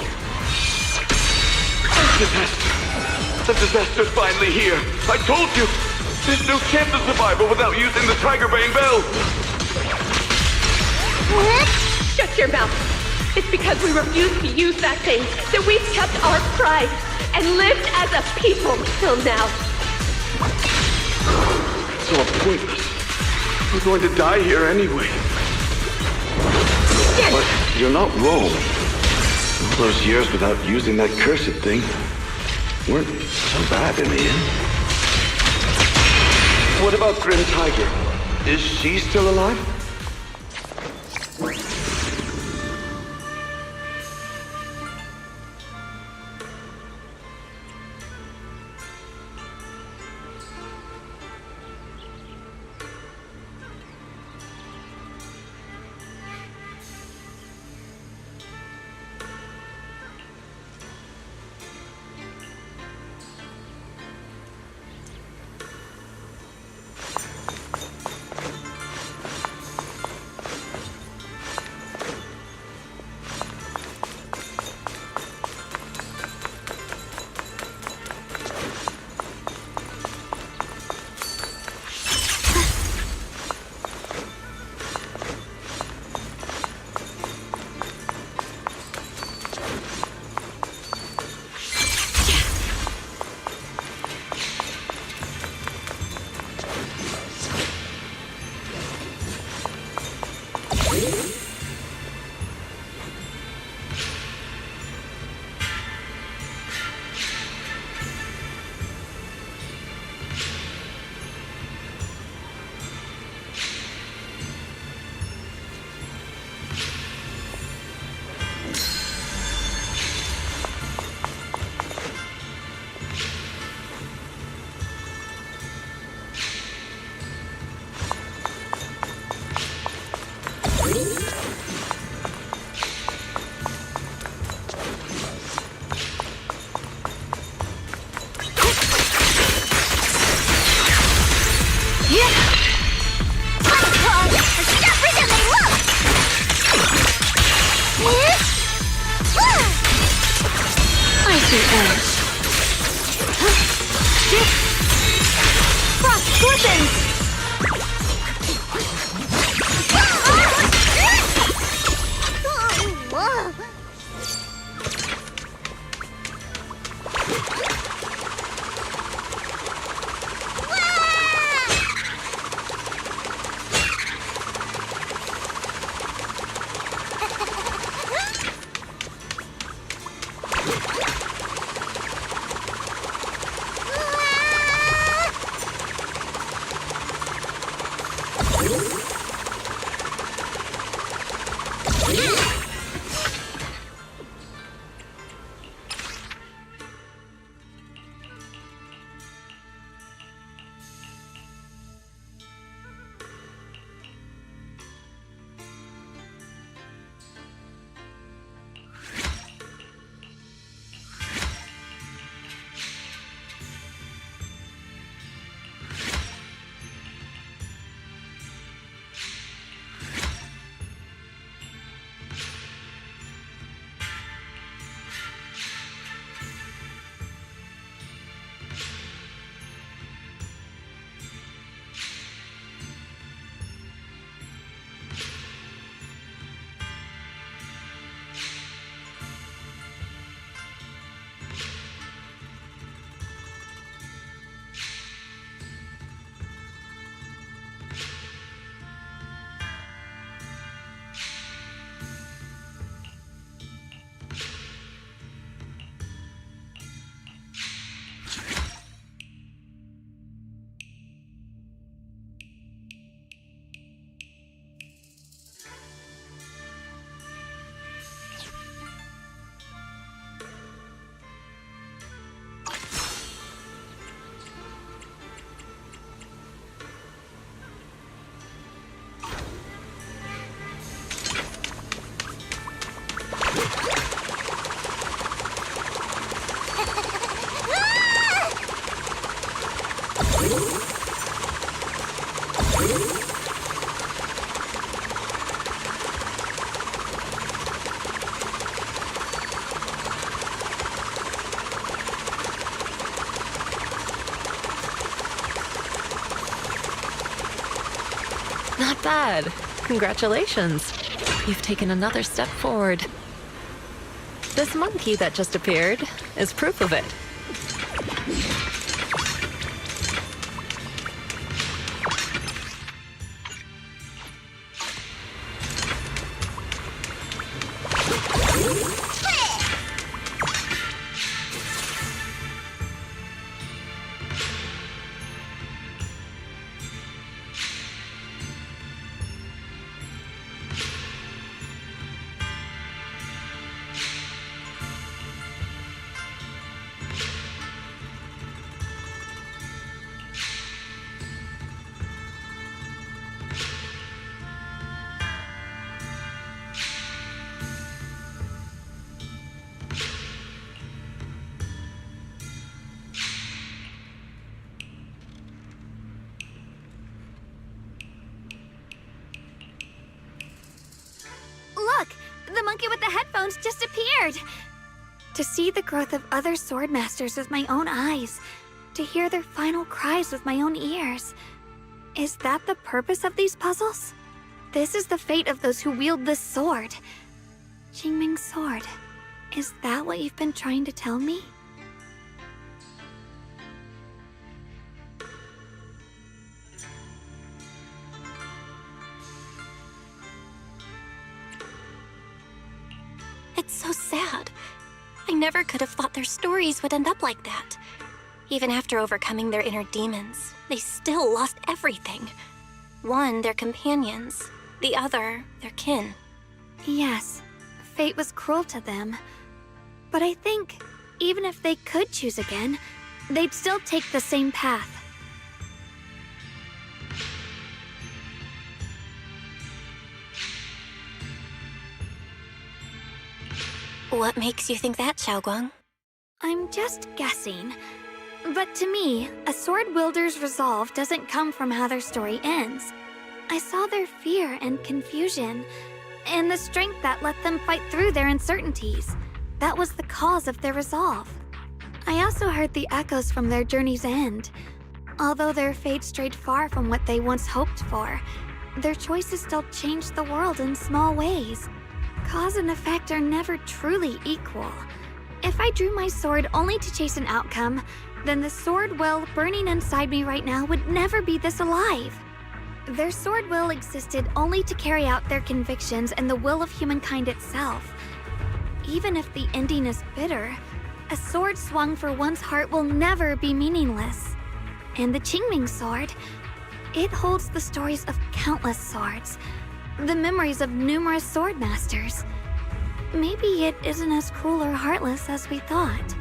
The disaster's finally here. I told you! There's no chance of survival without using the Tiger Bane Bell! What? Shut your mouth. It's because we refused to use that thing that we've kept our pride and lived as a people till now. It's all pointless. We're going to die here anyway. Yes. But you're not wrong. All those years without using that cursed thing weren't so bad in the end. What about Grim Tiger? Is she still alive? Not bad. Congratulations. You've taken another step forward. This monkey that just appeared is proof of it. Look! The monkey with the headphones just appeared! To see the growth of other swordmasters with my own eyes, to hear their final cries with my own ears. Is that the purpose of these puzzles? This is the fate of those who wield this sword. Qingming's sword. Is that what you've been trying to tell me? It's so sad. I never could have thought their stories would end up like that. Even after overcoming their inner demons, they still lost everything. One, their companions. The other, their kin. Yes, fate was cruel to them. But I think, even if they could choose again, they'd still take the same path. What makes you think that, Shunguang? I'm just guessing. But to me, a sword wielder's resolve doesn't come from how their story ends. I saw their fear and confusion, and the strength that let them fight through their uncertainties. That was the cause of their resolve. I also heard the echoes from their journey's end. Although their fate strayed far from what they once hoped for, their choices still changed the world in small ways. Cause and effect are never truly equal. If I drew my sword only to chase an outcome, then the sword will burning inside me right now would never be this alive. Their sword will existed only to carry out their convictions and the will of humankind itself. Even if the ending is bitter, a sword swung for one's heart will never be meaningless. And the Qingming sword, it holds the stories of countless swords, the memories of numerous sword masters. Maybe it isn't as cruel or heartless as we thought.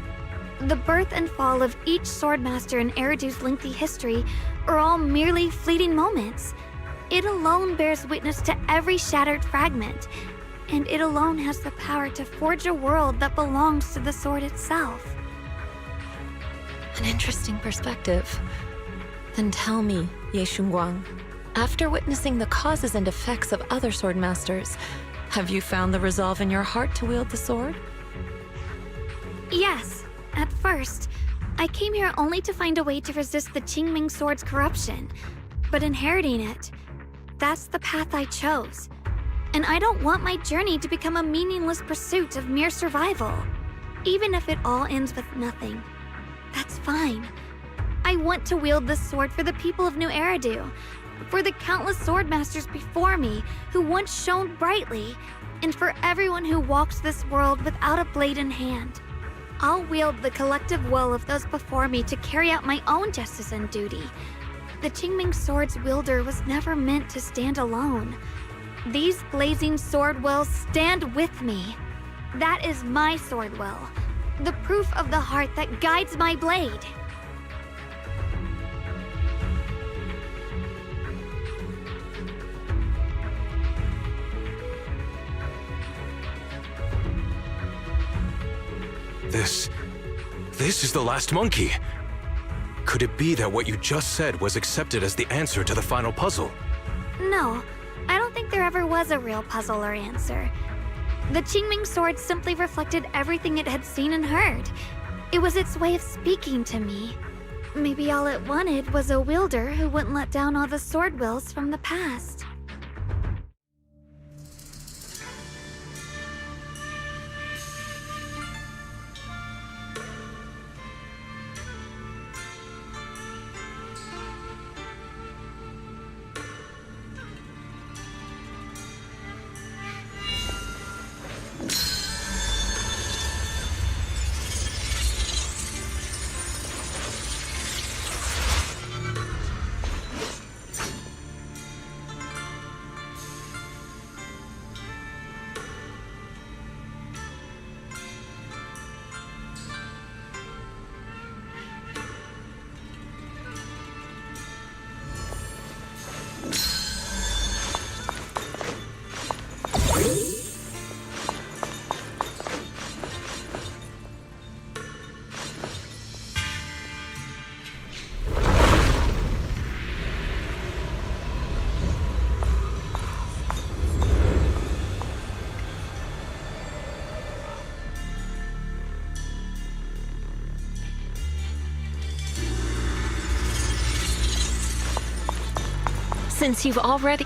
The birth and fall of each swordmaster in Eridu's lengthy history are all merely fleeting moments. It alone bears witness to every shattered fragment, and it alone has the power to forge a world that belongs to the sword itself. An interesting perspective. Then tell me, Ye Shunguang, after witnessing the causes and effects of other swordmasters, have you found the resolve in your heart to wield the sword? Yes. At first, I came here only to find a way to resist the Qingming sword's corruption. But inheriting it, that's the path I chose. And I don't want my journey to become a meaningless pursuit of mere survival. Even if it all ends with nothing, that's fine. I want to wield this sword for the people of New Eridu, for the countless swordmasters before me who once shone brightly, and for everyone who walks this world without a blade in hand. I'll wield the collective will of those before me to carry out my own justice and duty. The Qingming sword's wielder was never meant to stand alone. These blazing sword wills stand with me. That is my sword will, the proof of the heart that guides my blade. This is the last monkey. Could it be that what you just said was accepted as the answer to the final puzzle? No, I don't think there ever was a real puzzle or answer. The Qingming sword simply reflected everything it had seen and heard. It was its way of speaking to me. Maybe all it wanted was a wielder who wouldn't let down all the sword wills from the past. since you've already...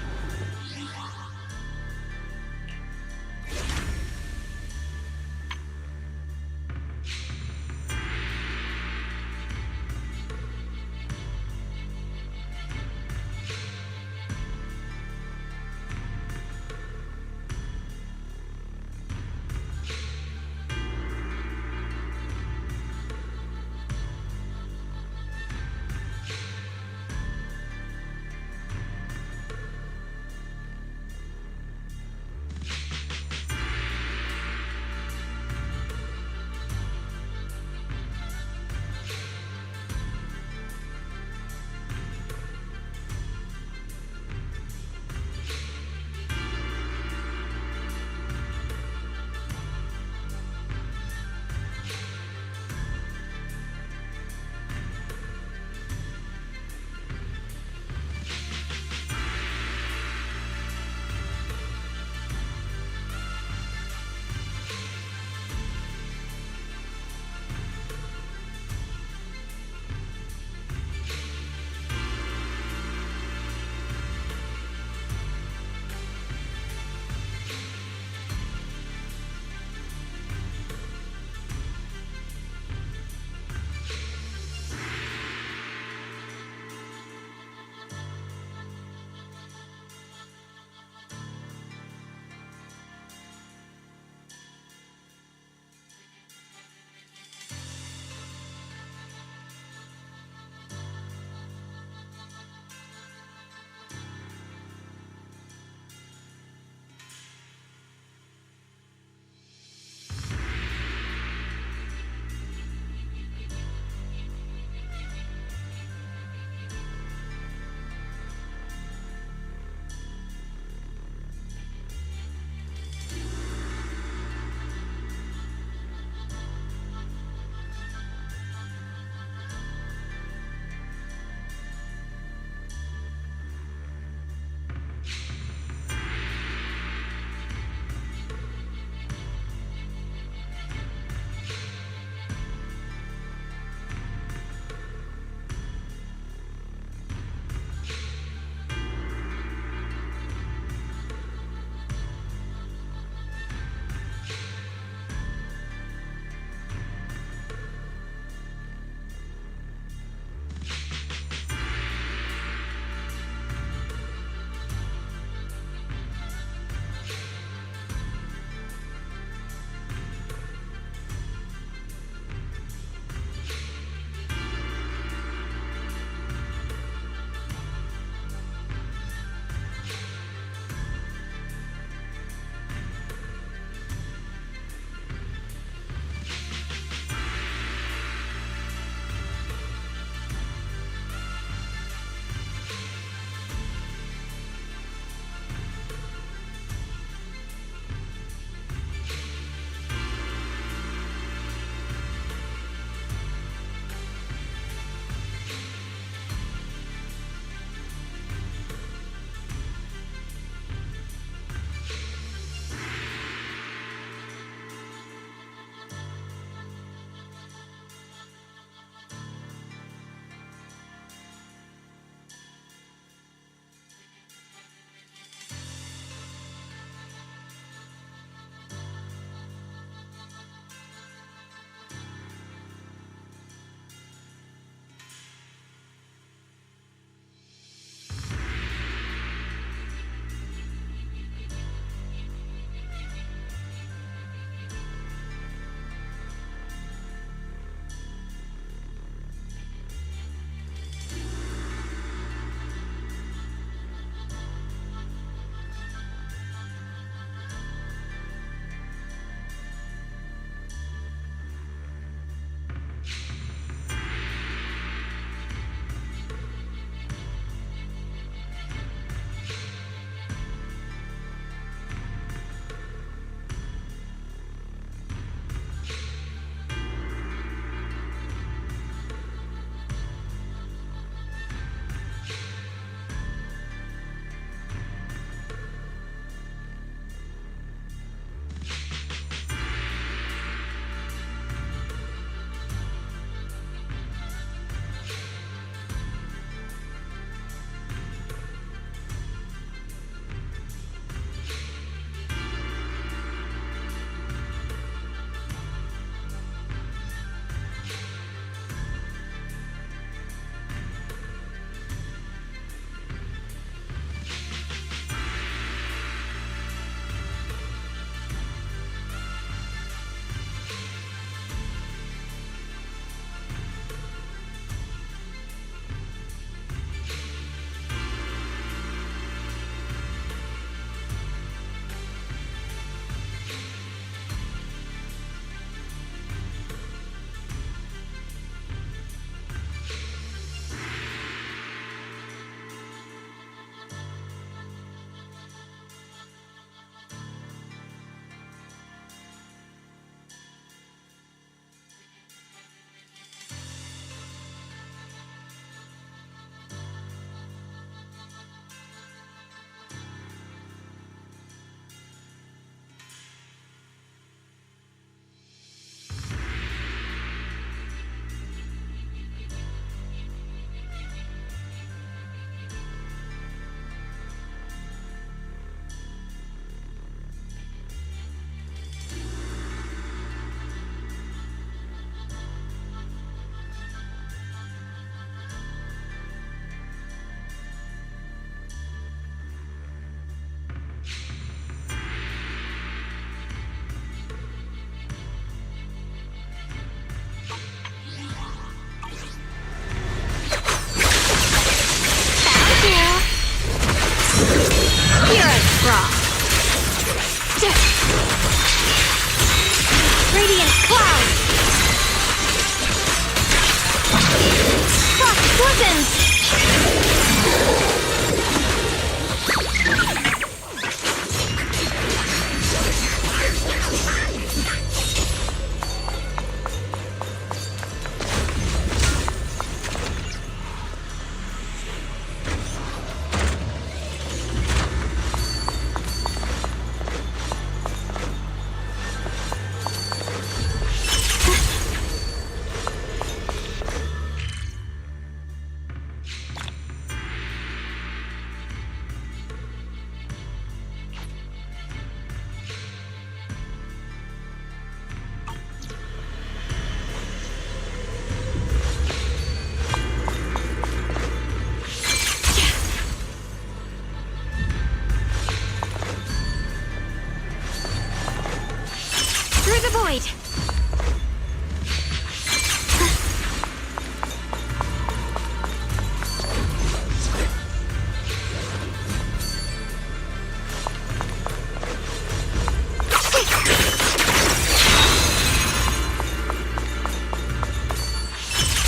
Wait.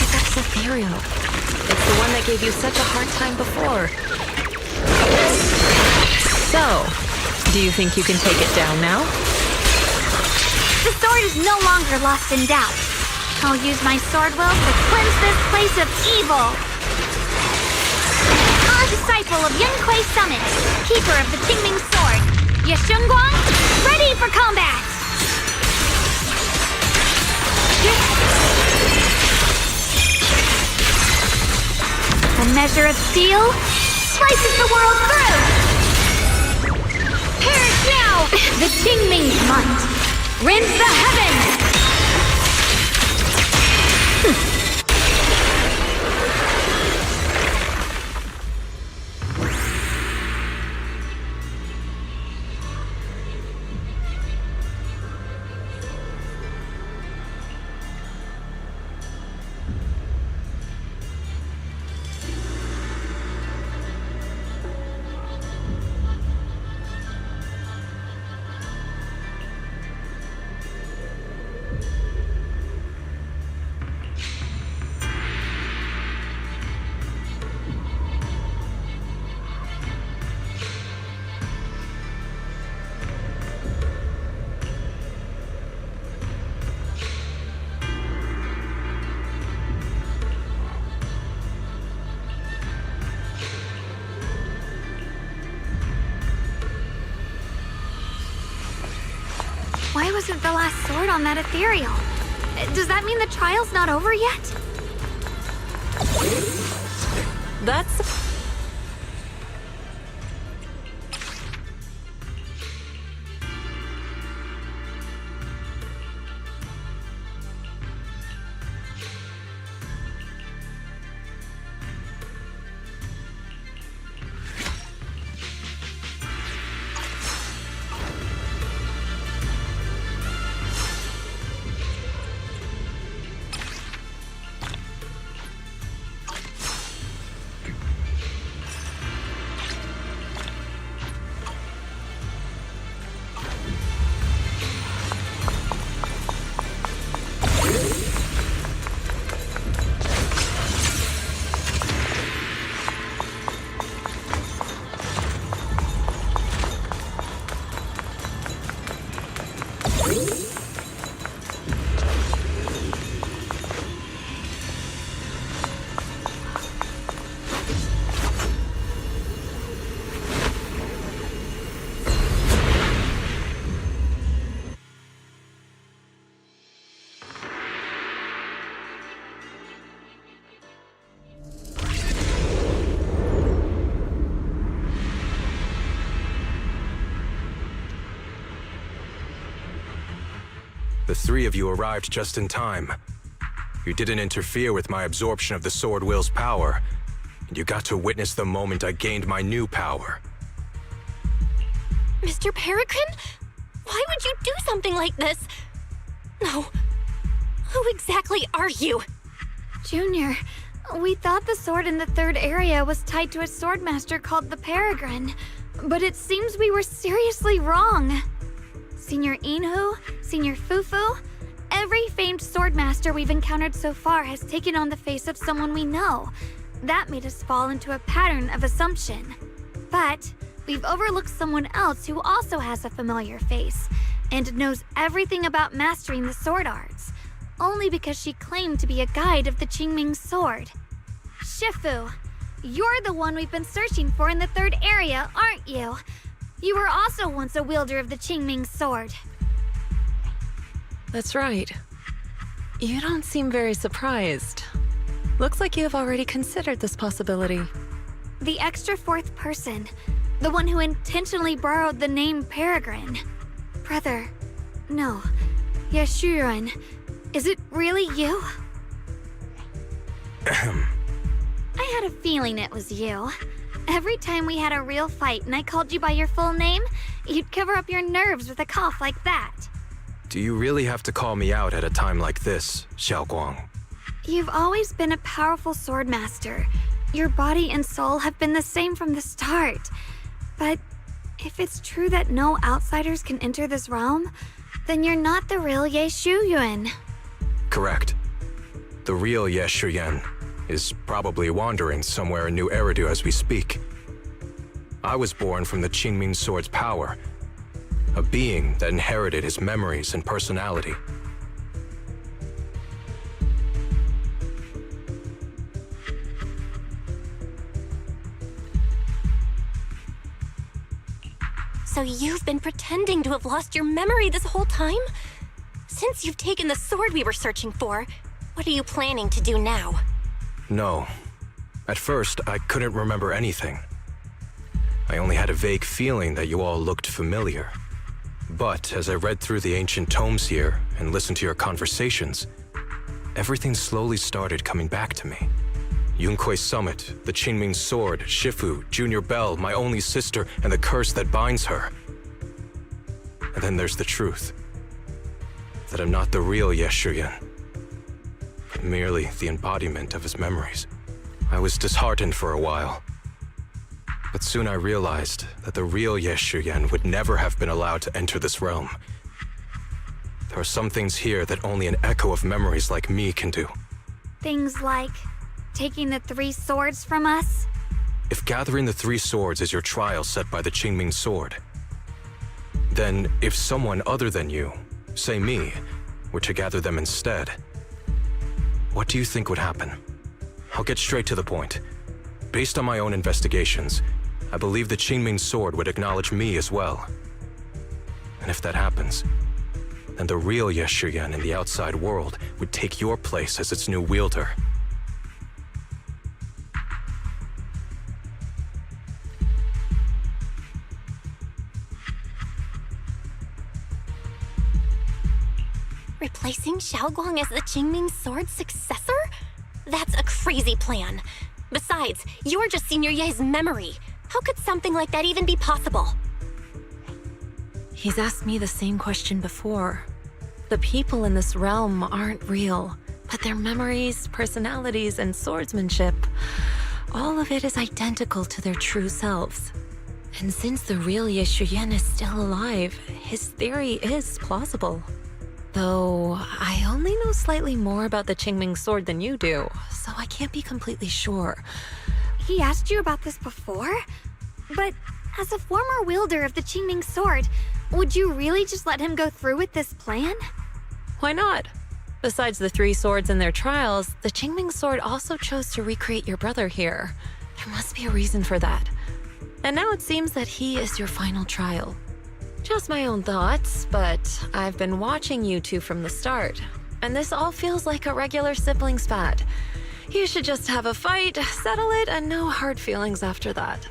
That's ethereal. It's the one that gave you such a hard time before. So, do you think you can take it down now? The sword is no longer lost in doubt. I'll use my sword will to cleanse this place of evil. A disciple of Yunquei Summit, keeper of the Qingming sword, Ye Shunguang, ready for combat! The measure of steel slices the world through! Perish now! The Qingming's might rends the heavens! Why wasn't the last sword on that ethereal? Does that mean the trial's not over yet? That's... The three of you arrived just in time. You didn't interfere with my absorption of the Sword Will's power, and you got to witness the moment I gained my new power. Mr. Peregrine? Why would you do something like this? No. Who exactly are you? Junior, we thought the sword in the third area was tied to a swordmaster called the Peregrine, but it seems we were seriously wrong. Senior Inhu, Senior Fufu, every famed swordmaster we've encountered so far has taken on the face of someone we know. That made us fall into a pattern of assumption. But we've overlooked someone else who also has a familiar face and knows everything about mastering the sword arts, only because she claimed to be a guide of the Qingming sword. Shifu, you're the one we've been searching for in the third area, aren't you? You were also once a wielder of the Qingming sword. That's right. You don't seem very surprised. Looks like you have already considered this possibility. The extra fourth person, the one who intentionally borrowed the name Peregrine. Brother, no, Ye Shunguang, is it really you? I had a feeling it was you. Every time we had a real fight and I called you by your full name, you'd cover up your nerves with a cough like that. Do you really have to call me out at a time like this, Xiaoguang? You've always been a powerful sword master. Your body and soul have been the same from the start. But if it's true that no outsiders can enter this realm, then you're not the real Ye Shuyuan. Correct. The real Ye Shuyuan is probably wandering somewhere in New Eridu as we speak. I was born from the Qingming Sword's power, a being that inherited his memories and personality. So you've been pretending to have lost your memory this whole time? Since you've taken the sword we were searching for, what are you planning to do now? No. At first, I couldn't remember anything. I only had a vague feeling that you all looked familiar. But as I read through the ancient tomes here and listened to your conversations, everything slowly started coming back to me. Yunkuei Summit, the Qingming Sword, Shifu, Junior Bell, my only sister, and the curse that binds her. And then there's the truth. That I'm not the real Ye Shuyuan, but merely the embodiment of his memories. I was disheartened for a while. But soon I realized that the real Ye Shuyuan would never have been allowed to enter this realm. There are some things here that only an echo of memories like me can do. Things like taking the 3 swords from us? If gathering the 3 swords is your trial set by the Qingming Sword, then if someone other than you, say me, were to gather them instead, what do you think would happen? I'll get straight to the point. Based on my own investigations, I believe the Qingming Sword would acknowledge me as well. And if that happens, then the real Ye Shuyuan in the outside world would take your place as its new wielder. Replacing Xiaoguang as the Qingming Sword's successor? That's a crazy plan. Besides, you're just Senior Ye's memory. How could something like that even be possible? He's asked me the same question before. The people in this realm aren't real, but their memories, personalities, and swordsmanship, all of it is identical to their true selves. And since the real Ye Shuyuan is still alive, his theory is plausible. Though, I only know slightly more about the Qingming Sword than you do, so I can't be completely sure. He asked you about this before? But as a former wielder of the Qingming Sword, would you really just let him go through with this plan? Why not? Besides the 3 swords and their trials, the Qingming Sword also chose to recreate your brother here. There must be a reason for that. And now it seems that he is your final trial. Just my own thoughts, but I've been watching you two from the start, and this all feels like a regular sibling spat. You should just have a fight, settle it, and no hard feelings after that.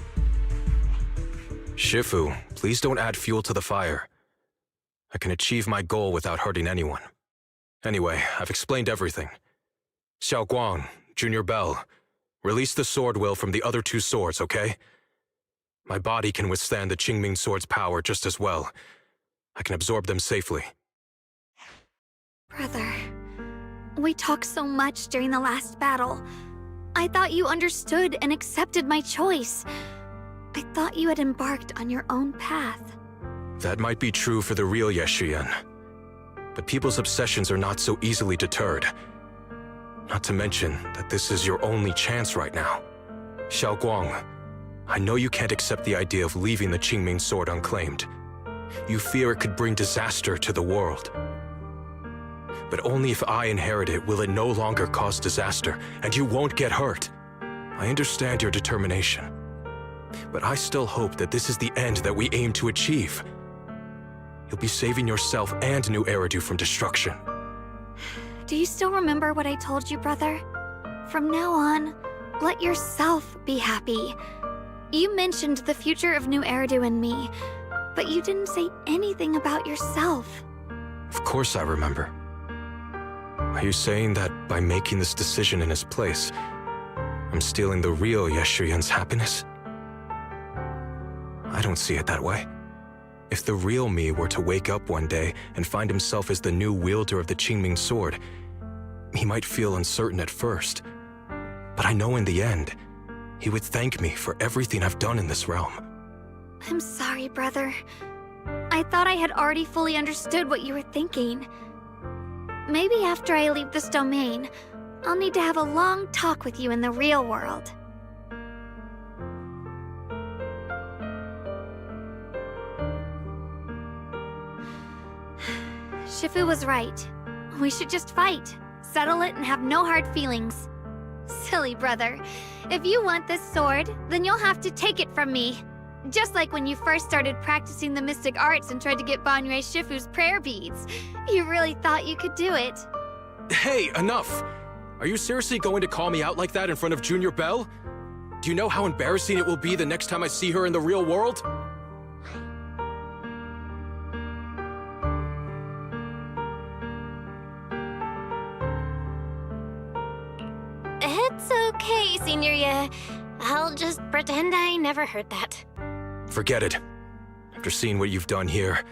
Shifu, please don't add fuel to the fire. I can achieve my goal without hurting anyone. Anyway, I've explained everything. Xiaoguang, Junior Bell, release the sword will from the other 2 swords, okay? My body can withstand the Qingming Sword's power just as well. I can absorb them safely. Brother, we talked so much during the last battle. I thought you understood and accepted my choice. I thought you had embarked on your own path. That might be true for the real Ye Shuyuan. But people's obsessions are not so easily deterred. Not to mention that this is your only chance right now. Xiaoguang, I know you can't accept the idea of leaving the Qingming Sword unclaimed. You fear it could bring disaster to the world. But only if I inherit it will it no longer cause disaster, and you won't get hurt. I understand your determination. But I still hope that this is the end that we aim to achieve. You'll be saving yourself and New Eridu from destruction. Do you still remember what I told you, brother? From now on, let yourself be happy. You mentioned the future of New Eridu and me, but you didn't say anything about yourself. Of course I remember. Are you saying that by making this decision in his place, I'm stealing the real Ye Shuyuan's happiness? I don't see it that way. If the real me were to wake up one day and find himself as the new wielder of the Qingming sword, he might feel uncertain at first. But I know in the end, he would thank me for everything I've done in this realm. I'm sorry, brother. I thought I had already fully understood what you were thinking. Maybe after I leave this domain, I'll need to have a long talk with you in the real world. Shifu was right. We should just fight, settle it, and have no hard feelings. Silly brother. If you want this sword, then you'll have to take it from me. Just like when you first started practicing the mystic arts and tried to get Banyue Shifu's prayer beads. You really thought you could do it. Hey, enough! Are you seriously going to call me out like that in front of Junior Belle? Do you know how embarrassing it will be the next time I see her in the real world? It's okay, Senior Ye. I'll just pretend I never heard that. Forget it. After seeing what you've done here,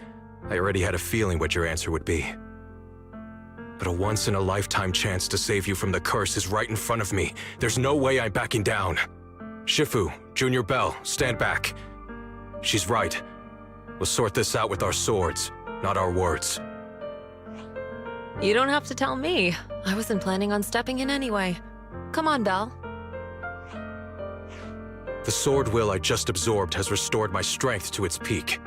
I already had a feeling what your answer would be. But a once-in-a-lifetime chance to save you from the curse is right in front of me. There's no way I'm backing down. Shifu, Junior Belle, stand back. She's right. We'll sort this out with our swords, not our words. You don't have to tell me. I wasn't planning on stepping in anyway. Come on, Belle. The sword will I just absorbed has restored my strength to its peak.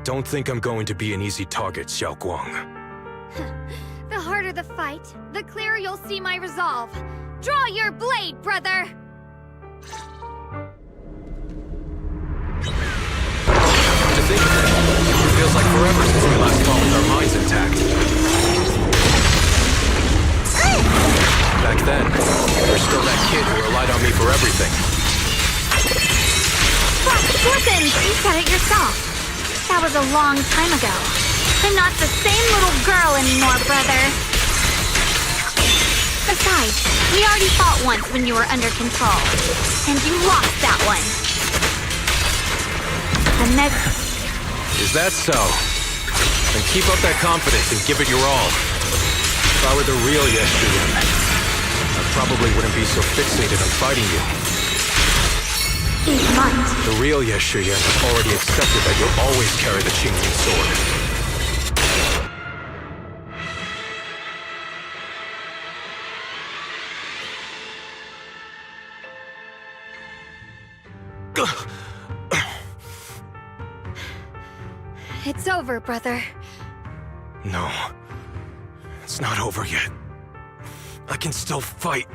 Don't think I'm going to be an easy target, Xiaoguang. The harder the fight, the clearer you'll see my resolve. Draw your blade, brother! To think of it feels like forever since we last fought with our minds intact. Back then, there's still that kid who relied on me for everything. Listen, you said it yourself. That was a long time ago. I'm not the same little girl anymore, brother. Besides, we already fought once when you were under control. And you lost that one. The next... Is that so? Then keep up that confidence and give it your all. If I were the real Ye Shunguang, I probably wouldn't be so fixated on fighting you. The real Ye Shunguang has already accepted that you'll always carry the Qingming sword. It's over, brother. No. It's not over yet. I can still fight.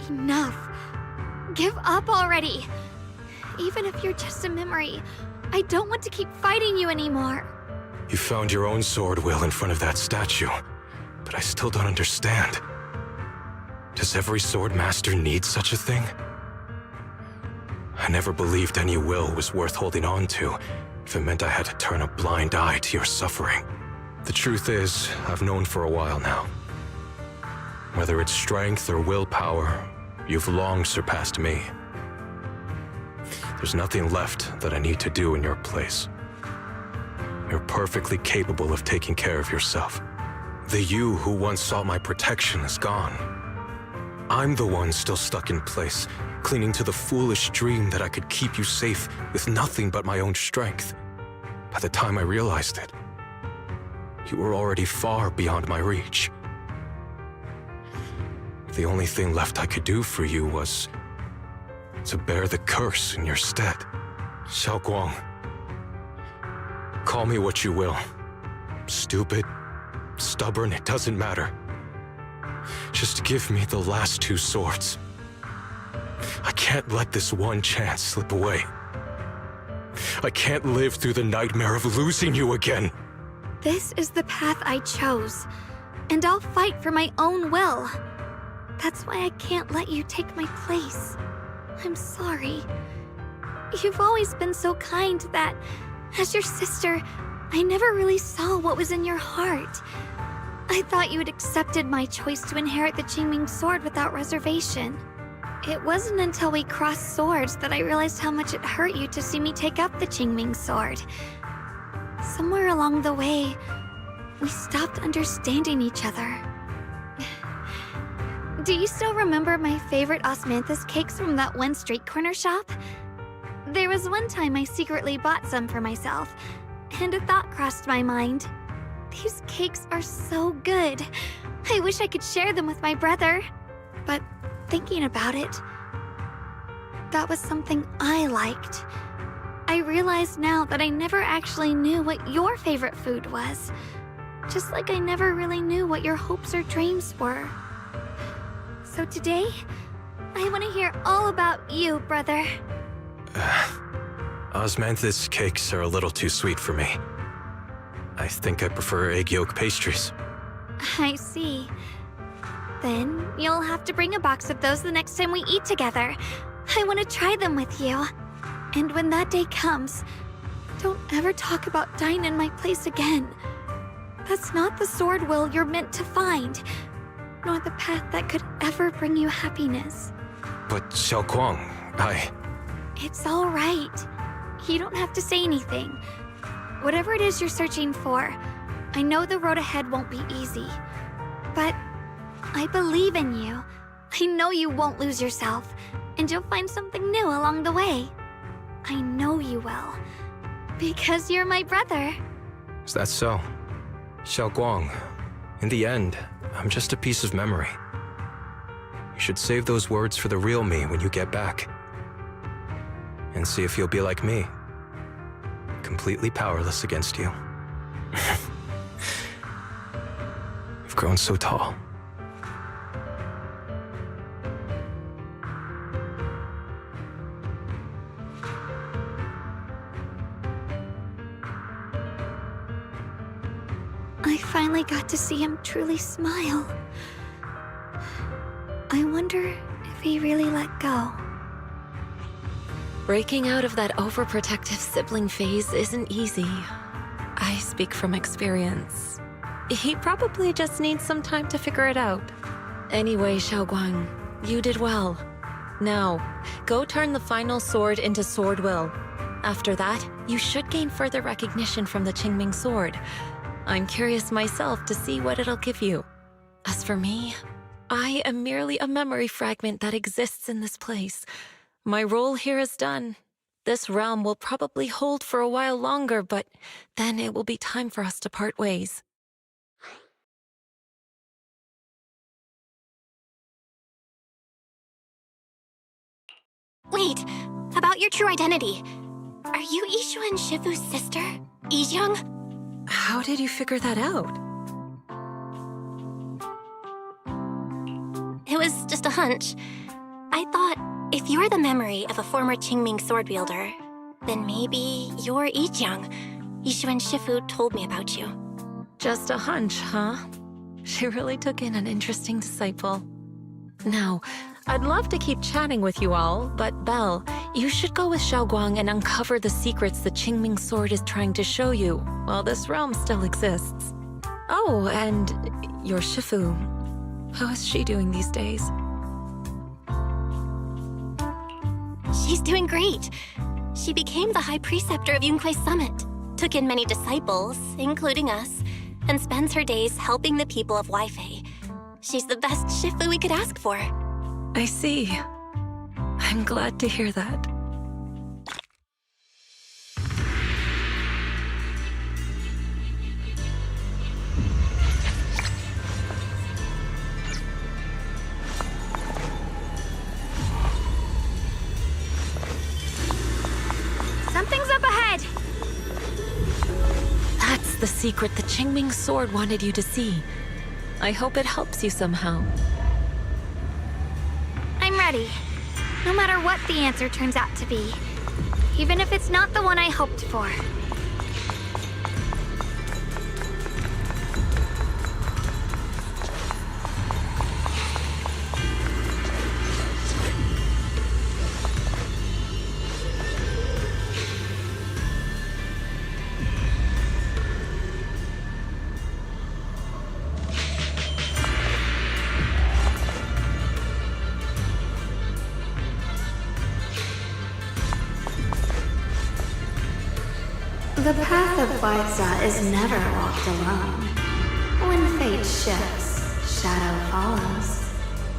Enough. Give up already. Even if you're just a memory, I don't want to keep fighting you anymore. You found your own sword, Will, in front of that statue. But I still don't understand. Does every sword master need such a thing? I never believed any will was worth holding on to, if it meant I had to turn a blind eye to your suffering. The truth is, I've known for a while now. Whether it's strength or willpower, you've long surpassed me. There's nothing left that I need to do in your place. You're perfectly capable of taking care of yourself. The you who once sought my protection is gone. I'm the one still stuck in place, clinging to the foolish dream that I could keep you safe with nothing but my own strength. By the time I realized it, you were already far beyond my reach. The only thing left I could do for you was to bear the curse in your stead. Xiaoguang, call me what you will. Stupid, stubborn, it doesn't matter. Just give me the last two swords. I can't let this one chance slip away. I can't live through the nightmare of losing you again. This is the path I chose, and I'll fight for my own will. That's why I can't let you take my place. I'm sorry. You've always been so kind that, as your sister, I never really saw what was in your heart. I I thought you had accepted my choice to inherit the Qingming sword without reservation. It wasn't until we crossed swords that I realized how much it hurt you to see me take up the Qingming sword. Somewhere along the way, we stopped understanding each other. Do you still remember my favorite osmanthus cakes from that one street corner shop? There was one time I secretly bought some for myself, and a thought crossed my mind. These cakes are so good. I wish I could share them with my brother. But thinking about it, that was something I liked. I realize now that I never actually knew what your favorite food was. Just like I never really knew what your hopes or dreams were. So today, I want to hear all about you, brother. Osmanthus cakes are a little too sweet for me. I think I prefer egg yolk pastries. I see. Then you'll have to bring a box of those the next time we eat together. I want to try them with you. And when that day comes, don't ever talk about dying in my place again. That's not the sword will you're meant to find, nor the path that could ever bring you happiness. But Xiaoguang, It's all right. You don't have to say anything. Whatever it is you're searching for, I know the road ahead won't be easy. But I believe in you. I know you won't lose yourself, and you'll find something new along the way. I know you will. Because you're my brother. Is that so? Xiaoguang, in the end, I'm just a piece of memory. You should save those words for the real me when you get back. And see if you'll be like me. Completely powerless against you. You've grown so tall. I finally got to see him truly smile. I wonder if he really let go. Breaking out of that overprotective sibling phase isn't easy. I speak from experience. He probably just needs some time to figure it out. Anyway, Xiaoguang, you did well. Now, go turn the final sword into sword will. After that, you should gain further recognition from the Qingming sword. I'm curious myself to see what it'll give you. As for me, I am merely a memory fragment that exists in this place. My role here is done. This realm will probably hold for a while longer, but then it will be time for us to part ways. Wait, about your true identity. Are you Yishu and Shifu's sister, Yizhang? How did you figure that out? It was just a hunch. I thought, if you're the memory of a former Qingming sword wielder, then maybe you're Yizhang. Yishu and Shifu told me about you. Just a hunch, huh? She really took in an interesting disciple. Now, I'd love to keep chatting with you all, but Belle, you should go with Xiaoguang and uncover the secrets the Qingming sword is trying to show you, while this realm still exists. Oh, and your Shifu. How is she doing these days? She's doing great. She became the High Preceptor of Yunkui's Summit, took in many disciples, including us, and spends her days helping the people of Weifei. She's the best Shifu we could ask for. I see. I'm glad to hear that. Something's up ahead! That's the secret the Qingming sword wanted you to see. I hope it helps you somehow. I'm ready. No matter what the answer turns out to be. Even if it's not the one I hoped for. The path of Baitza is never walked alone. When fate shifts, shadow follows.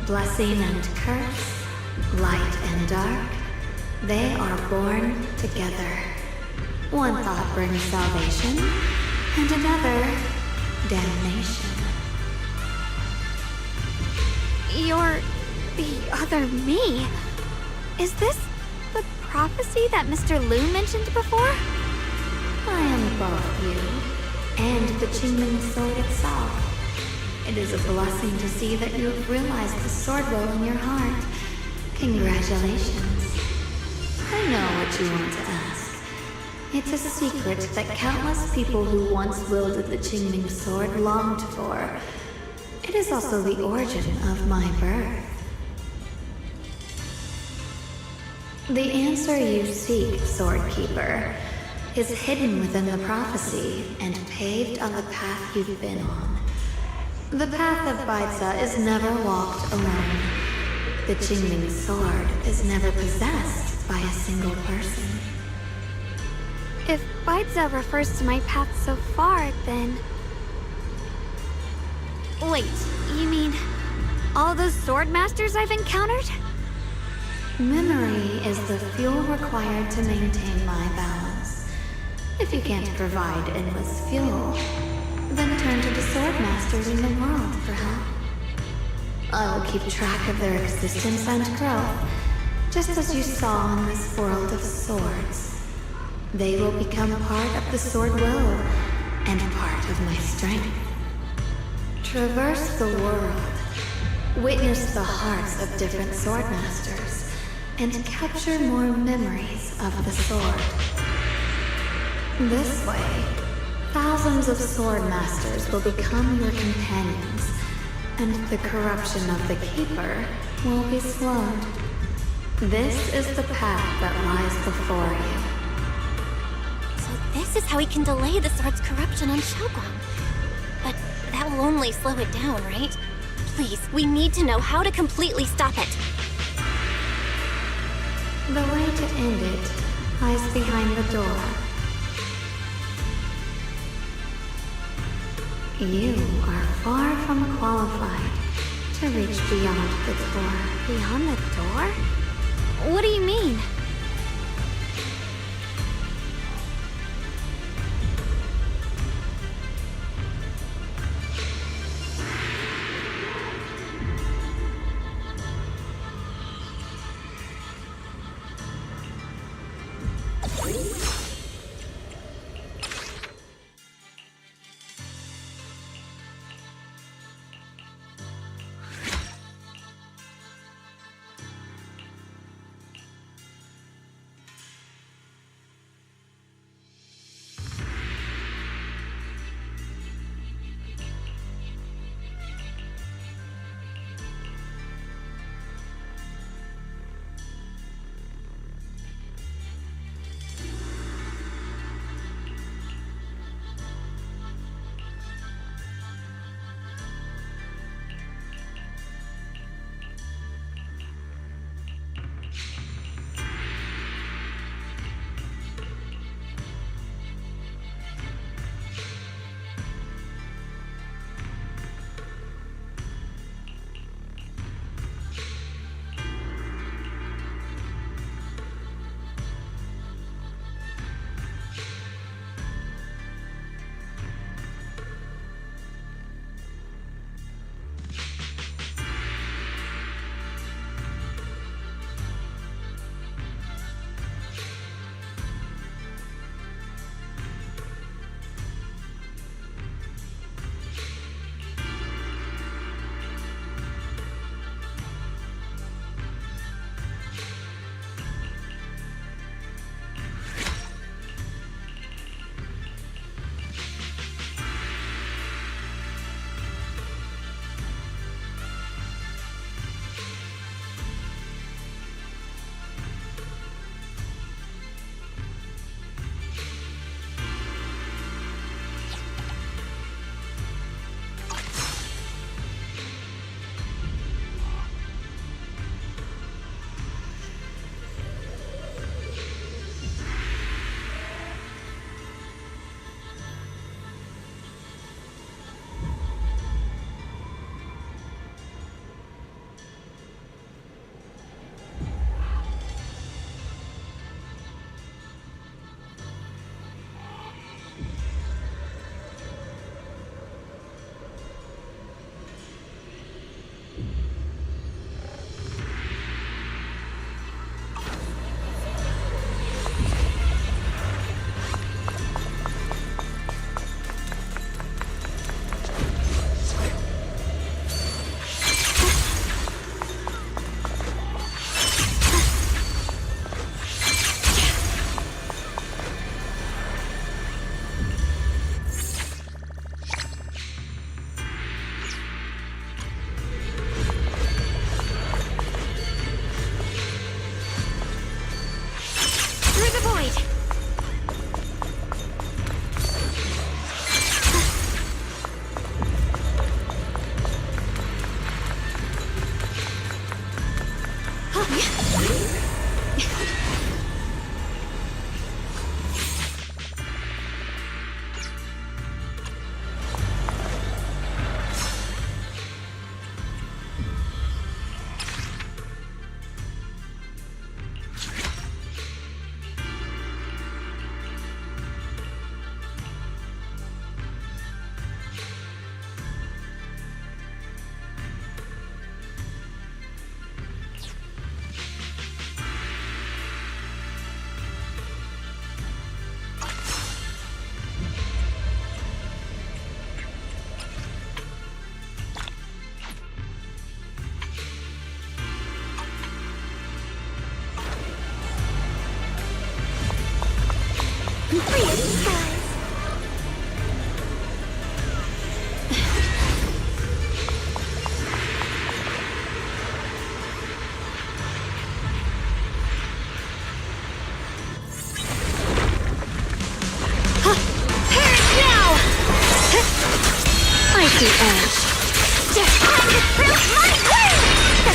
Blessing and curse, light and dark, they are born together. One thought brings salvation, and another, damnation. You're the other me. Is this the prophecy that Mr. Liu mentioned before? I am both you and the Qingming sword itself. It is a blessing to see that you have realized the sword will in your heart. Congratulations. I know what you want to ask. It's a secret that countless people who once wielded the Qingming sword longed for. It is also the origin of my birth. The answer you seek, Swordkeeper, is hidden within the prophecy and paved on the path you've been on. The path of Baitza is never walked alone. The Qingming sword is never possessed by a single person. If Baitza refers to my path so far, then... Wait, you mean all those sword masters I've encountered? Memory is the fuel required to maintain my balance. If you can't provide endless fuel, then turn to the sword masters in the world for help. I will keep track of their existence and growth, just as you saw in this world of swords. They will become part of the sword will, and part of my strength. Traverse the world, witness the hearts of different sword masters, and capture more memories of the sword. This way, thousands of sword masters will become your companions, and the corruption of the Keeper will be slowed. This is the path that lies before you. So this is how we can delay the sword's corruption on Shunguang. But that will only slow it down, right? Please, we need to know how to completely stop it. The way to end it lies behind the door. You are far from qualified to reach beyond the door. Beyond the door? What do you mean?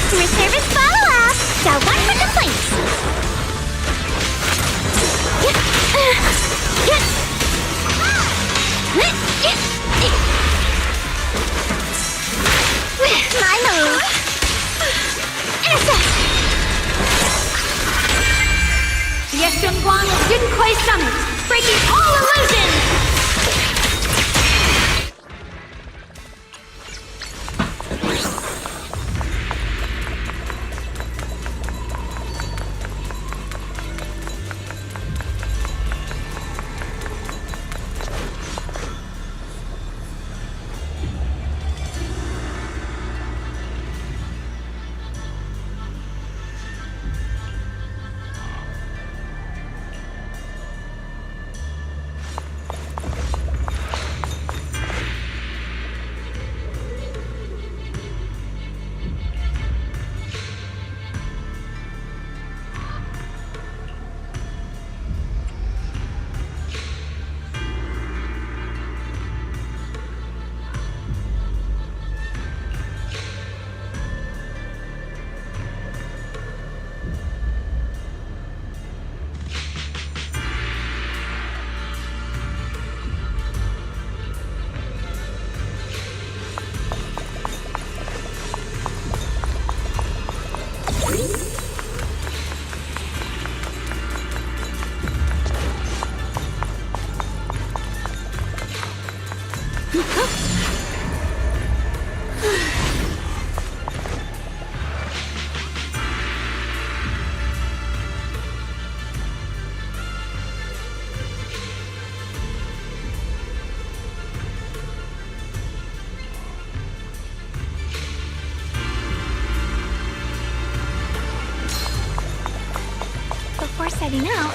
Customer service follow-up! Got one for complaints! My move! Intercept! Ye Shunguang of Junquei Summit, breaking all illusions! Before setting out...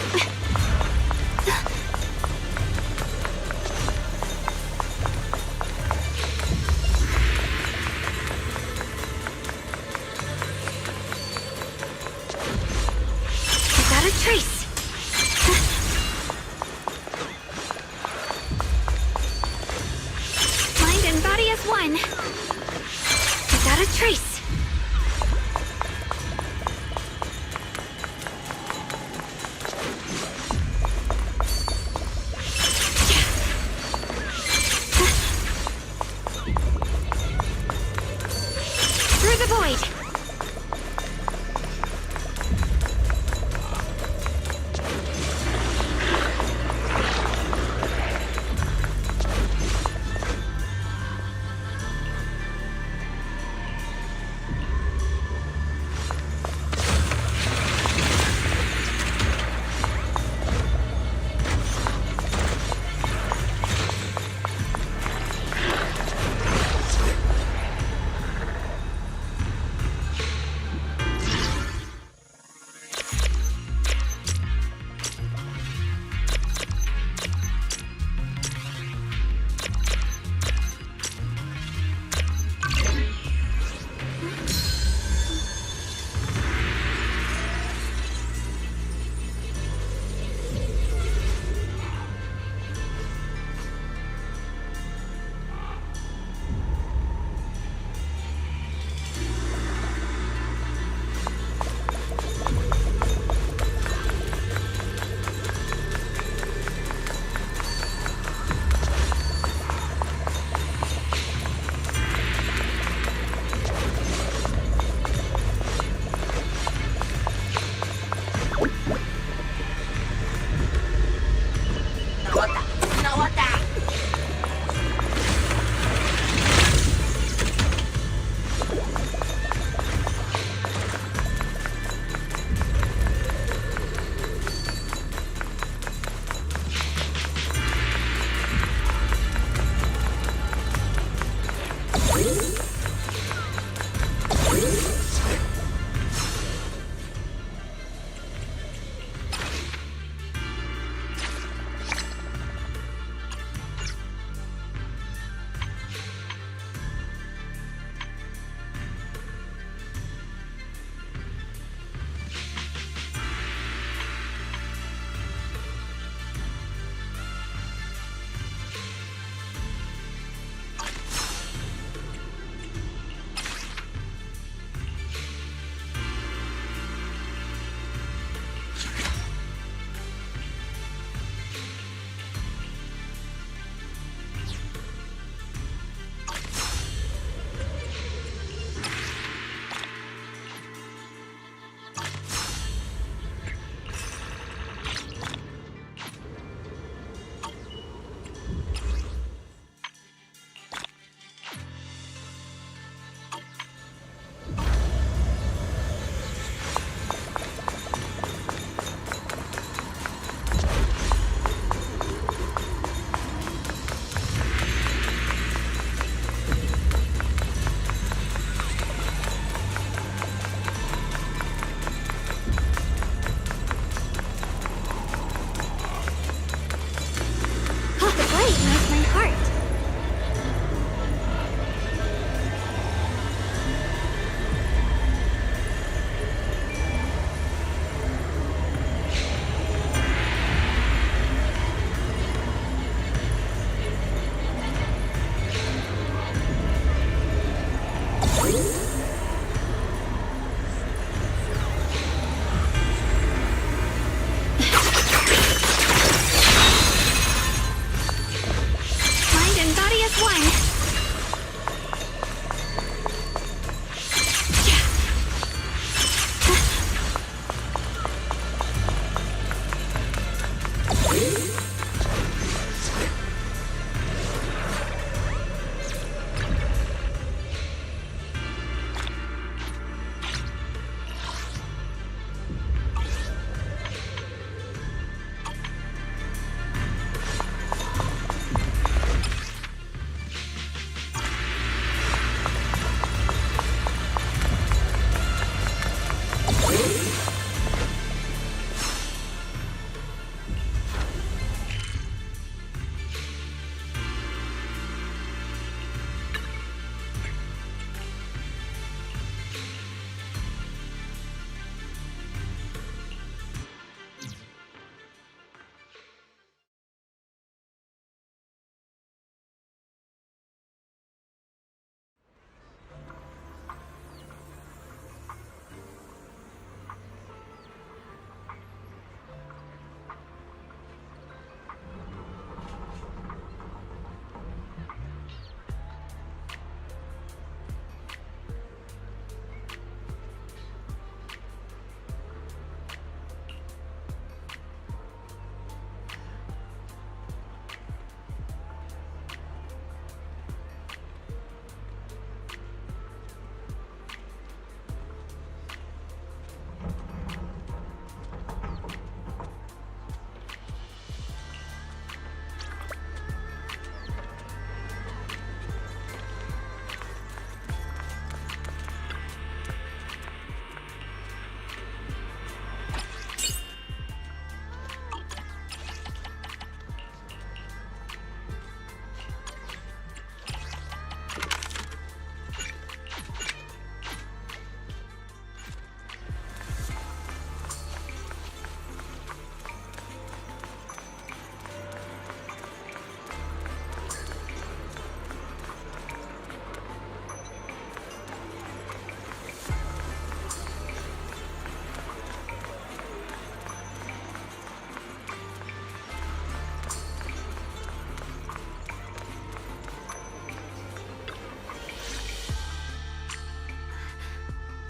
I got a trace. Mind and body as one. I got a trace.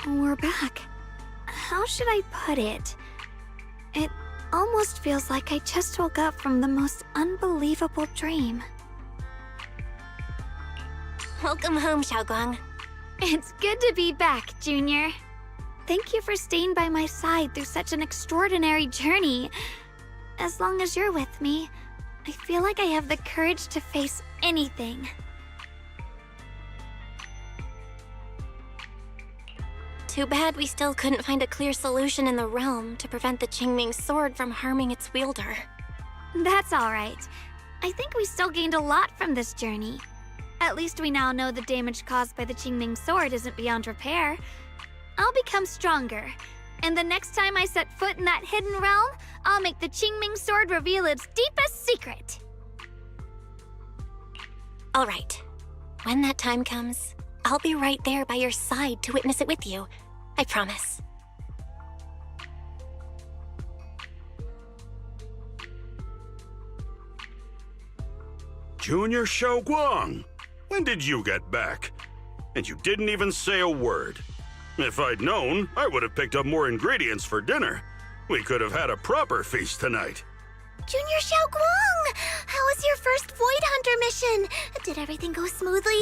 We're back. How should I put it? It almost feels like I just woke up from the most unbelievable dream. Welcome home, Shunguang. It's good to be back, Junior. Thank you for staying by my side through such an extraordinary journey. As long as you're with me, I feel like I have the courage to face anything. Too bad we still couldn't find a clear solution in the realm to prevent the Qingming sword from harming its wielder. That's alright. I think we still gained a lot from this journey. At least we now know the damage caused by the Qingming sword isn't beyond repair. I'll become stronger, and the next time I set foot in that hidden realm, I'll make the Qingming sword reveal its deepest secret. All right. When that time comes, I'll be right there by your side to witness it with you. I promise. Junior Shunguang, when did you get back? And you didn't even say a word. If I'd known, I would have picked up more ingredients for dinner. We could have had a proper feast tonight. Junior Shunguang, how was your first Void Hunter mission? Did everything go smoothly?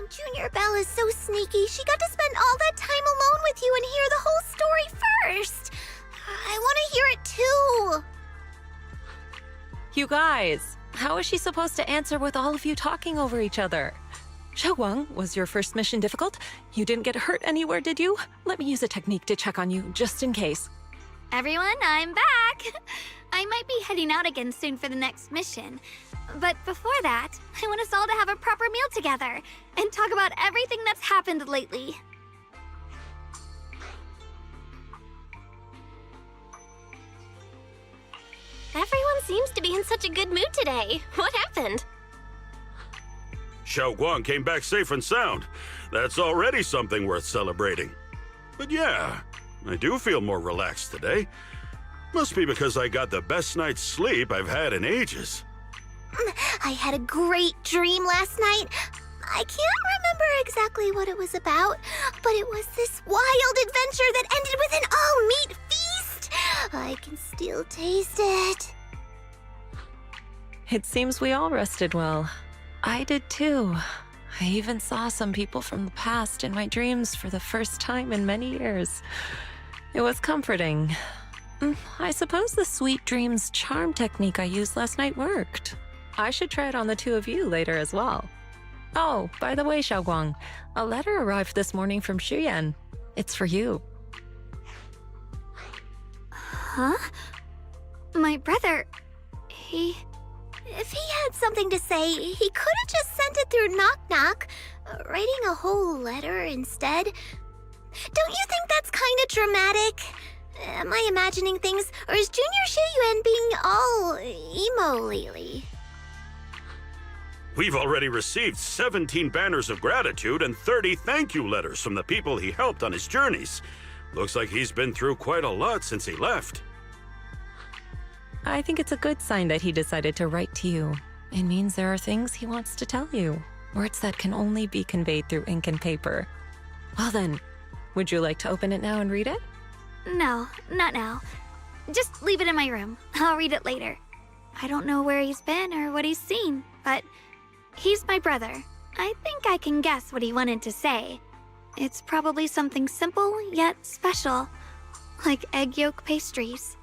Junior Belle is so sneaky. She got to spend all that time alone with you and hear the whole story first. I want to hear it too. You guys, how is she supposed to answer with all of you talking over each other? Shunguang, was your first mission difficult? You didn't get hurt anywhere, did you? Let me use a technique to check on you, just in case. Everyone, I'm back! I might be heading out again soon for the next mission. But before that, I want us all to have a proper meal together and talk about everything that's happened lately. Everyone seems to be in such a good mood today. What happened? Shunguang came back safe and sound. That's already something worth celebrating. But yeah, I do feel more relaxed today. Must be because I got the best night's sleep I've had in ages. I had a great dream last night. I can't remember exactly what it was about, but it was this wild adventure that ended with an all-meat feast. I can still taste it. It seems we all rested well. I did too. I even saw some people from the past in my dreams for the first time in many years. It was comforting. I suppose the sweet dreams charm technique I used last night worked. I should try it on the two of you later as well. Oh, by the way, Shunguang, a letter arrived this morning from Xuyan. It's for you. Huh? My brother, If he had something to say, he could have just sent it through Knock Knock, writing a whole letter instead. Don't you think that's kind of dramatic? Am I imagining things, or is Junior Shiyuan being all emo lately? We've already received 17 banners of gratitude and 30 thank you letters from the people he helped on his journeys. Looks like he's been through quite a lot since he left. I think it's a good sign that he decided to write to you. It means there are things he wants to tell you, words that can only be conveyed through ink and paper. Well then, would you like to open it now and read it? No, not now. Just leave it in my room. I'll read it later. I don't know where he's been or what he's seen, but he's my brother. I think I can guess what he wanted to say. It's probably something simple yet special, like egg yolk pastries.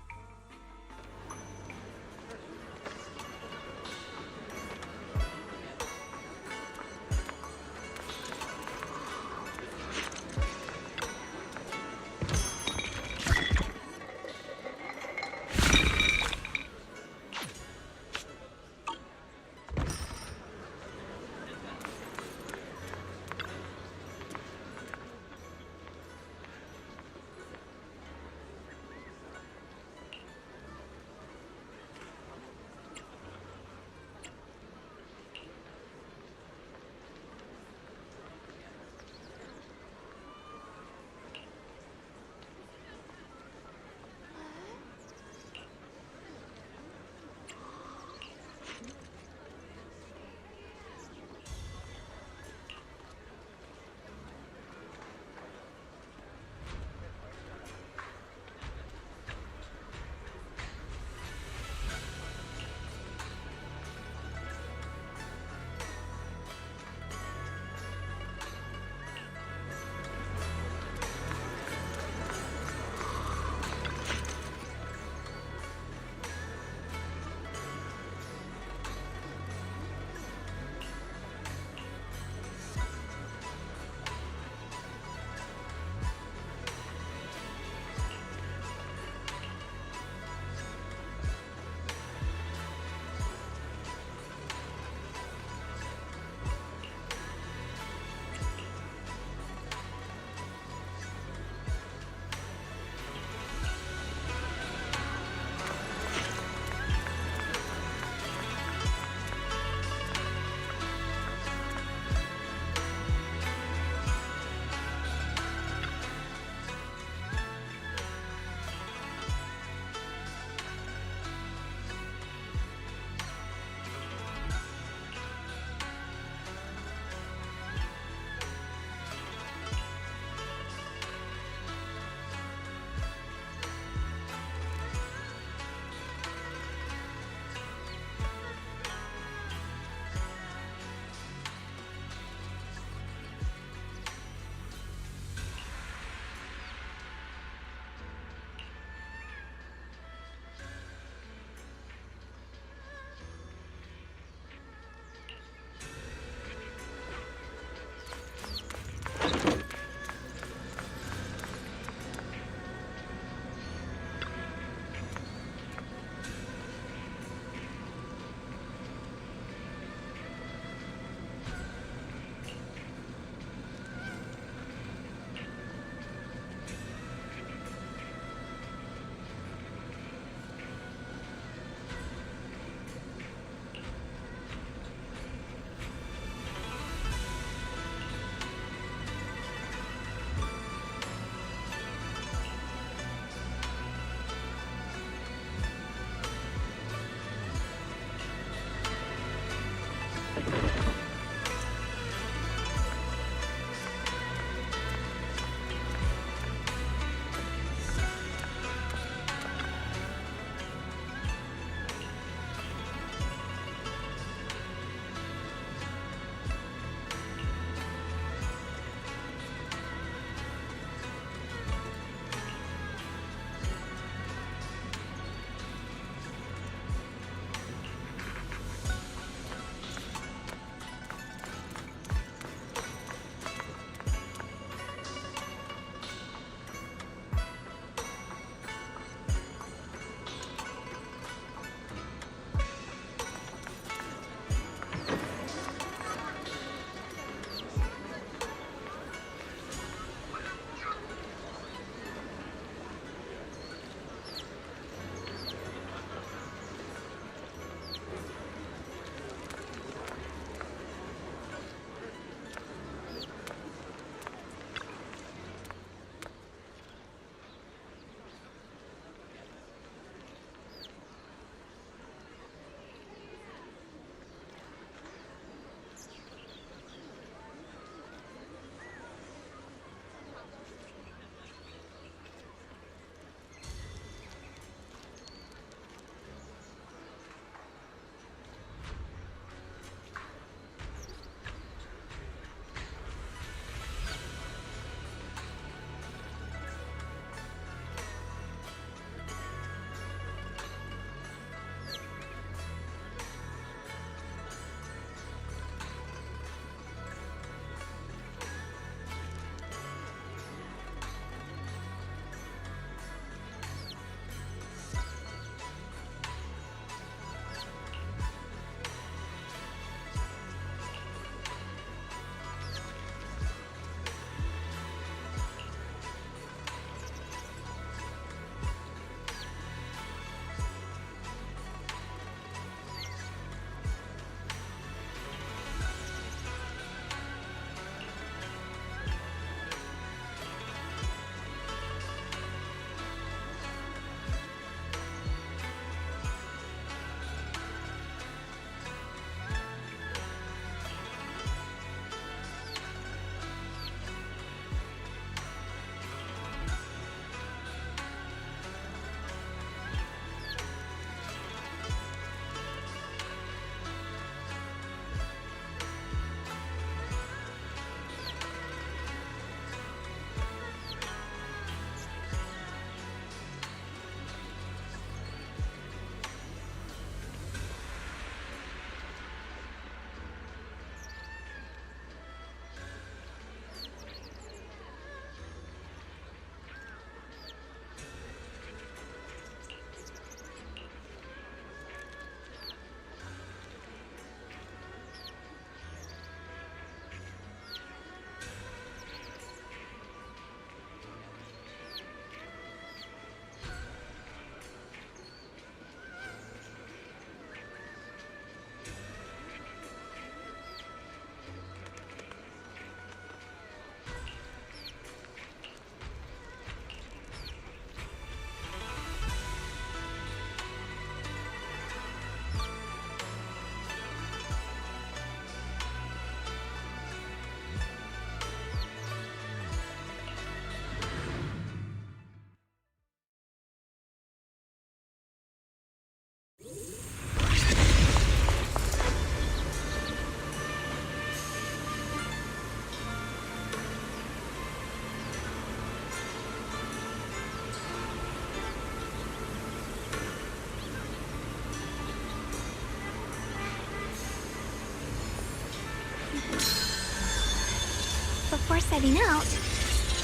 heading out,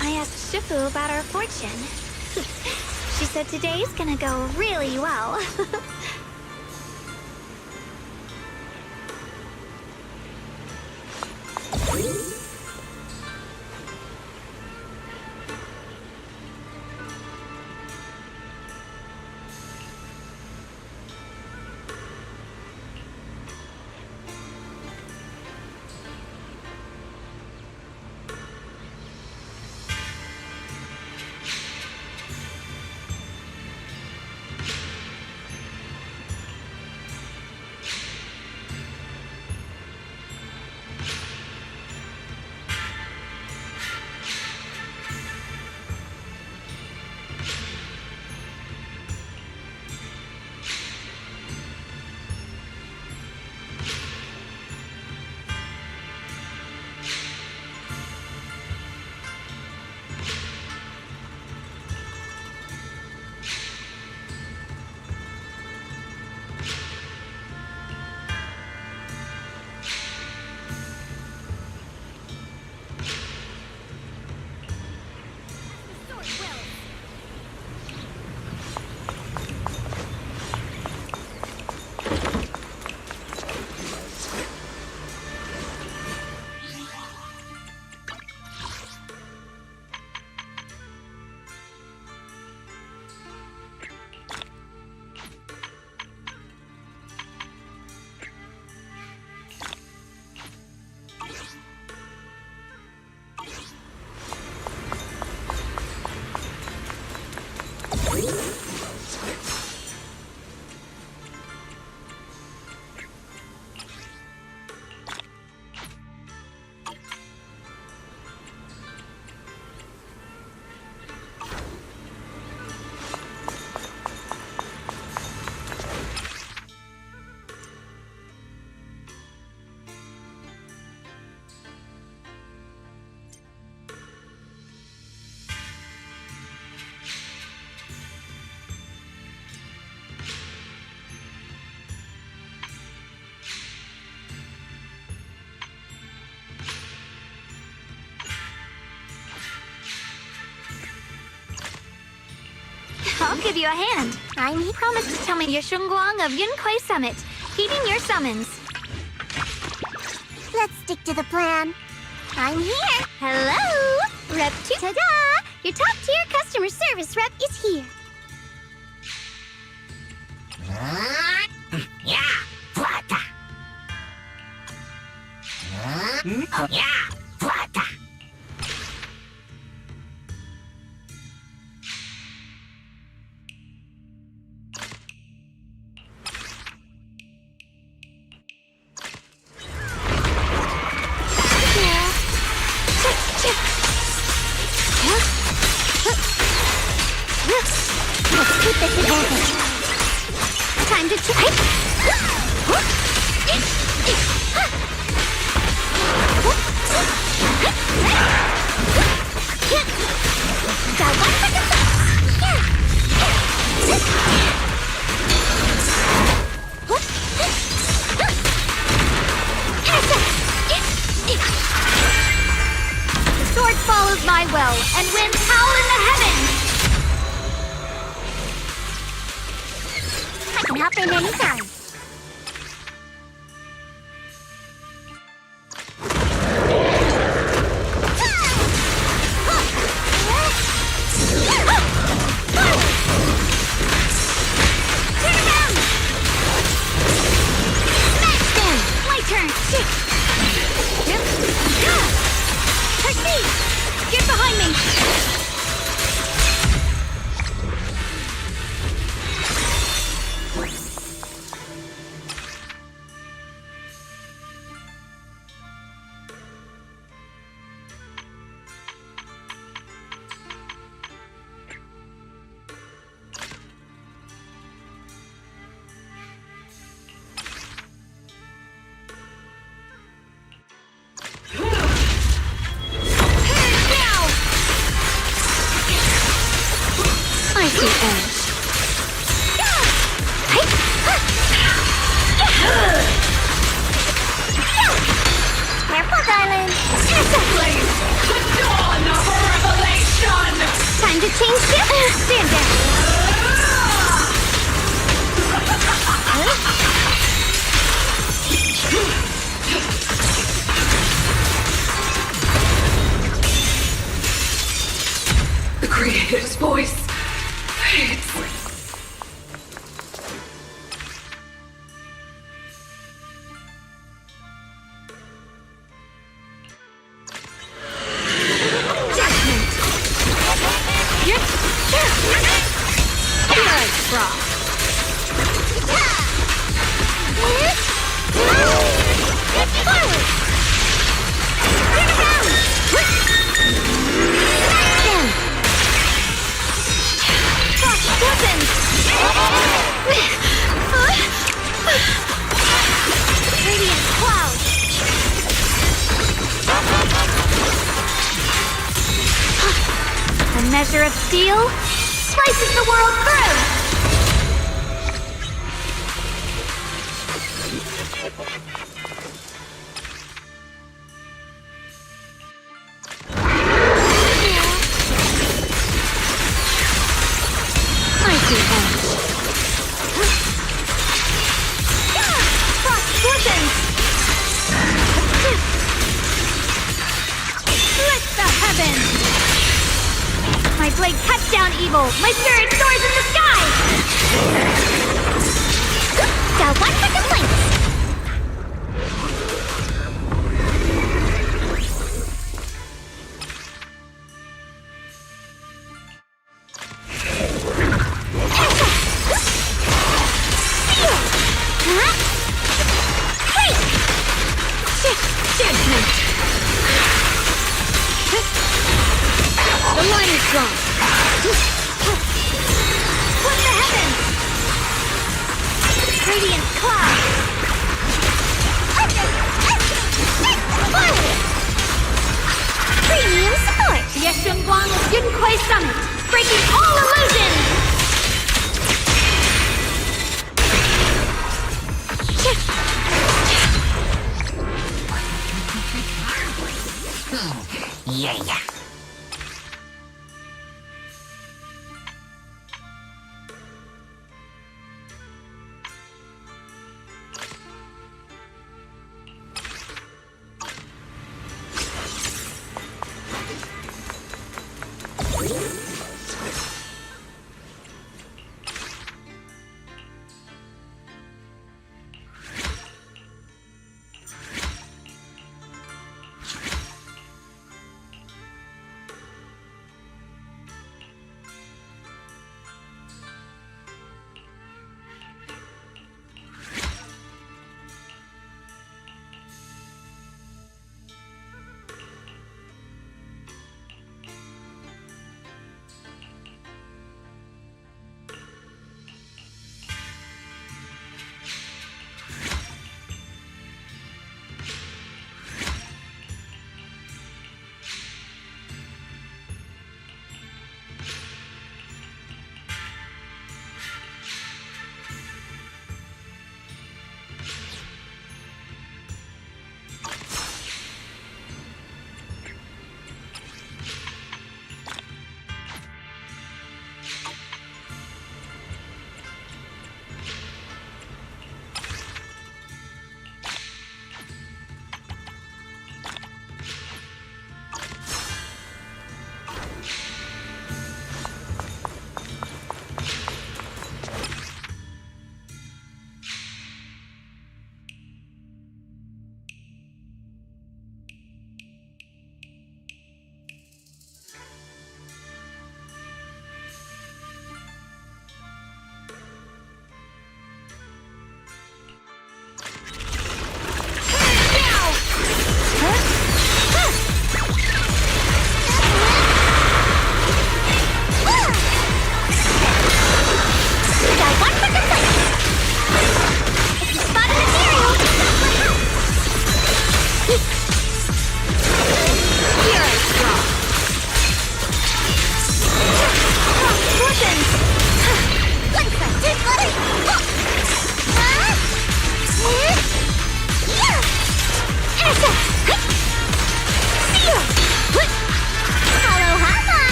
I asked Shifu about our fortune. She said today's gonna go really well. I'll give you a hand. He promised to tell me Ye Shunguang of Yunquai Summit, heeding your summons. Let's stick to the plan. I'm here. Hello! Rep 2. Ta-da! Your top-tier customer service rep is here. Let's keep this advantage. Time to got one for the The sword follows my will, and winds howl in the heavens! I can hop in anytime. Get behind me! I see edge. Careful, darling. to change shift? Stand down. The Creator's voice fades. A measure of steel slices the world through! Mighty edge. Frost glistens! Split the heavens! My blade cuts down evil! My spirit soars in the sky! Got one for complaints! Judgment! The line is gone! Split the heavens! Radiant cloud! Premium support! Ye Shunguang of Yunkuei Summit! Breaking all illusions! Yeah.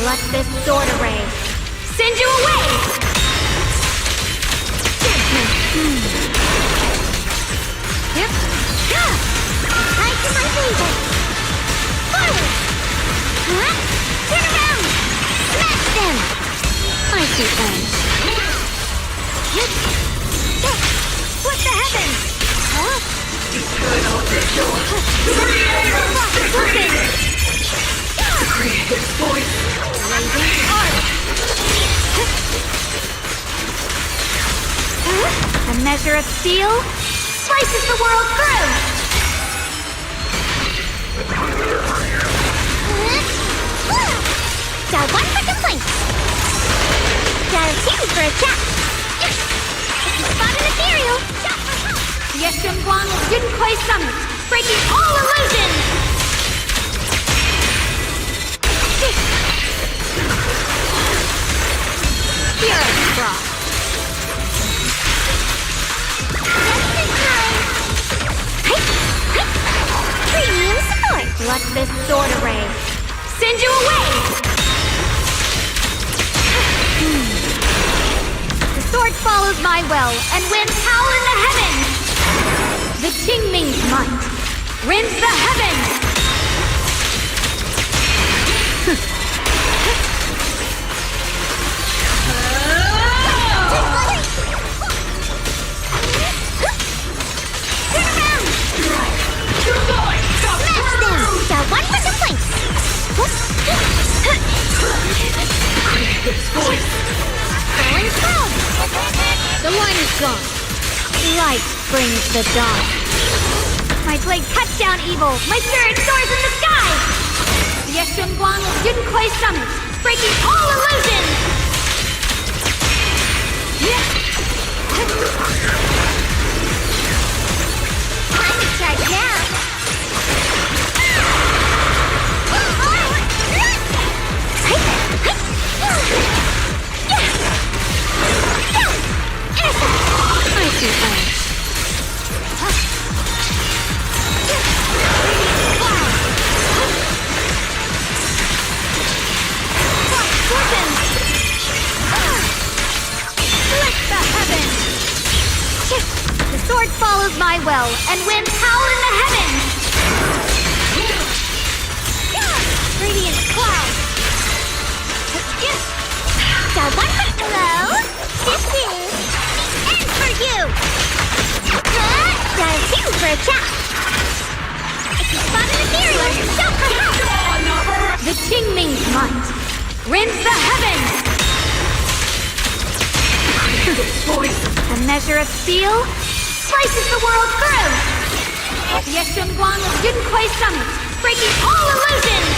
Let this sword array send you away! Yep. Tied to my finger. Forward! Huh? Turn around! Smash them! I see things. Yep. What the heavens? Huh? Eternal vigil. The creator's voice. Blazing art. A measure of steel slices the world through. Dial 1 for complaints. Dial 2 for a chat. If you spot an ethereal, shout for help. Ye Shunguang of Junkwei Summit, breaking all illusions. Pure frost. Premium support. Let this sword array send you away! The sword follows my will and wins power in the heavens! The Qingming's might rends the heavens! Dial 1 for complaints. Creator's voice. Falling cloud. The line is gone. Light brings the dawn. My blade cuts down evil. My spirit soars in the sky. The Ye Shunguang of Junkwei Summit, breaking all illusions. Time to charge now. I see flash. Split the heavens. The sword follows my will and wins power in the heavens. Radiant cloud. Dial 1 for hello. This is the end for you. Dial 2 for a chat. If you spot an ethereal, shout for help. The Qingming's might rends the heavens. A measure of steel slices the world through. The Ye Shunguang of Junkwei Summit, breaking all illusions.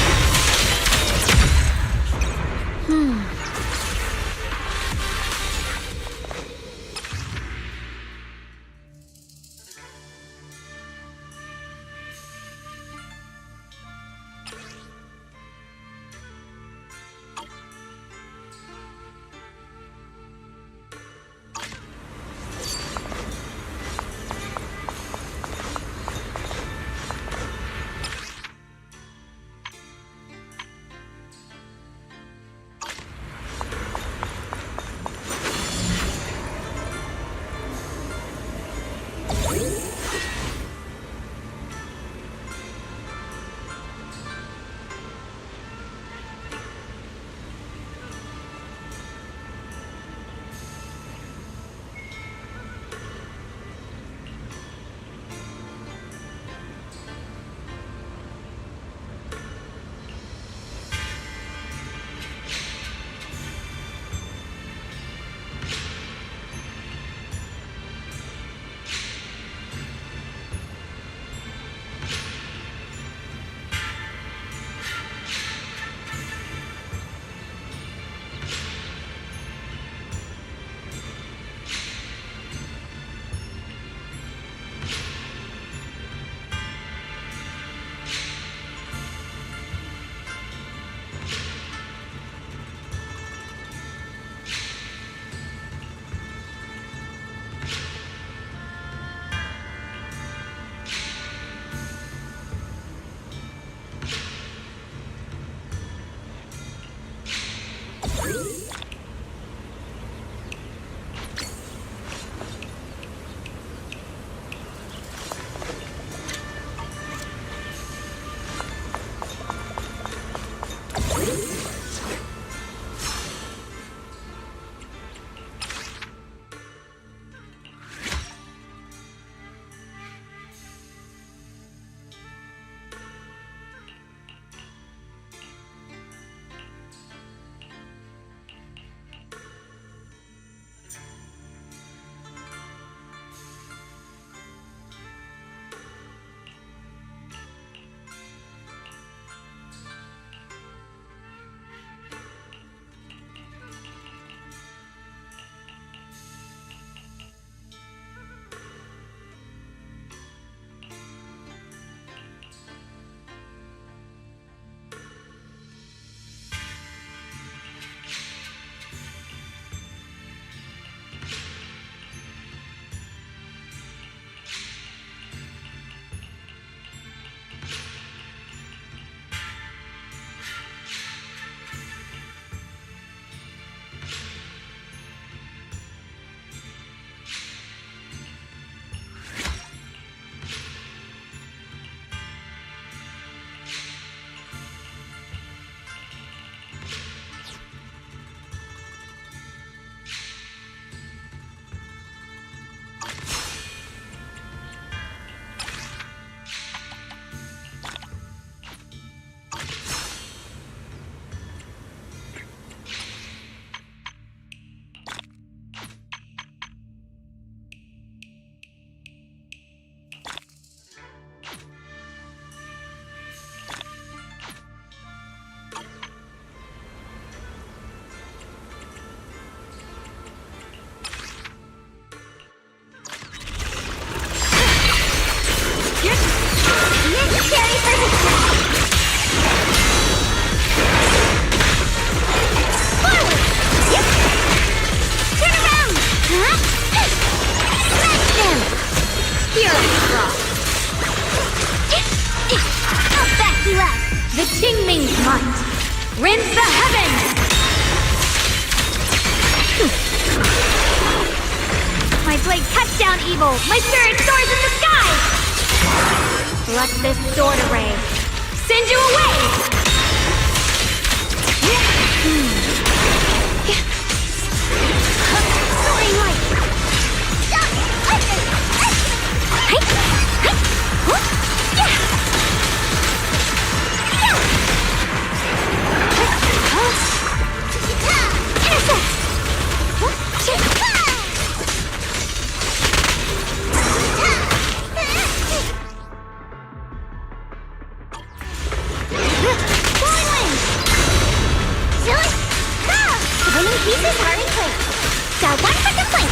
blade cuts down evil. My spirit soars in the sky. Let this sword array send you away. Soaring light. Pieces are in place. Got one for the plank.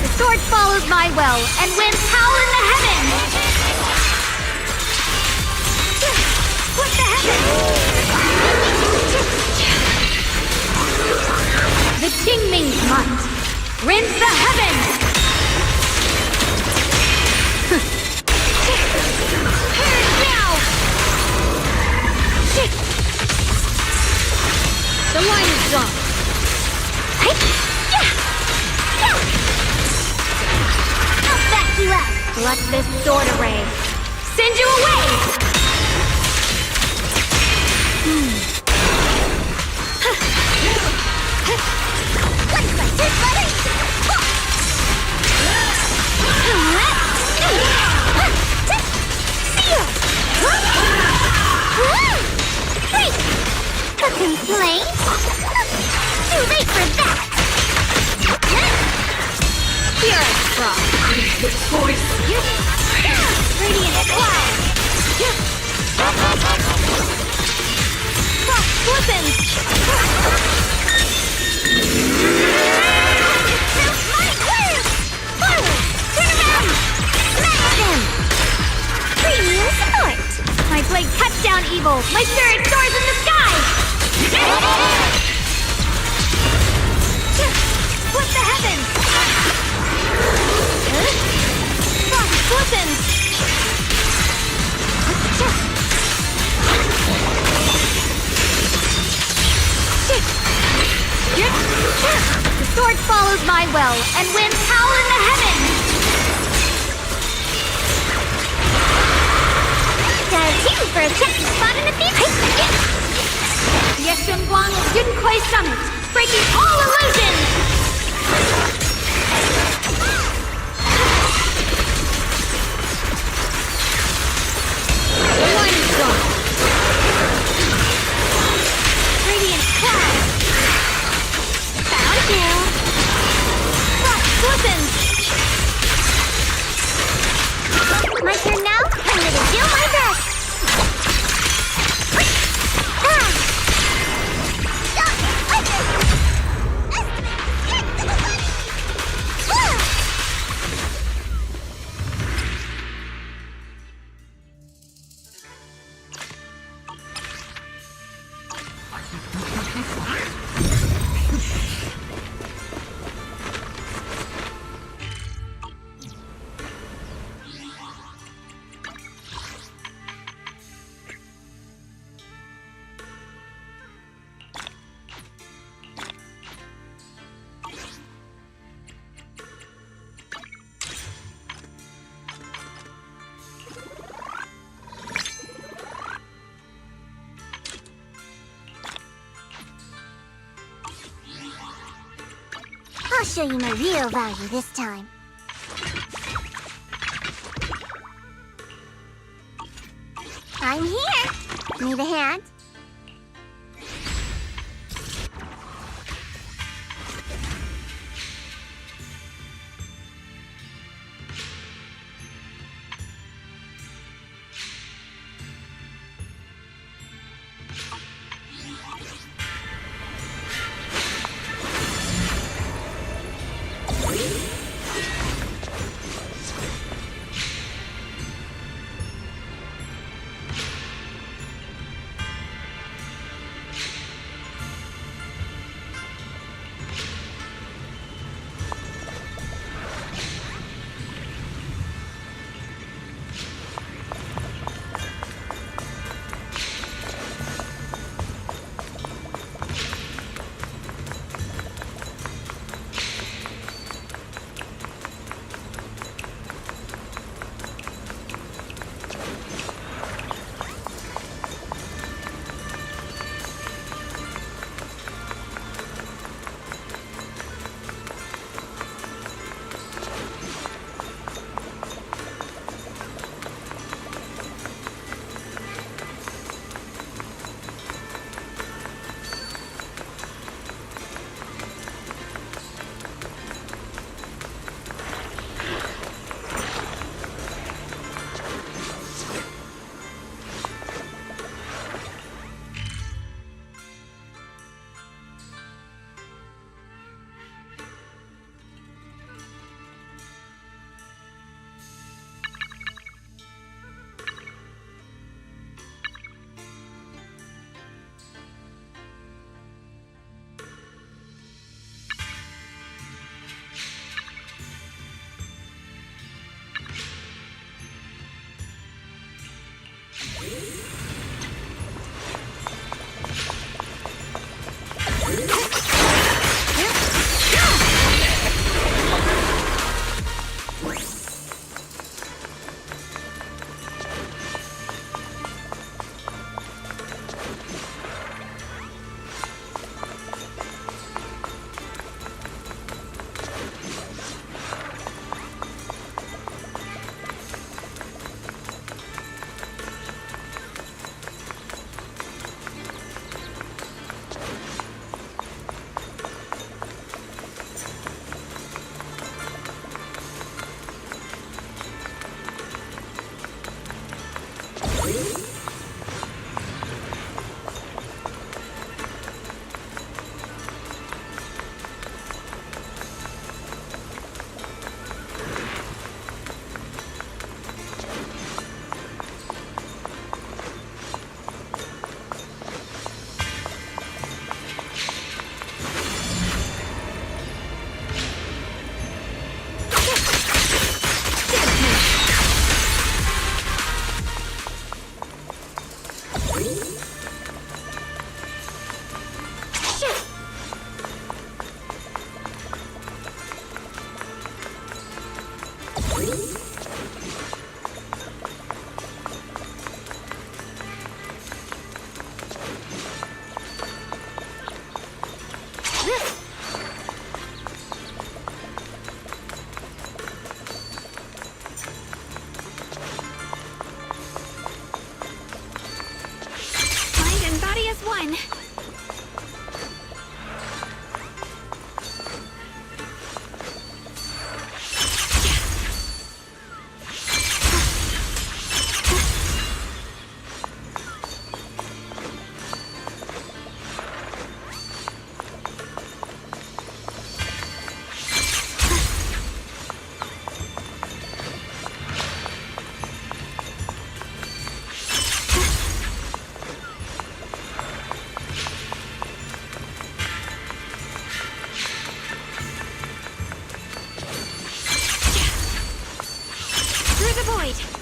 The sword follows my will and winds howl in the heavens. What the heavens? The Qingming's might rends the heavens. The line is done. I'll back you up. Let this sword array send you away. Great! A complaint? Too late for that! Here I try. This voice. Radiant cloud. Frost glistens. My curve! Forward! Turn around! Smash them! Premium support! My blade cuts down evil. My spirit soars in the sky. What the heavens? Frost glistens. The sword follows my will and winds howl in the heavens. Two for a check spot in the future. Ye Shunguang of Yunkuei Summit, breaking all illusions! The line is done. Radiant cloud. Found you. Frost glistens. My turn now? I'm gonna do my best. I'll show you my real value this time. I'm here. Need a hand? Mind and body as one. Through the void.